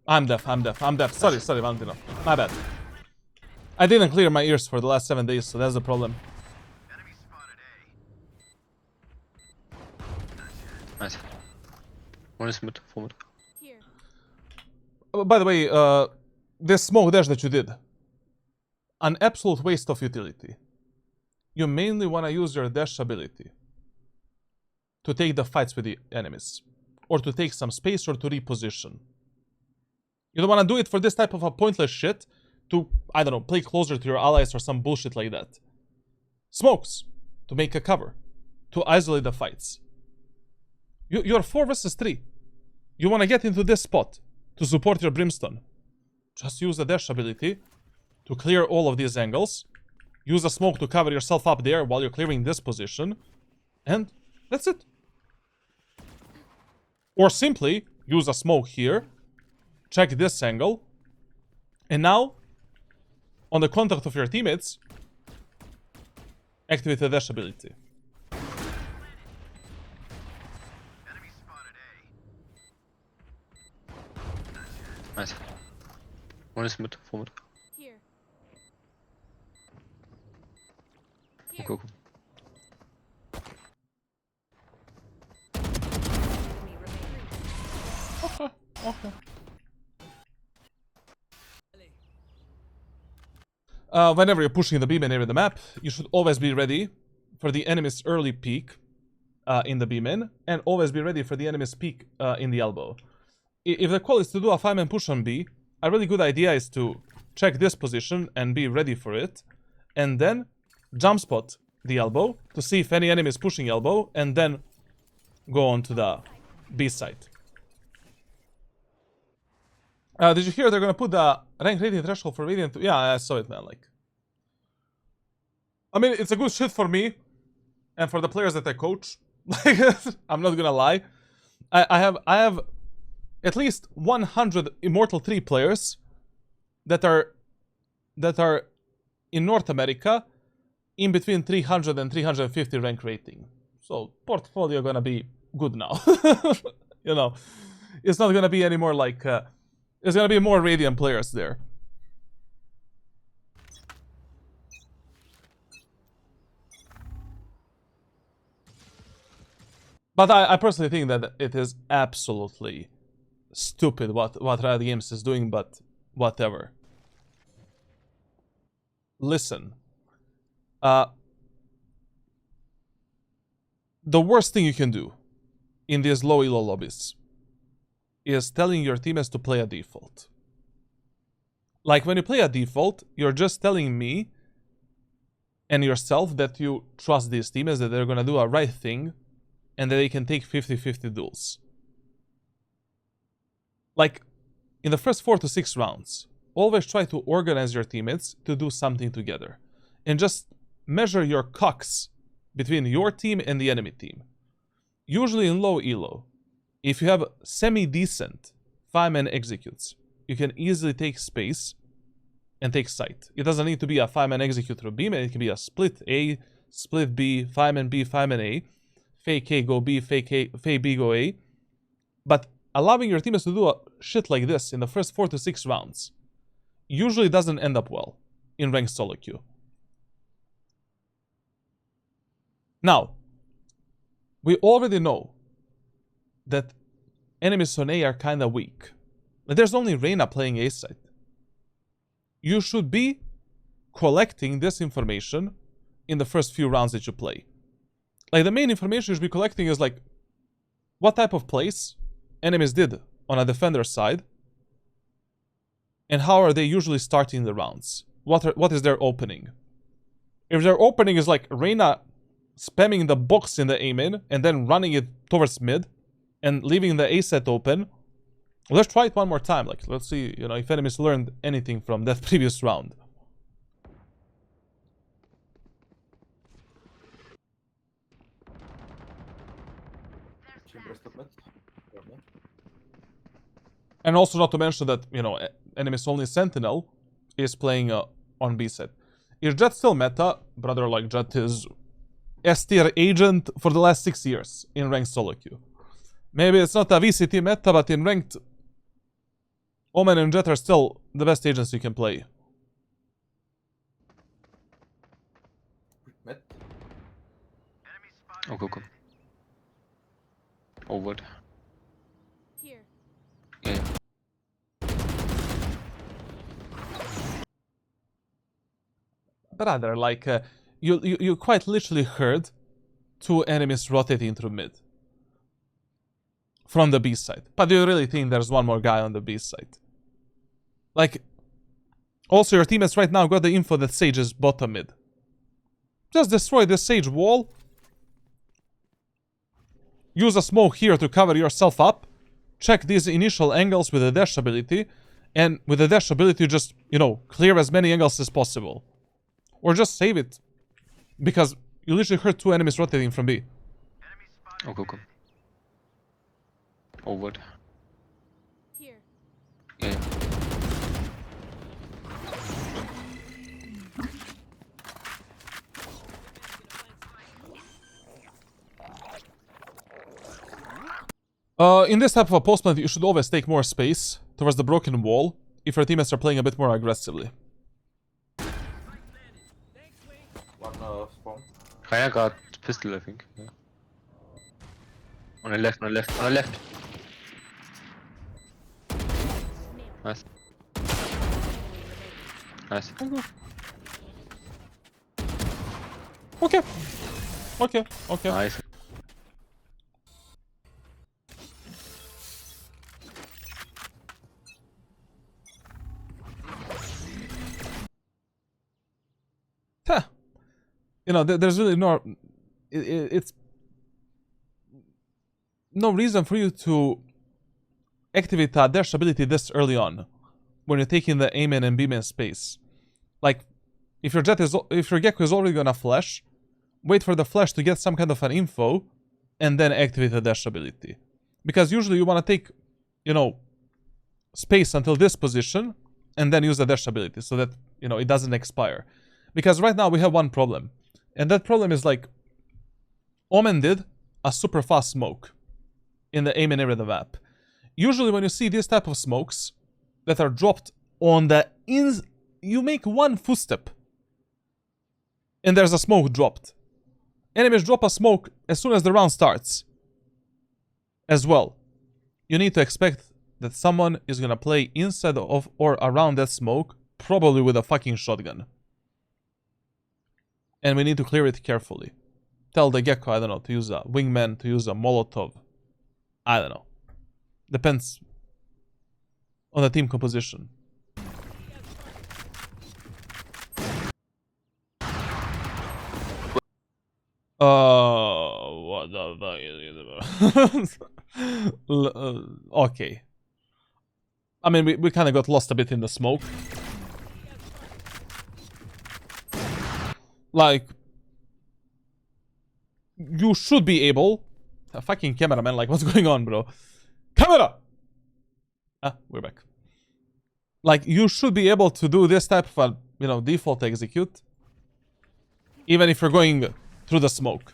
I'm deaf. Sorry, Valentino. My bad. I didn't clear my ears for the last 7 days, so that's the problem. Nice. One is mid, 4 mid. By the way, this smoke dash that you did, an absolute waste of utility. You mainly want to use your dash ability to take the fights with the enemies, or to take some space, or to reposition. You don't want to do it for this type of a pointless shit to, I don't know, play closer to your allies or some bullshit like that. Smokes, to make a cover, to isolate the fights. You're 4 versus 3. You want to get into this spot to support your Brimstone. Just use the dash ability to clear all of these angles. Use a smoke to cover yourself up there while you're clearing this position. And that's it. Or simply use a smoke here. Check this angle. And now, on the contact of your teammates, activate the dash ability. Nice. One is mid, 4 mid. Here. Okay, cool. Enemy remaining. Okay. Whenever you're pushing the B-main area of the map, you should always be ready for the enemy's early peek in the B-main, and always be ready for the enemy's peek in the elbow. If the call is to do a 5-man push on B, a really good idea is to check this position and be ready for it, and then jump spot the elbow to see if any enemy is pushing elbow, and then go on to the B side. Did you hear they're gonna put the rank rating threshold for Radiant? Yeah, I saw it, man. Like, I mean, it's a good shit for me and for the players that I coach. Like, I'm not gonna lie. I have at least 100 Immortal 3 players that are in North America in between 300 and 350 rank rating. So portfolio gonna be good now. You know, it's not gonna be any more like there's gonna be more Radiant players there. But I personally think that it is absolutely stupid what Riot Games is doing, but whatever. Listen. The worst thing you can do in these low elo lobbies is telling your teammates to play a default. Like, when you play a default, you're just telling me and yourself that you trust these teammates, that they're gonna do a right thing, and that they can take 50-50 duels. Like, in the first 4 to 6 rounds, always try to organize your teammates to do something together. And just measure your cocks between your team and the enemy team. Usually in low elo, if you have semi-decent 5-man executes, you can easily take space and take site. It doesn't need to be a 5-man execute through B-man, it can be a split A, split B, 5-man B, 5-man A, fake A, go B, fake B, go A. But allowing your teammates to do a shit like this in the first 4 to 6 rounds usually doesn't end up well in ranked solo queue. Now, we already know that enemies on A are kinda weak. There's only Reyna playing A side. You should be collecting this information in the first few rounds that you play. Like, the main information you should be collecting is like, what type of plays enemies did on a defender side, and how are they usually starting the rounds? What is their opening? If their opening is like Reyna spamming the box in the A main and then running it towards mid and leaving the A set open, let's try it one more time. Like, let's see, you know, if enemies learned anything from that previous round. And also not to mention that, you know, enemies only Sentinel is playing on B set. Is Jett still meta? Brother, like, Jett is S tier agent for the last 6 years in ranked solo queue. Maybe it's not a VCT meta, but in ranked, Omen and Jett are still the best agents you can play. Oh, go. Oh, what? Here. Yeah. brother, like, you quite literally heard 2 enemies rotating through mid. From the B side. But do you really think there's one more guy on the B side? Like, also your teammates right now got the info that Sage is bottom mid. Just destroy the Sage wall. Use a smoke here to cover yourself up. Check these initial angles with the dash ability. And with the dash ability, just, you know, clear as many angles as possible. Or just save it. Because you literally heard 2 enemies rotating from B. Okay, okay. Oh, what? Here. Yeah. In this type of a postman, you should always take more space towards the broken wall if your teammates are playing a bit more aggressively. One spawn. Raya got pistol, I think. Yeah. On the left, on the left, on the left. Nice. Nice. Okay. Okay, okay. Nice. Huh. You know, there's really no... It's... no reason for you to activate that dash ability this early on. When you're taking the A main and B main space. Like, if your Gecko is already gonna flash, wait for the flash to get some kind of an info, and then activate the dash ability. Because usually you wanna take, you know, space until this position, and then use the dash ability, so that, you know, it doesn't expire. Because right now we have one problem. And that problem is like, Omen did a super fast smoke in the A main area of the map. Usually when you see these type of smokes that are dropped on the you make one footstep and there's a smoke dropped. Enemies drop a smoke as soon as the round starts. As well. You need to expect that someone is gonna play inside of or around that smoke, probably with a fucking shotgun. And we need to clear it carefully. Tell the Gecko, I don't know, to use a wingman, to use a Molotov. I don't know. Depends on the team composition. What the fuck? Okay. I mean, we kind of got lost a bit in the smoke. Like, you should be able... A fucking cameraman, like, what's going on, bro? Camera! Ah, we're back. Like, you should be able to do this type of a, you know, default execute. Even if you're going through the smoke.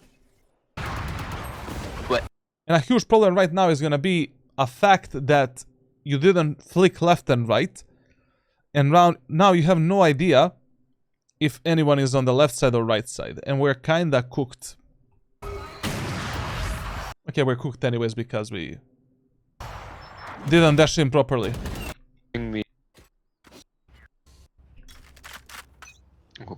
What? And a huge problem right now is gonna be a fact that you didn't flick left and right. And now you have no idea if anyone is on the left side or right side. And we're kinda cooked. Okay, we're cooked anyways because we didn't dash in properly. Me. Okay.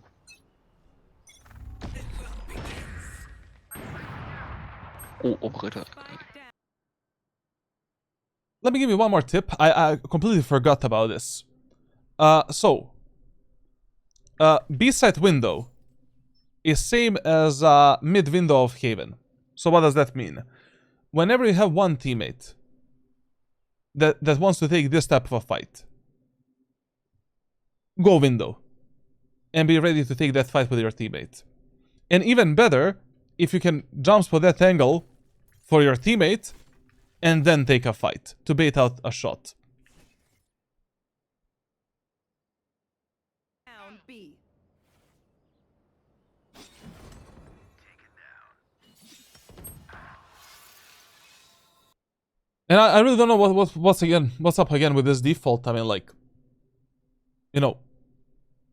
Oh, operator. Let me give you one more tip. I completely forgot about this. B-side window is same as mid window of Haven. So what does that mean? Whenever you have one teammate that wants to take this type of a fight, go window and be ready to take that fight with your teammate. And even better, if you can jump spot that angle for your teammate and then take a fight to bait out a shot. Down B. And I really don't know what's up again with this default. I mean, like, you know,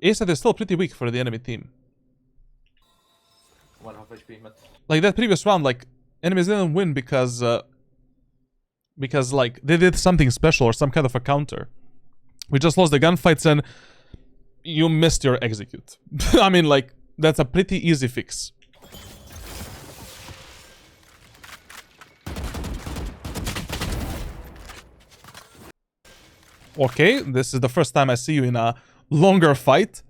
A-side is still pretty weak for the enemy team. 1.5 HP mid. Like that previous round, like enemies didn't win because like they did something special or some kind of a counter. We just lost the gunfights, and you missed your execute. I mean, like, that's a pretty easy fix. Okay, this is the first time I see you in a longer fight.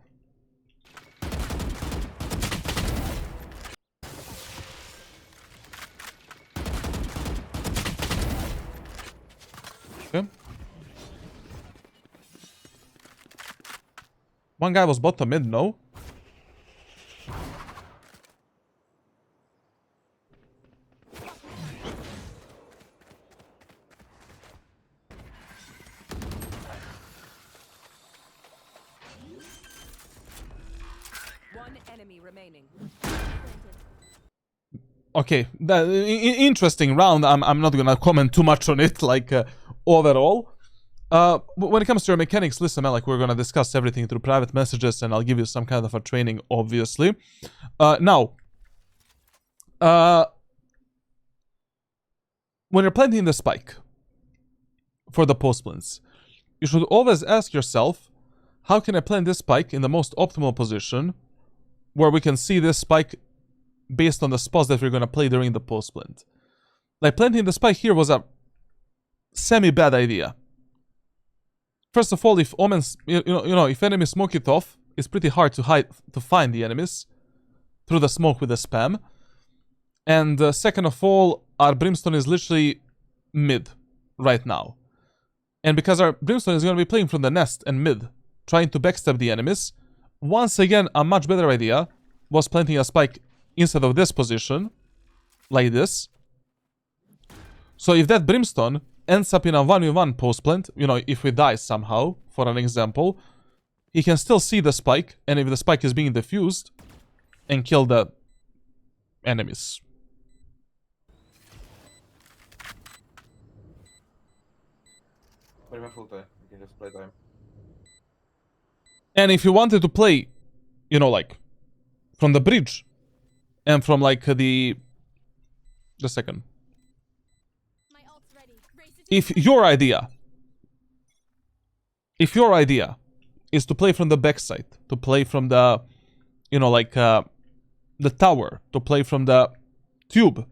Okay. One guy was bottom mid, no? One enemy remaining. Okay, interesting round. I'm not gonna comment too much on it, like, overall. When it comes to your mechanics, listen, man, like, we're gonna discuss everything through private messages, and I'll give you some kind of a training, obviously. Now, when you're planting the spike for the post plants, you should always ask yourself, how can I plant this spike in the most optimal position where we can see this spike based on the spots that we're going to play during the post plant. Like, planting the spike here was a semi-bad idea. First of all, if omens, you know, if enemies smoke it off, it's pretty hard to find the enemies through the smoke with the spam. And second of all, our Brimstone is literally mid right now. And because our Brimstone is going to be playing from the nest and mid, trying to backstab the enemies, once again, a much better idea was planting a spike instead of this position, like this. So if that Brimstone ends up in a 1v1 post plant, you know, if we die somehow, for an example, he can still see the spike, and if the spike is being defused, and kill the enemies. But even full time, you can just play time. And if you wanted to play, you know, like, from the bridge, and from, like, the second. My ult's ready. Race it. If your idea is to play from the backside, to play from the, you know, like, the tower, to play from the tube,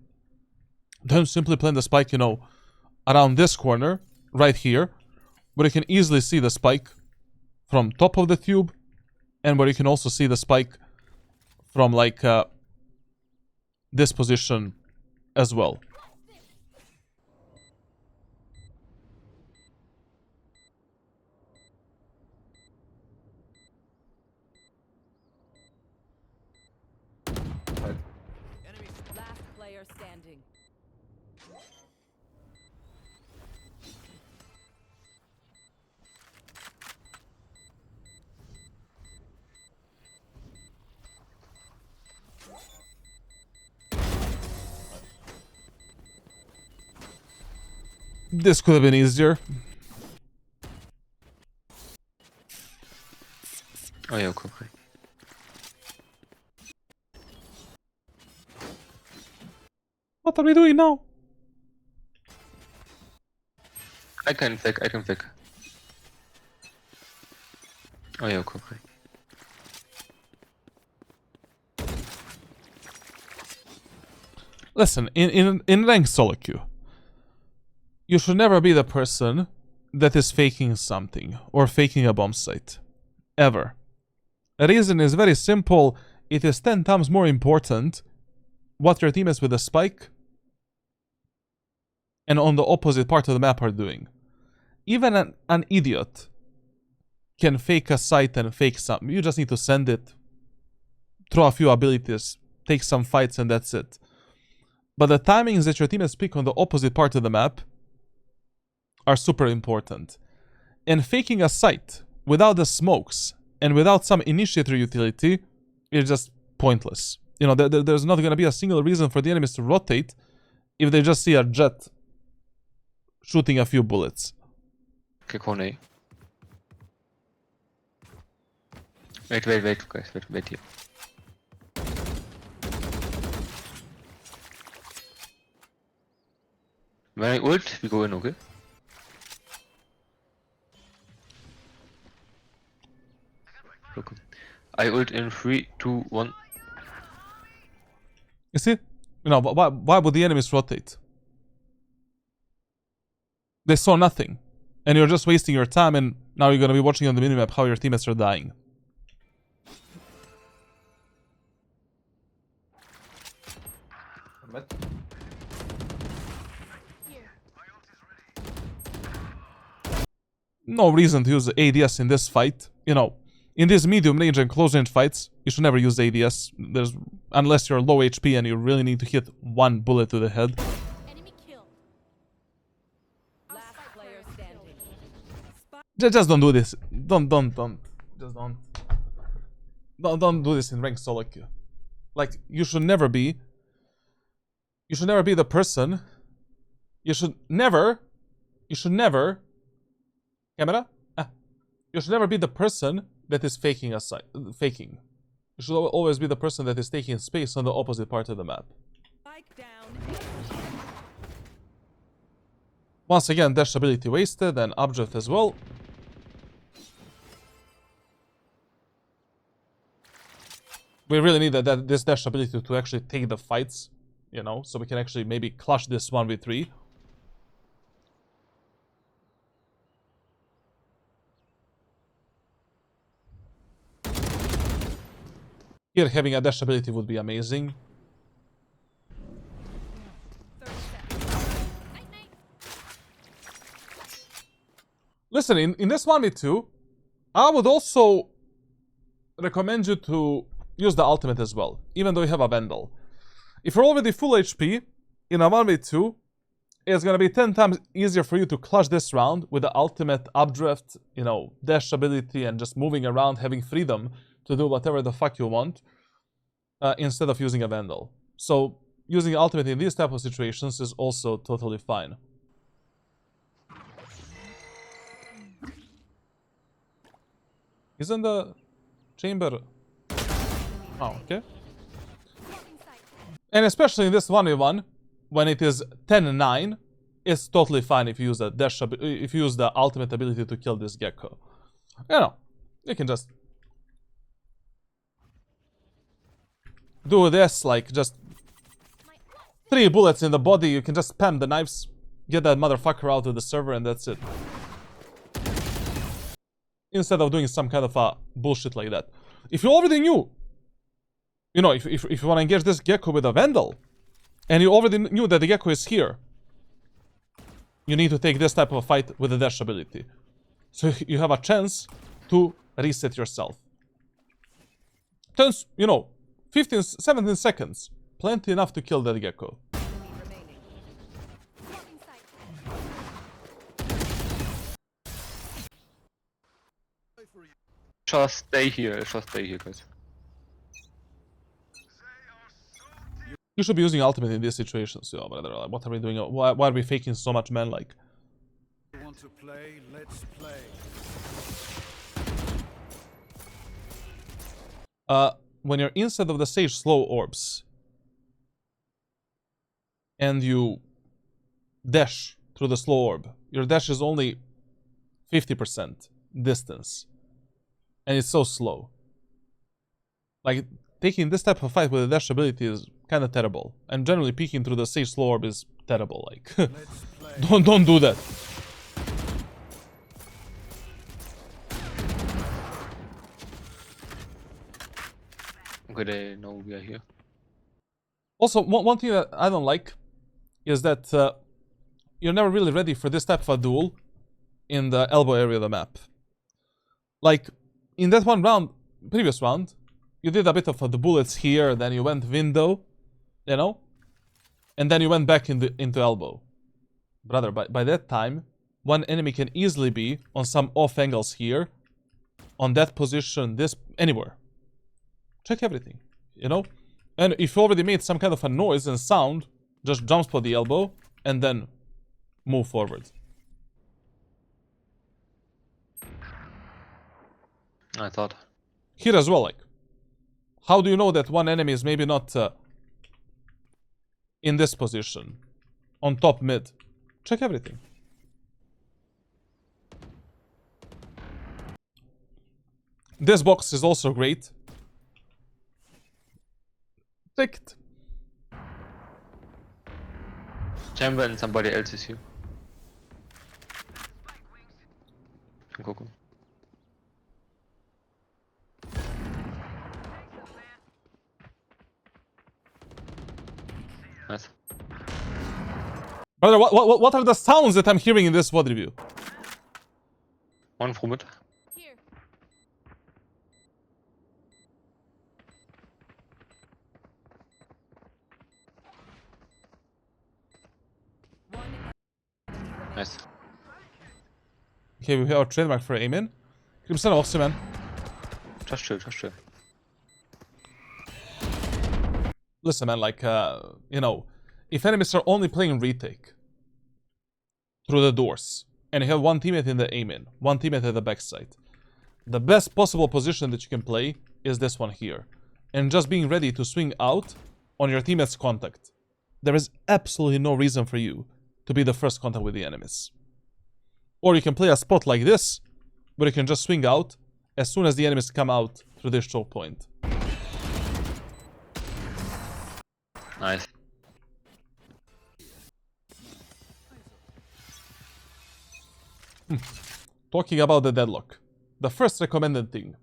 then simply plant the spike, you know, around this corner, right here, where you can easily see the spike from top of the tube, and where you can also see the spike from, like, this position as well. Last player standing. This could have been easier. Oh ja, korrekt. What are we doing now? I can fake. Oh ja, korrekt. Listen, in ranked solo queue, you should never be the person that is faking something or faking a bomb site. Ever. The reason is very simple. It is 10 times more important what your teammates with a spike and on the opposite part of the map are doing. Even an idiot can fake a site and fake something. You just need to send it, throw a few abilities, take some fights, and that's it. But the timings that your teammates pick on the opposite part of the map are super important. And faking a site without the smokes and without some initiator utility is just pointless. You know, there's not going to be a single reason for the enemies to rotate if they just see a Jett shooting a few bullets. Okay, corner. Wait, guys, wait here. When I ult, we go in, okay? Okay. I ult in 3, 2, 1. You see? You know, why would the enemies rotate? They saw nothing. And you're just wasting your time, and now you're gonna be watching on the minimap how your teammates are dying. Mid. No reason to use ADS in this fight. You know, in these medium range and close range fights, you should never use ADS. Unless you're low HP and you really need to hit one bullet to the head. Enemy killed. Last player standing. Just don't do this. Don't. Just don't. Don't do this in ranked solo queue. Like, you should never be the person. You should never. Camera? You should never be the person that is faking. You should always be the person that is taking space on the opposite part of the map. Spike down. Once again, dash ability wasted and updraft as well. We really need this dash ability to actually take the fights, you know, so we can actually maybe clutch this 1v3. Here, having a dash ability would be amazing. 30 seconds. Night. Listen, in this 1v2, I would also recommend you to use the ultimate as well, even though you have a Vandal. If you're already full HP, in a 1v2, it's gonna be 10 times easier for you to clutch this round with the ultimate updraft, you know, dash ability and just moving around, having freedom to do whatever the fuck you want, instead of using a Vandal. So, using ultimate in these type of situations is also totally fine. Isn't the chamber... Oh, okay. And especially in this 1v1, when it is 10-9, it's totally fine if you use a dash, if you use the ultimate ability to kill this gecko. You know, you can just do this, like just 3 bullets in the body. You can just spam the knives, get that motherfucker out of the server, and that's it. Instead of doing some kind of a bullshit like that. If you already knew, you know, if you want to engage this gecko with a Vandal, and you already knew that the gecko is here, you need to take this type of a fight with the dash ability. So you have a chance to reset yourself. Turns, you know, 15, 17 seconds. Plenty enough to kill that gecko. Enemy remaining. Blocking sight. Just stay here, guys. You should be using ultimate in these situations, yo, brother. Like, what are we doing? Why are we faking so much, man? Like, You want to play? Let's play. when you're inside of the sage slow orbs and you dash through the slow orb, your dash is only 50% distance, and it's so slow. Like, taking this type of fight with a dash ability is kind of terrible, and generally peeking through the sage slow orb is terrible. Like, don't do that. Okay, they know we are here. Also, one thing that I don't like is that you're never really ready for this type of a duel in the elbow area of the map. Like, in that one round, previous round, you did a bit of the bullets here, then you went window, you know? And then you went back into elbow. Brother, by that time, one enemy can easily be on some off angles here, on that position, this, anywhere. Check everything, you know? And if you already made some kind of a noise and sound, just jump spot the elbow, and then move forward. I thought. Here as well, like, how do you know that one enemy is maybe not in this position? On top mid. Check everything. This box is also great. Ticked. Chamber and somebody else is here. Schon gucken. Nice. Brother, what are the sounds that I'm hearing in this VOD review? One from it. Here. One enemy remaining. Nice. Okay, we have our trademark for aiming. Crimson också, man. Just chill, just chill. Listen, man, like, you know, if enemies are only playing retake through the doors, and you have one teammate in the aim-in, one teammate at the backside, the best possible position that you can play is this one here. And just being ready to swing out on your teammate's contact. There is absolutely no reason for you to be the first contact with the enemies. Or you can play a spot like this, where you can just swing out as soon as the enemies come out through this choke point. Nice. Talking about the deadlock. The first recommended thing.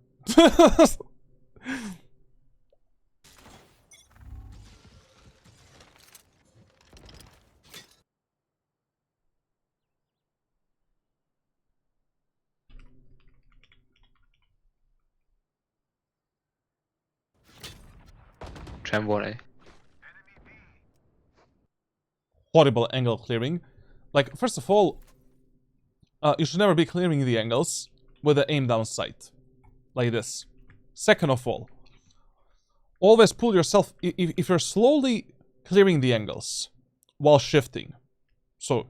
Chamber A. Horrible angle clearing. Like, first of all, you should never be clearing the angles with the aim down sight. Like this. Second of all, always pull yourself... If you're slowly clearing the angles while shifting, so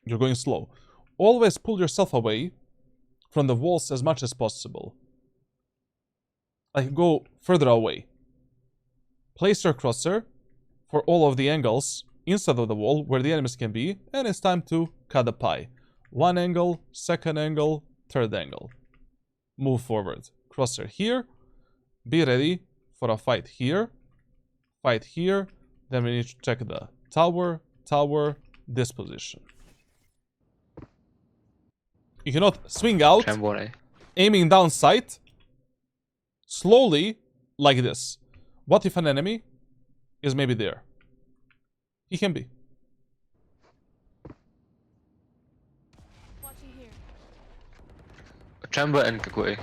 you're going slow, always pull yourself away from the walls as much as possible. Like, go further away. Place your crosshair for all of the angles inside of the wall where the enemies can be, and it's time to cut the pie. One angle, second angle, third angle. Move forward. Crosshair here. Be ready for a fight here. Fight here. Then we need to check the tower, this position. You cannot swing out, Chamber A. aiming down sight, slowly, like this. What if an enemy is maybe there? He can be. Watching here. Chamber and Gecko A.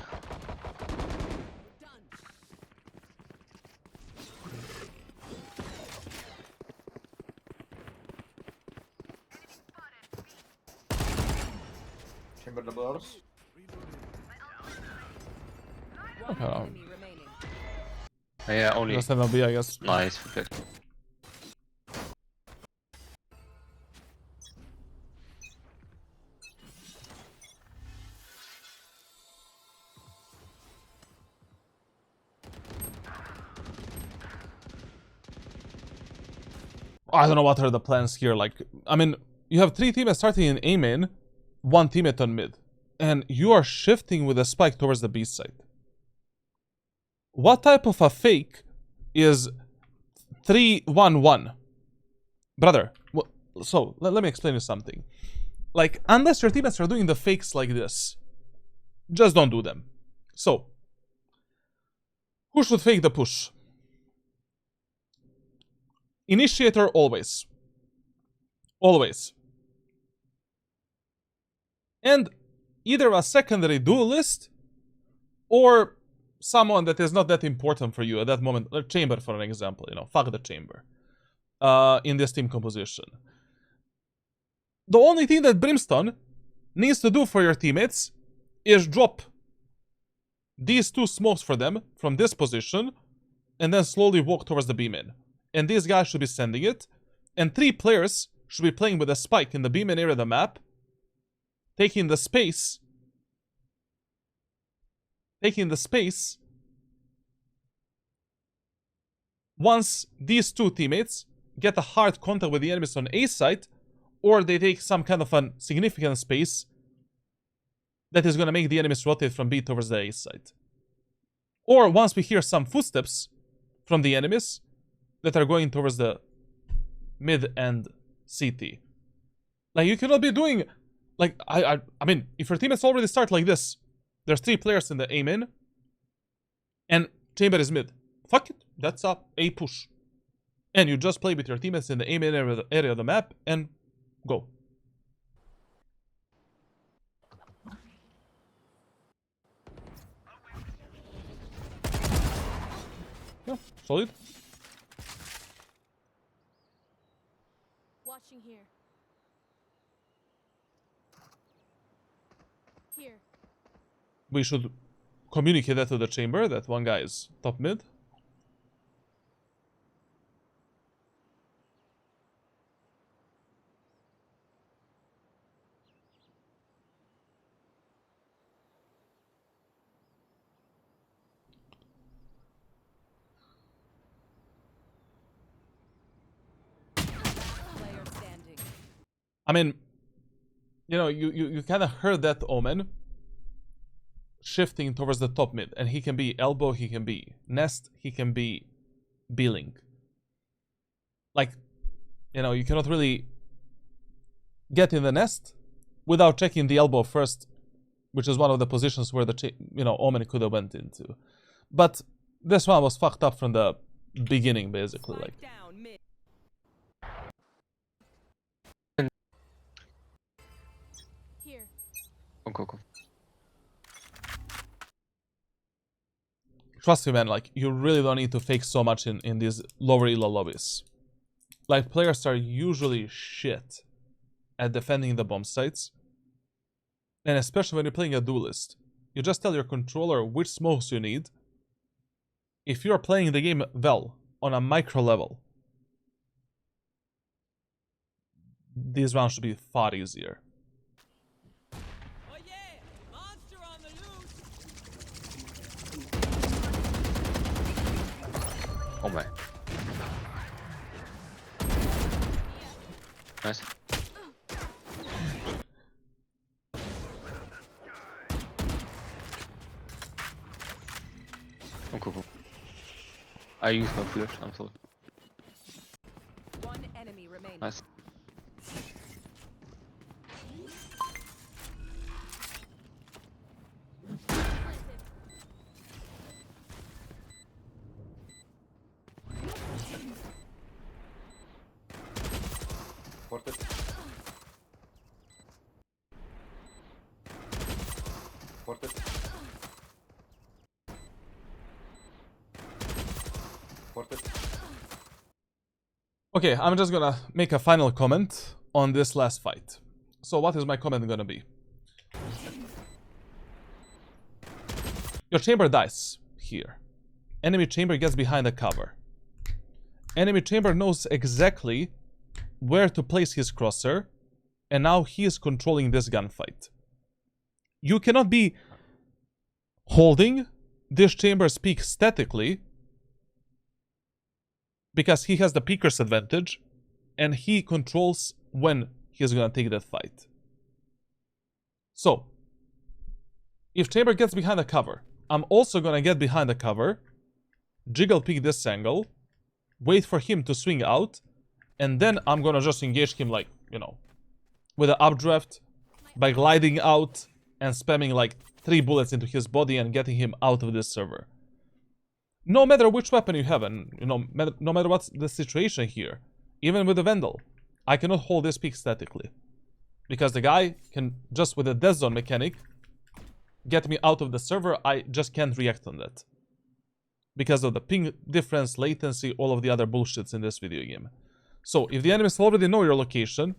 Chamber double doors. One Okay. enemy remaining. Yeah, only. Just an B, I guess. Nice. Okay. I don't know what are the plans here. Like, I mean, you have 3 teammates starting in A main, 1 teammate on mid. And you are shifting with a spike towards the B side. What type of a fake is 3-1-1? Brother, so let me explain you something. Like, unless your teammates are doing the fakes like this, just don't do them. So, who should fake the push? Initiator always. Always. And either a secondary duelist or someone that is not that important for you at that moment. Chamber, for an example, you know, fuck the chamber. In this team composition. The only thing that Brimstone needs to do for your teammates is drop these 2 smokes for them from this position and then slowly walk towards the B-main. And these guys should be sending it. And 3 players should be playing with a spike in the B-main area of the map, taking the space. Once these 2 teammates get a hard contact with the enemies on A side, or they take some kind of a significant space that is going to make the enemies rotate from B towards the A side. Or once we hear some footsteps from the enemies that are going towards the mid and CT. Like, you cannot be doing... Like, I mean, if your teammates already start like this, there's 3 players in the A main, and chamber is mid. Fuck it, that's a push. And you just play with your teammates in the A main area of the map, and go. Yeah, solid. Watching here. Here. We should communicate that to the chamber, that one guy is top mid. Player standing. I mean, you know, you kind of heard that Omen shifting towards the top mid, and he can be elbow, he can be nest, he can be B-link. Like, you know, you cannot really get in the nest without checking the elbow first, which is one of the positions where the Omen could have went into. But this one was fucked up from the beginning, basically. Like, Down mid. Here. Go. trust me, man, like, you really don't need to fake so much in these lower elo lobbies. Like, players are usually shit at defending the bomb sites. And especially when you're playing a duelist. You just tell your controller which smokes you need. If you're playing the game well, on a micro level, these rounds should be far easier. Oh yeah! Monster on the loose! Oh my. Nice. Oh, cool. I use my flash, I'm sorry. One enemy remaining. Nice. Ported. Ported. Ported. Okay, I'm just gonna make a final comment on this last fight. So what is my comment gonna be? Your chamber dies here. Enemy chamber gets behind the cover. Enemy chamber knows exactly where to place his crosshair, and now he is controlling this gunfight. You cannot be holding this chamber's peak statically, because he has the peeker's advantage, and he controls when he's gonna take that fight. So, if chamber gets behind the cover, I'm also gonna get behind the cover, jiggle peek this angle, wait for him to swing out, and then I'm gonna just engage him, like, you know, with an updraft, by gliding out and spamming like 3 bullets into his body and getting him out of this server. No matter which weapon you have, and you know, no matter what's the situation here, even with the Vandal, I cannot hold this peak statically. Because the guy can, just with a death zone mechanic, get me out of the server. I just can't react on that. Because of the ping difference, latency, all of the other bullshits in this video game. So, if the enemies already know your location,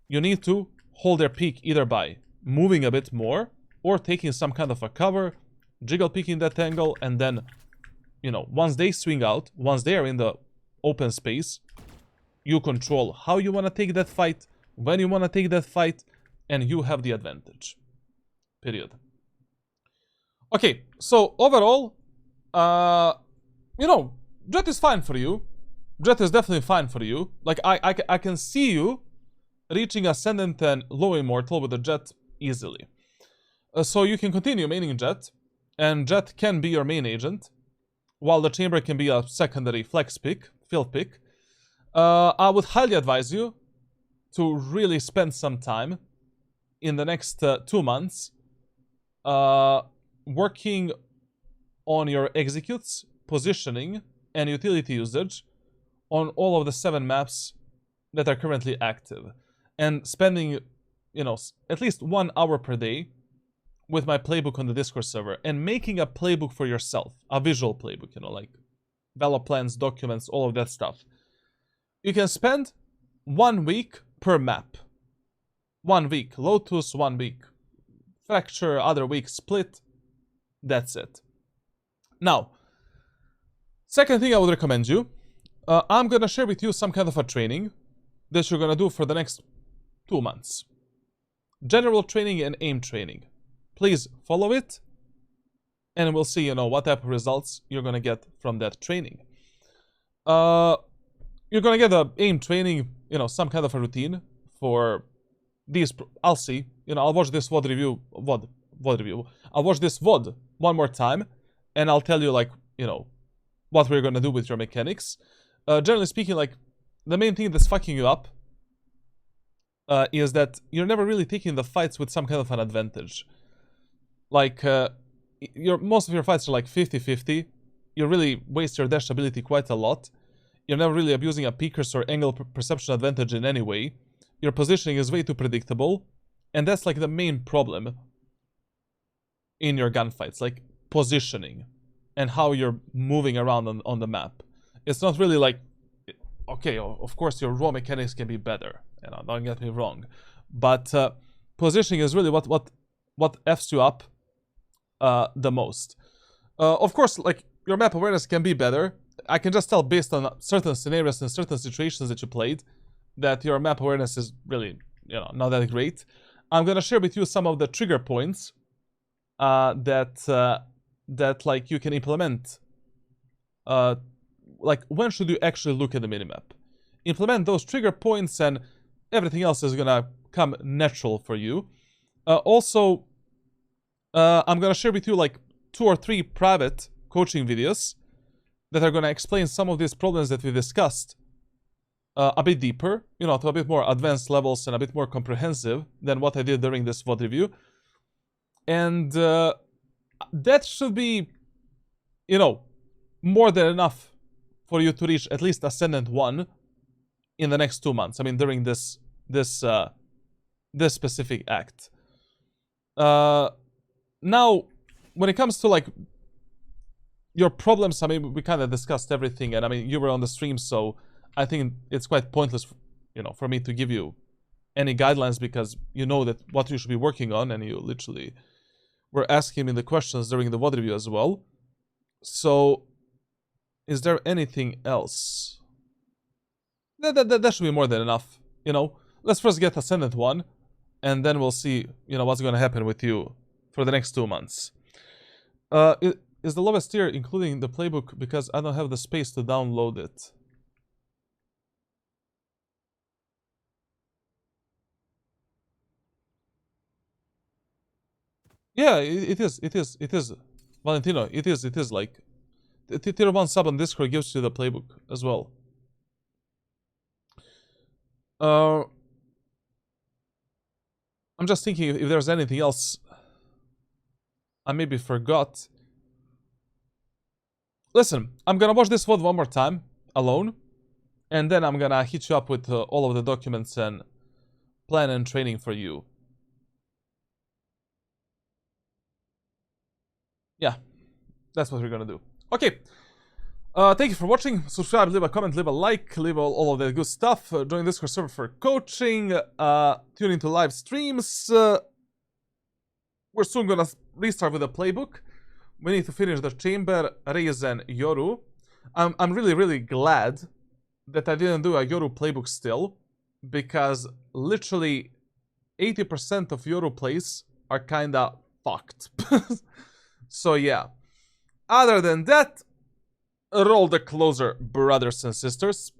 you need to hold their peak either by moving a bit more, or taking some kind of a cover, jiggle peeking that angle, and then, you know, once they swing out, once they are in the open space, you control how you want to take that fight, when you want to take that fight, and you have the advantage. Period. Okay, so overall, you know, Jett is fine for you. Jett is definitely fine for you. Like, I can see you reaching Ascendant and low Immortal with the Jett easily. So you can continue maining Jett, and Jett can be your main agent, while the chamber can be a secondary flex pick, fill pick. I would highly advise you to really spend some time in the next 2 months working on your executes, positioning, and utility usage on all of the 7 maps that are currently active, and spending, you know, at least 1 hour per day with my playbook on the Discord server, and making a playbook for yourself, a visual playbook, you know, like Valor plans, documents, all of that stuff. You can spend 1 week per map. 1 week. Lotus, 1 week. Fracture, other week, split. That's it. Now, second thing I would recommend you, I'm gonna share with you some kind of a training that you're gonna do for the next 2 months. General training and aim training. Please follow it, and we'll see, you know, what type of results you're gonna get from that training. You're gonna get the aim training, you know, some kind of a routine for these. I'll see, you know, I'll watch this VOD review, VOD review. I'll watch this VOD one more time, and I'll tell you, like, you know, what we're gonna do with your mechanics. Generally speaking, like, the main thing that's fucking you up is that you're never really taking the fights with some kind of an advantage. Like, most of your fights are like 50-50. You really waste your dash ability quite a lot. You're never really abusing a peekers or angle perception advantage in any way. Your positioning is way too predictable. And that's like the main problem in your gunfights. Like, positioning and how you're moving around on the map. It's not really like, okay, of course your raw mechanics can be better. You know, don't get me wrong. But positioning is really what F's you up the most. Of course, like, your map awareness can be better. I can just tell based on certain scenarios and certain situations that you played that your map awareness is really, you know, not that great. I'm gonna share with you some of the trigger points that like you can implement. Like, when should you actually look at the minimap? Implement those trigger points, and everything else is gonna come natural for you. Also, I'm gonna share with you like 2 or 3 private coaching videos that are gonna explain some of these problems that we discussed a bit deeper, you know, to a bit more advanced levels and a bit more comprehensive than what I did during this VOD review. And that should be, you know, more than enough for you to reach at least Ascendant 1 in the next 2 months. I mean, during this specific act. Now, when it comes to, like, your problems, I mean, we kind of discussed everything, and I mean, you were on the stream, so I think it's quite pointless, you know, for me to give you any guidelines, because you know that what you should be working on, and you literally were asking me the questions during the VOD review as well. So, is there anything else? That should be more than enough, you know. Let's first get Ascendant 1, and then we'll see, you know, what's going to happen with you for the next 2 months. Is the lowest tier including the playbook, because I don't have the space to download it? Yeah, it is. Valentino, it is like, the tier 1 sub on Discord gives you the playbook as well. I'm just thinking if there's anything else I maybe forgot. Listen, I'm gonna watch this VOD one more time, alone, and then I'm gonna hit you up with all of the documents and plan and training for you. Yeah, that's what we're gonna do. Okay, thank you for watching. Subscribe, leave a comment, leave a like, leave all of that good stuff. Join Discord server for coaching, tune into live streams. We're soon gonna restart with the playbook. We need to finish the chamber, Raze, and Yoru. I'm really glad that I didn't do a Yoru playbook still, because literally 80% of Yoru plays are kinda fucked. So yeah. Other than that, roll the closer, brothers and sisters.